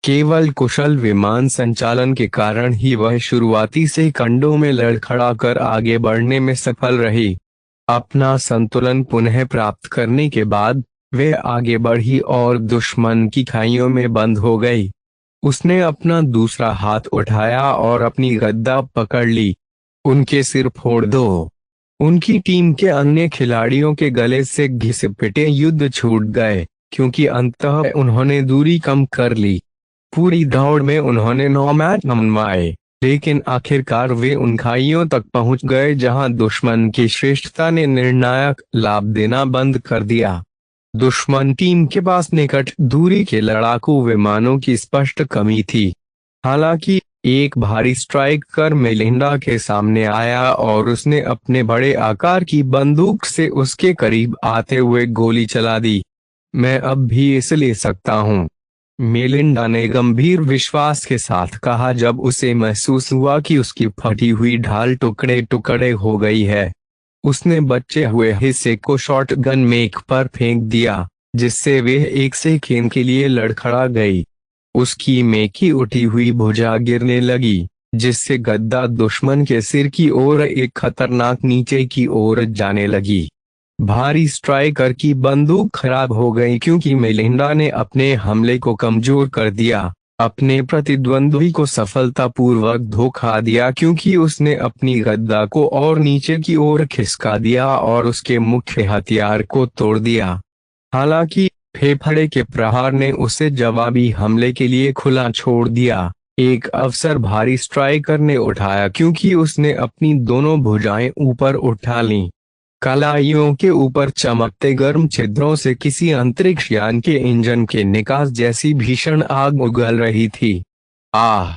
केवल कुशल विमान संचालन के कारण ही वह शुरुआती से कंडों में लड़खड़ा कर आगे बढ़ने में सफल रही। अपना संतुलन पुनः प्राप्त करने के बाद वे आगे बढ़ी और दुश्मन की खाइयों में बंद हो गई। उसने अपना दूसरा हाथ उठाया और अपनी गदा पकड़ ली। उनके सिर फोड़ दो। उनकी टीम के अन्य खिलाड़ियों के गले से घिसे पिटे युद्ध छूट गए, क्योंकि अंततः उन्होंने दूरी कम कर ली। पूरी दौड़ में उन्होंने 9 मैच मनवाए, लेकिन आखिरकार वे उन खाइयों तक पहुंच गए जहां दुश्मन की श्रेष्ठता ने निर्णायक लाभ देना बंद कर दिया। दुश्मन टीम के पास निकट दूरी के लड़ाकू विमानों की स्पष्ट कमी थी। हालांकि एक भारी स्ट्राइक कर मेलिंडा के सामने आया और उसने अपने बड़े आकार की बंदूक से उसके करीब आते हुए गोली चला दी। मैं अब भी इसे ले सकता हूँ, मेलिंडा ने गंभीर विश्वास के साथ कहा जब उसे महसूस हुआ कि उसकी फटी हुई ढाल टुकड़े टुकड़े हो गई है। उसने बचे हुए हिस्से को शॉटगन मेक पर फेंक दिया, जिससे वे एक सेकंड के लिए लड़खड़ा गई। उसकी मेकी उठी हुई भुजा गिरने लगी, जिससे गद्दा दुश्मन के सिर की ओर एक खतरनाक नीचे की ओर जाने लगी। भारी स्ट्राइकर की बंदूक खराब हो गई क्योंकि मेलिंडा ने अपने हमले को कमजोर कर दिया। अपने प्रतिद्वंद्वी को सफलतापूर्वक धोखा दिया क्योंकि उसने अपनी गद्दा को और नीचे की ओर खिसका दिया और उसके मुख्य हथियार को तोड़ दिया। हालांकि फेफड़े के प्रहार ने उसे जवाबी हमले के लिए खुला छोड़ दिया। एक अवसर भारी स्ट्राइकर ने उठाया क्योंकि उसने अपनी दोनों भुजाएं ऊपर उठा लीं। कलाइयों के ऊपर चमकते गर्म छिद्रों से किसी अंतरिक्ष यान के इंजन के निकास जैसी भीषण आग उगल रही थी। आह!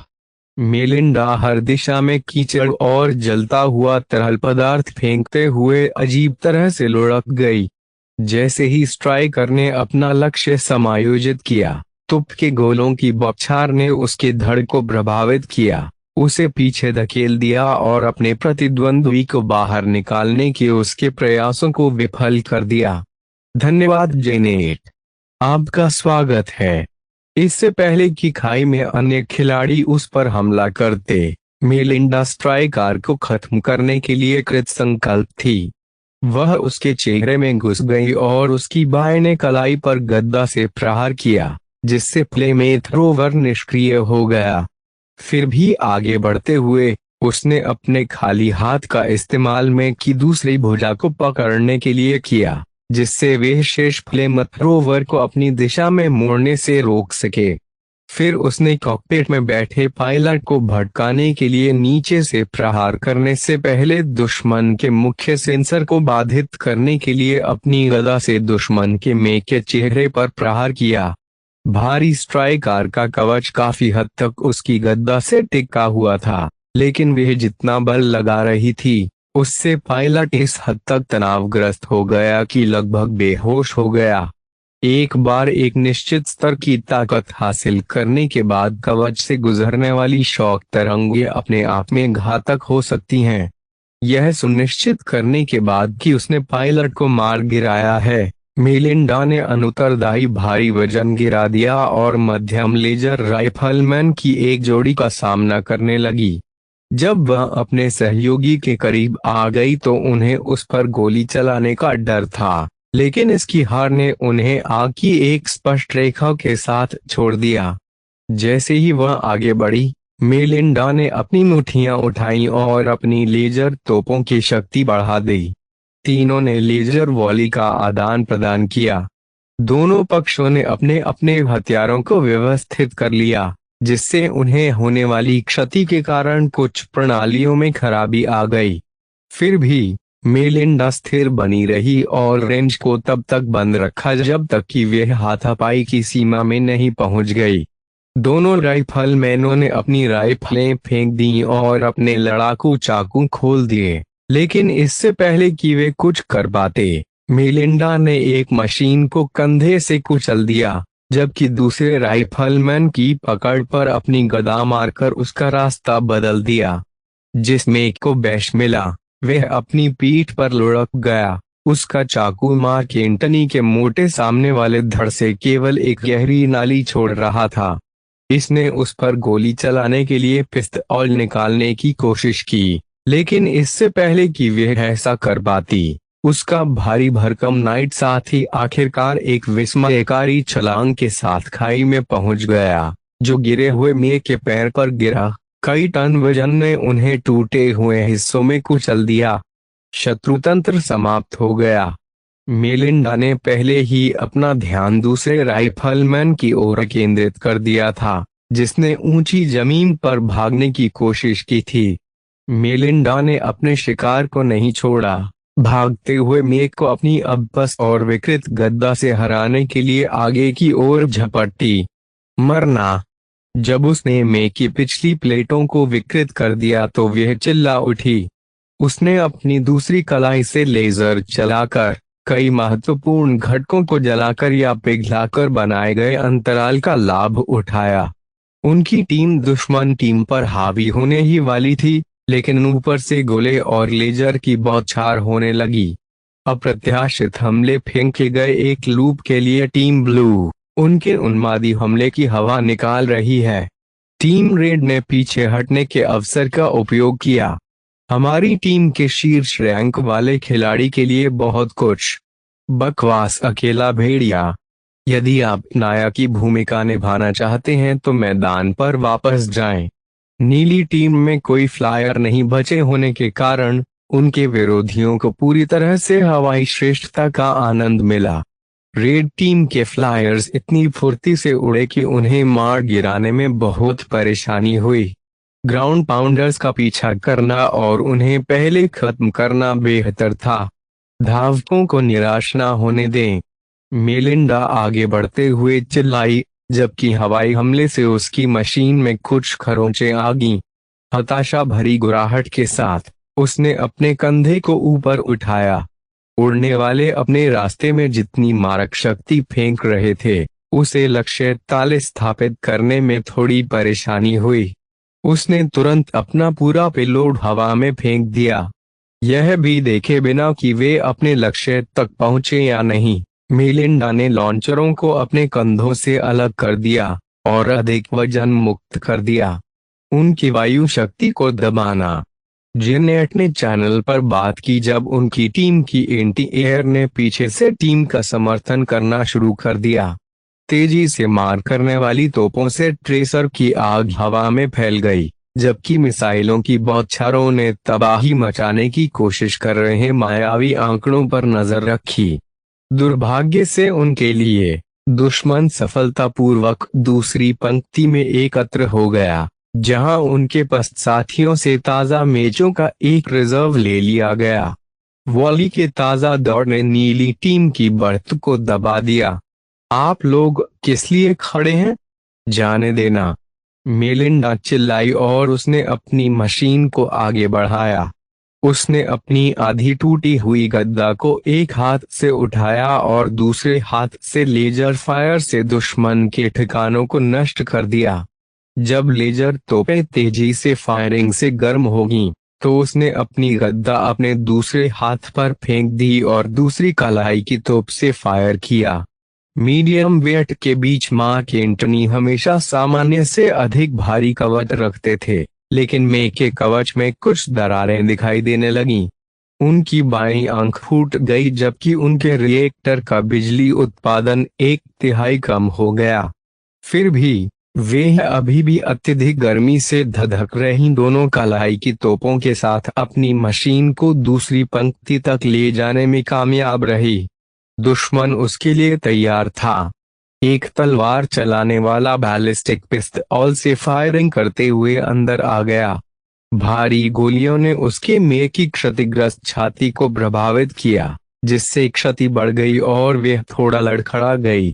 मेलिंडा हर दिशा में कीचड़ और जलता हुआ तरल पदार्थ फेंकते हुए अजीब तरह से लुढ़क गई। जैसे ही स्ट्राइकर ने अपना लक्ष्य समायोजित किया, तुप के गोलों की बौछार ने उसके धड़ को प्रभावित किया, उसे पीछे धकेल दिया और अपने प्रतिद्वंद्वी को बाहर निकालने के उसके प्रयासों को विफल कर दिया। धन्यवाद जेनेट, आपका स्वागत है। इससे पहले कि खाई में अन्य खिलाड़ी उस पर हमला करते, मेलिंडा स्ट्राइकर को खत्म करने के लिए कृत संकल्प थी। वह उसके चेहरे में घुस गई और उसकी बाएं ने कलाई पर गद्दा से प्रहार किया, जिससे फ्लेमेथ्रोवर निष्क्रिय हो गया। फिर भी आगे बढ़ते हुए उसने अपने खाली हाथ का इस्तेमाल में की दूसरी भुजा को पकड़ने के लिए किया, जिससे वे शेष फ्लेमथ्रोवर को अपनी दिशा में मोड़ने से रोक सके। फिर उसने कॉकपिट में बैठे पायलट को भटकाने के लिए नीचे से प्रहार करने से पहले दुश्मन के मुख्य सेंसर को बाधित करने के लिए अपनी गदा से दुश्मन के मेक के चेहरे पर प्रहार किया। भारी स्ट्राइकर का कवच काफी हद तक उसकी गदा से टिका हुआ था, लेकिन वह जितना बल लगा रही थी, उससे पायलट इस हद तक तनावग्रस्त हो गया कि लगभग बेहोश हो गया। एक बार एक निश्चित स्तर की ताकत हासिल करने के बाद कवच से गुजरने वाली शॉक तरंगें अपने आप में घातक हो सकती हैं। यह सुनिश्चित करने के बाद कि उसने पायलट को मार गिराया है, मेलिंडा ने अनुत्तरदायी भारी वजन गिरा दिया और मध्यम लेजर राइफलमैन की एक जोड़ी का सामना करने लगी। जब वह अपने सहयोगी के करीब आ गई तो उन्हें उस पर गोली चलाने का डर था, लेकिन इसकी हार ने उन्हें आग की एक स्पष्ट रेखा के साथ छोड़ दिया। जैसे ही वह आगे बढ़ी, मेलिंडा ने अपनी मुट्ठियां उठाई और अपनी लेजर तोपों की शक्ति बढ़ा दी। तीनों ने लेजर वॉली का आदान प्रदान किया। दोनों पक्षों ने अपने अपने हथियारों को व्यवस्थित कर लिया, जिससे उन्हें होने वाली क्षति के कारण कुछ प्रणालियों में खराबी आ गई। फिर भी मेलिंडा स्थिर बनी रही और रेंज को तब तक बंद रखा जब तक कि वह हाथापाई की सीमा में नहीं पहुंच गई। दोनों राइफलमैनों ने अपनी राइफलें फेंक दी और अपने लड़ाकू चाकू खोल दिए, लेकिन इससे पहले कि वे कुछ कर पाते, मेलिंडा ने एक मशीन को कंधे से कुचल दिया, जबकि दूसरे राइफलमैन की पकड़ पर अपनी गदा मारकर उसका रास्ता बदल दिया। जिस मेक को बैश मिला, वह अपनी पीठ पर लुढ़क गया। उसका चाकू मार केंटनी के मोटे सामने वाले धड़ से केवल एक गहरी नाली छोड़ रहा था। इसने उस पर गोली चलाने के लिए पिस्तौल निकालने की कोशिश की, लेकिन इससे पहले कि वह ऐसा कर पाती, उसका भारी भरकम नाइट साथी आखिरकार एक विस्मयकारी छलांग के साथ खाई में पहुंच गया, जो गिरे हुए मेक के पैर पर गिरा। कई टन वजन ने उन्हें टूटे हुए हिस्सों में कुचल दिया। शत्रुतंत्र समाप्त हो गया। मेलिंडा ने पहले ही अपना ध्यान दूसरे राइफलमैन की ओर केंद्रित कर दिया था, जिसने ऊंची जमीन पर भागने की कोशिश की थी। मेलिंडा ने अपने शिकार को नहीं छोड़ा, भागते हुए मेक को अपनी अबस और विकृत गद्दा से हराने के लिए आगे की ओर झपटी। मरना। जब उसने मेक की पिछली प्लेटों को विकृत कर दिया तो वह चिल्ला उठी। उसने अपनी दूसरी कलाई से लेजर चलाकर कई महत्वपूर्ण घटकों को जलाकर या पिघलाकर बनाए गए अंतराल का लाभ उठाया। उनकी टीम दुश्मन टीम पर हावी होने ही वाली थी, लेकिन ऊपर से गोले और लेजर की बौछार होने लगी। अप्रत्याशित हमले फेंके गए एक लूप के लिए टीम ब्लू उनके उन्मादी हमले की हवा निकाल रही है। टीम रेड ने पीछे हटने के अवसर का उपयोग किया। हमारी टीम के शीर्ष रैंक वाले खिलाड़ी के लिए बहुत कुछ बकवास। अकेला भेड़िया। यदि आप नायक की भूमिका निभाना चाहते हैं तो मैदान पर वापस जाएं। नीली टीम में कोई फ्लायर नहीं बचे होने के कारण उनके विरोधियों को पूरी तरह से हवाई श्रेष्ठता का आनंद मिला। रेड टीम के फ्लायर्स इतनी फुर्ती से उड़े कि उन्हें मार गिराने में बहुत परेशानी हुई। ग्राउंड पाउंडर्स का पीछा करना और उन्हें पहले खत्म करना बेहतर था। धावकों को निराश न होने दें, मेलिंडा आगे बढ़ते हुए चिल्लाई, जबकि हवाई हमले से उसकी मशीन में कुछ खरोंचें आ गईं। हताशा भरी गुर्राहट के साथ उसने अपने कंधे को ऊपर उठाया। उड़ने वाले अपने रास्ते में जितनी मारक शक्ति फेंक रहे थे, उसे लक्ष्य ताले स्थापित करने में थोड़ी परेशानी हुई। उसने तुरंत अपना पूरा पेलोड हवा में फेंक दिया, यह भी देखे बिना कि वे अपने लक्ष्य तक पहुंचे या नहीं। मेलिंडा ने लॉन्चरों को अपने कंधों से अलग कर दिया और अधिक वजन मुक्त कर दिया। उनकी वायु शक्ति को दबाना। जेनेट ने चैनल पर बात की जब उनकी टीम की एंटी एयर ने पीछे से टीम का समर्थन करना शुरू कर दिया। तेजी से मार करने वाली तोपों से ट्रेसर की आग हवा में फैल गई, जबकि मिसाइलों की बौछारों ने तबाही मचाने की कोशिश कर रहे मायावी आंकड़ों पर नजर रखी। दुर्भाग्य से उनके लिए दुश्मन सफलतापूर्वक दूसरी पंक्ति में एकत्र हो गया, जहां उनके पश्चातियों से ताजा मैचों का एक रिजर्व ले लिया गया। वॉली के ताजा दौड़ ने नीली टीम की बढ़त को दबा दिया। आप लोग किस लिए खड़े हैं? जाने देना, मेलिंडा चिल्लाई और उसने अपनी मशीन को आगे बढ़ाया। उसने अपनी आधी टूटी हुई गद्दा को एक हाथ से उठाया और दूसरे हाथ से लेजर फायर से दुश्मन के ठिकानों को नष्ट कर दिया। जब लेजर तोपें तेजी से फायरिंग से गर्म होगी, तो उसने अपनी गद्दा अपने दूसरे हाथ पर फेंक दी और दूसरी कलाई की तोप से फायर किया। मीडियम वेट के बीच मार्क एंटनी हमेशा सामान्य से अधिक भारी कवच रखते थे, लेकिन मे के कवच में कुछ दरारें दिखाई देने लगीं। उनकी बाईं आंख फूट गई, जबकि उनके रिएक्टर का बिजली उत्पादन 1/3 कम हो गया। फिर भी वे अभी भी अत्यधिक गर्मी से धधक रही दोनों कलाई की तोपों के साथ अपनी मशीन को दूसरी पंक्ति तक ले जाने में कामयाब रही। दुश्मन उसके लिए तैयार था। एक तलवार चलाने वाला बैलिस्टिक पिस्तौल से फायरिंग करते हुए अंदर आ गया। भारी गोलियों ने उसके मे की क्षतिग्रस्त छाती को प्रभावित किया, जिससे क्षति बढ़ गई और वह थोड़ा लड़खड़ा गई।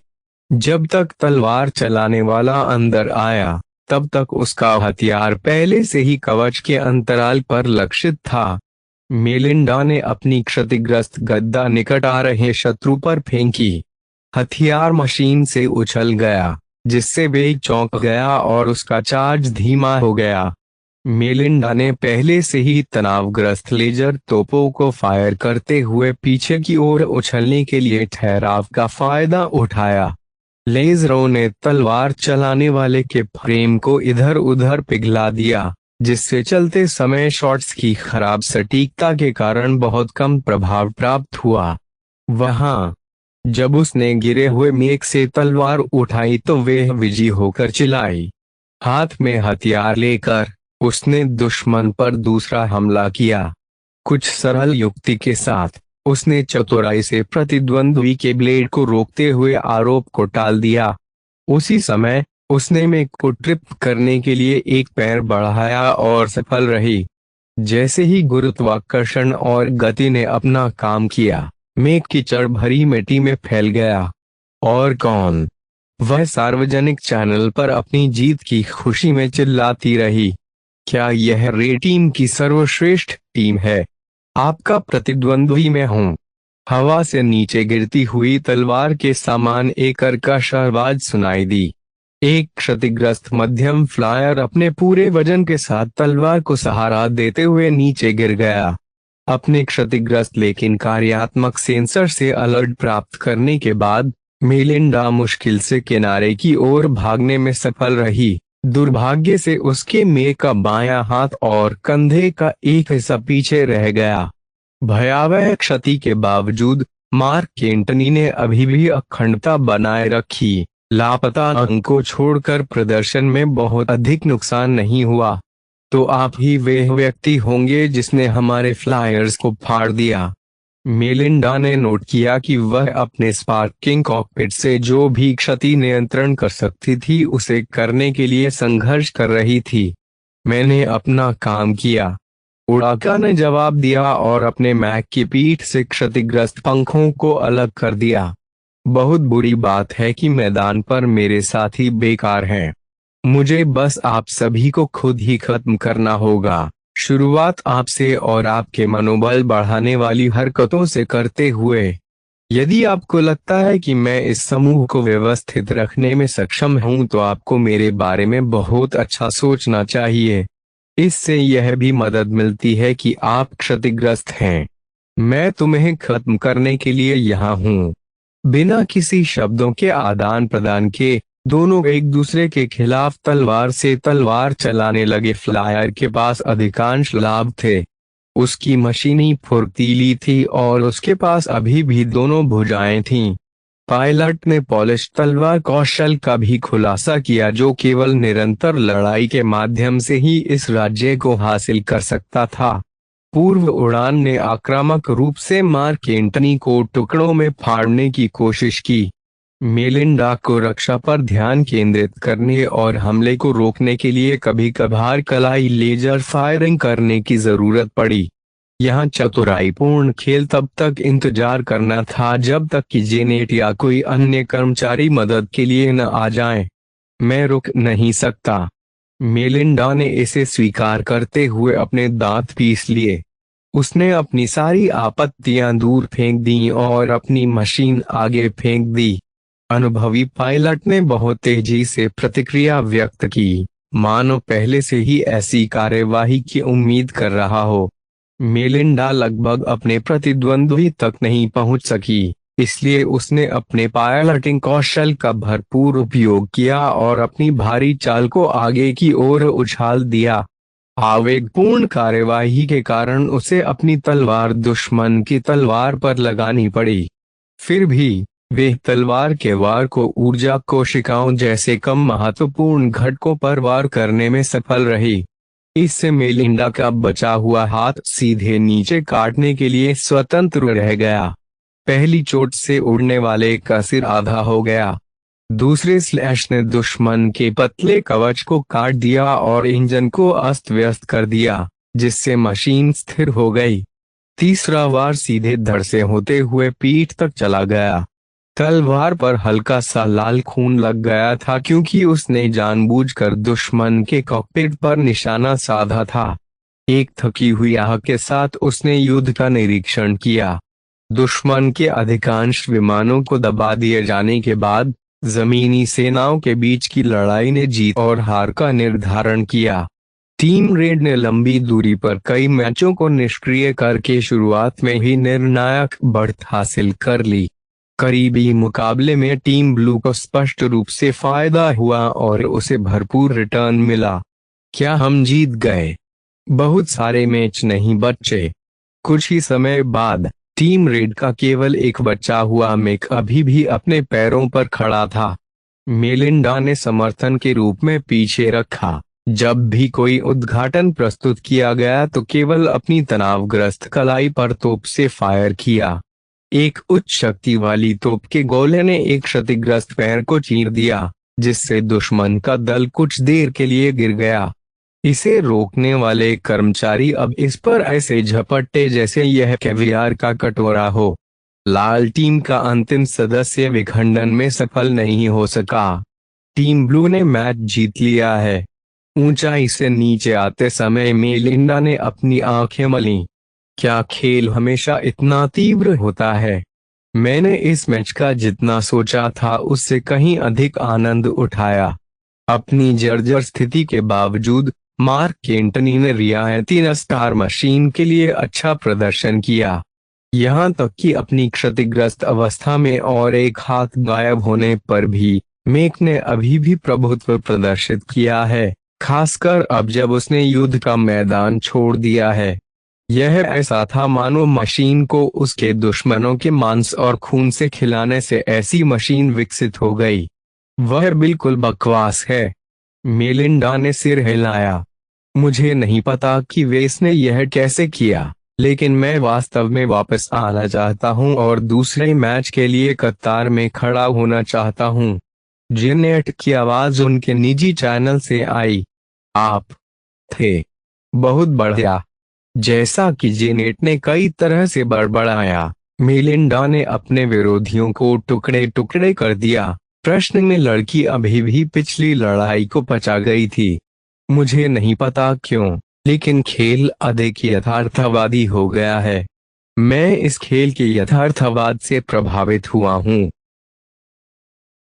जब तक तलवार चलाने वाला अंदर आया, तब तक उसका हथियार पहले से ही कवच के अंतराल पर लक्षित था। मेलिंडा ने अपनी क्षतिग्रस्त गद्दा निकट आ रहे शत्रु पर फेंकी। हथियार मशीन से उछल गया, जिससे वे चौंक गया और उसका चार्ज धीमा हो गया। मेलिंडा ने पहले से ही तनावग्रस्त लेजर तोपों को फायर करते हुए पीछे की ओर उछलने के लिए ठहराव का फायदा उठाया। लेजरों ने तलवार चलाने वाले के फ्रेम को इधर उधर पिघला दिया, जिससे चलते समय शॉट्स की खराब सटीकता के कारण बहुत कम प्रभाव प्राप्त हुआ। वहां जब उसने गिरे हुए मेक से तलवार उठाई तो वह विजयी होकर चिल्लाई। हाथ में हथियार लेकर उसने दुश्मन पर दूसरा हमला किया। कुछ सरल युक्ति के साथ उसने चतुराई से प्रतिद्वंद्वी के ब्लेड को रोकते हुए आरोप को टाल दिया। उसी समय उसने मेक को ट्रिप करने के लिए एक पैर बढ़ाया और सफल रही। जैसे ही गुरुत्वाकर्षण और गति ने अपना काम किया, मेक कीचड़ भरी मिट्टी में फैल गया। और कौन? वह सार्वजनिक चैनल पर अपनी जीत की खुशी में चिल्लाती रही, क्या यह रे टीम की सर्वश्रेष्ठ टीम है? आपका प्रतिद्वंद्वी मैं हूँ। हवा से नीचे गिरती हुई तलवार के समान एक कर्कश आवाज सुनाई दी। एक क्षतिग्रस्त मध्यम फ्लायर अपने पूरे वजन के साथ तलवार को सहारा देते हुए नीचे गिर गया। अपने क्षतिग्रस्त लेकिन कार्यात्मक सेंसर से अलर्ट प्राप्त करने के बाद मेलिंडा मुश्किल से किनारे की ओर भागने में सफल रही। दुर्भाग्य से उसके मे का बायां हाथ और कंधे का एक हिस्सा पीछे रह गया। भयावह क्षति के बावजूद मार्क एंटनी ने अभी भी अखंडता बनाए रखी। लापता अंकों छोड़कर प्रदर्शन में बहुत अधिक नुकसान नहीं हुआ। तो आप ही वह व्यक्ति होंगे जिसने हमारे फ्लायर्स को फाड़ दिया। मेलिंडा ने नोट किया कि वह अपने स्पार्किंग कॉकपिट से जो भी क्षति नियंत्रण कर सकती थी उसे करने के लिए संघर्ष कर रही थी। मैंने अपना काम किया, उड़ाका ने जवाब दिया और अपने मैक की पीठ से क्षतिग्रस्त पंखों को अलग कर दिया। बहुत बुरी बात है कि मैदान पर मेरे साथी बेकार हैं। मुझे बस आप सभी को खुद ही खत्म करना होगा। शुरुआत आपसे और आपके मनोबल बढ़ाने वाली हरकतों से करते हुए। यदि आपको लगता है कि मैं इस समूह को व्यवस्थित रखने में सक्षम हूं तो आपको मेरे बारे में बहुत अच्छा सोचना चाहिए। इससे यह भी मदद मिलती है कि आप क्षतिग्रस्त हैं। मैं तुम्हें खत्म करने के लिए यहाँ हूँ। बिना किसी शब्दों के आदान प्रदान के दोनों एक दूसरे के खिलाफ तलवार से तलवार चलाने लगे। फ्लायर के पास अधिकांश लाभ थे। उसकी मशीनी फुर्तीली थी और उसके पास अभी भी दोनों भुजाएं थीं। पायलट ने पॉलिश तलवार कौशल का भी खुलासा किया जो केवल निरंतर लड़ाई के माध्यम से ही इस राज्य को हासिल कर सकता था। पूर्व उड़ान ने आक्रामक रूप से मार्क एंटनी को टुकड़ों में फाड़ने की कोशिश की। मेलिंडा को रक्षा पर ध्यान केंद्रित करने और हमले को रोकने के लिए कभी कभार कलाई लेजर फायरिंग करने की जरूरत पड़ी। यहाँ चतुराईपूर्ण खेल तब तक इंतजार करना था जब तक कि जेनेट या कोई अन्य कर्मचारी मदद के लिए न आ जाए। मैं रुक नहीं सकता। मेलिंडा ने इसे स्वीकार करते हुए अपने दांत पीस लिए। उसने अपनी सारी आपत्तियां दूर फेंक दी और अपनी मशीन आगे फेंक दी। अनुभवी पायलट ने बहुत तेजी से प्रतिक्रिया व्यक्त की, मानो पहले से ही ऐसी कार्यवाही की उम्मीद कर रहा हो। मेलिंडा लगभग अपने प्रतिद्वंद्वी तक नहीं पहुंच सकी, इसलिए उसने अपने पायलटिंग कौशल का भरपूर उपयोग किया और अपनी भारी चाल को आगे की ओर उछाल दिया। आवेगपूर्ण कार्यवाही के कारण उसे अपनी तलवार दुश्मन की तलवार पर लगानी पड़ी। फिर भी वे तलवार के वार को ऊर्जा कोशिकाओं जैसे कम महत्वपूर्ण घटकों पर वार करने में सफल रही। इससे मेलिंडा का बचा हुआ हाथ सीधे नीचे काटने के लिए स्वतंत्र रह गया। पहली चोट से उड़ने वाले का सिर आधा हो गया। दूसरे स्लैश ने दुश्मन के पतले कवच को काट दिया और इंजन को अस्त व्यस्त कर दिया, जिससे मशीन स्थिर हो गई। तीसरा वार सीधे धड़ से होते हुए पीठ तक चला गया। तलवार पर हल्का सा लाल खून लग गया था क्योंकि उसने जानबूझकर दुश्मन के कॉकपिट पर निशाना साधा था। एक थकी हुई आह के साथ उसने युद्ध का निरीक्षण किया। दुश्मन के अधिकांश विमानों को दबा दिए जाने के बाद जमीनी सेनाओं के बीच की लड़ाई ने जीत और हार का निर्धारण किया। टीम रेड ने लंबी दूरी पर कई मैचों को निष्क्रिय करके शुरुआत में ही निर्णायक बढ़त हासिल कर ली। करीबी मुकाबले में टीम ब्लू को स्पष्ट रूप से फायदा हुआ और उसे भरपूर रिटर्न मिला। क्या हम जीत गए? बहुत सारे मैच नहीं बचे। कुछ ही समय बाद टीम रेड का केवल एक बचा हुआ मेक अभी भी अपने पैरों पर खड़ा था। मेलिंडा ने समर्थन के रूप में पीछे रखा। जब भी कोई उद्घाटन प्रस्तुत किया गया तो केवल अपनी तनावग्रस्त कलाई पर तोप से फायर किया। एक उच्च शक्ति वाली तोप के गोले ने एक क्षतिग्रस्त पैर को चीर दिया, जिससे दुश्मन का दल कुछ देर के लिए गिर गया। इसे रोकने वाले कर्मचारी अब इस पर ऐसे झपट्टे जैसे यह कैवियार का कटोरा हो। लाल टीम का अंतिम सदस्य विखंडन में सफल नहीं हो सका। टीम ब्लू ने मैच जीत लिया है। ऊंचाई से नीचे आते समय मेलिंडा ने अपनी आंखें मलीं। क्या खेल हमेशा इतना तीव्र होता है? मैंने इस मैच का जितना सोचा था उससे कहीं अधिक आनंद उठाया। अपनी जर्जर स्थिति के बावजूद मार्क एंटनी ने रियायती स्टार मशीन के लिए अच्छा प्रदर्शन किया। यहाँ तक कि अपनी क्षतिग्रस्त अवस्था में और एक हाथ गायब होने पर भी मेक ने अभी भी प्रभुत्व प्रदर्शित किया है, खासकर अब जब उसने युद्ध का मैदान छोड़ दिया है। यह ऐसा था मानो मशीन को उसके दुश्मनों के मांस और खून से खिलाने से ऐसी मशीन विकसित हो गई। वह बिल्कुल बकवास है। मेलिंडा ने सिर हिलाया। मुझे नहीं पता कि वेस ने यह कैसे किया। लेकिन मैं वास्तव में वापस आना चाहता हूं और दूसरे मैच के लिए कतार में खड़ा होना चाहता हूं। जेनेट की आवाज उनके निजी चैनल से आई। आप थे। बहुत बढ़िया। जैसा कि जेनेट ने कई तरह से बड़बड़ाया, मेलिंडा ने अपने विरोधियों को टुकड़े टुकड़े कर दिया। प्रश्न में लड़की अभी भी पिछली लड़ाई को पचा गई थी। मुझे नहीं पता क्यों, लेकिन खेल अधिक यथार्थवादी हो गया है। मैं इस खेल के यथार्थवाद से प्रभावित हुआ हूँ।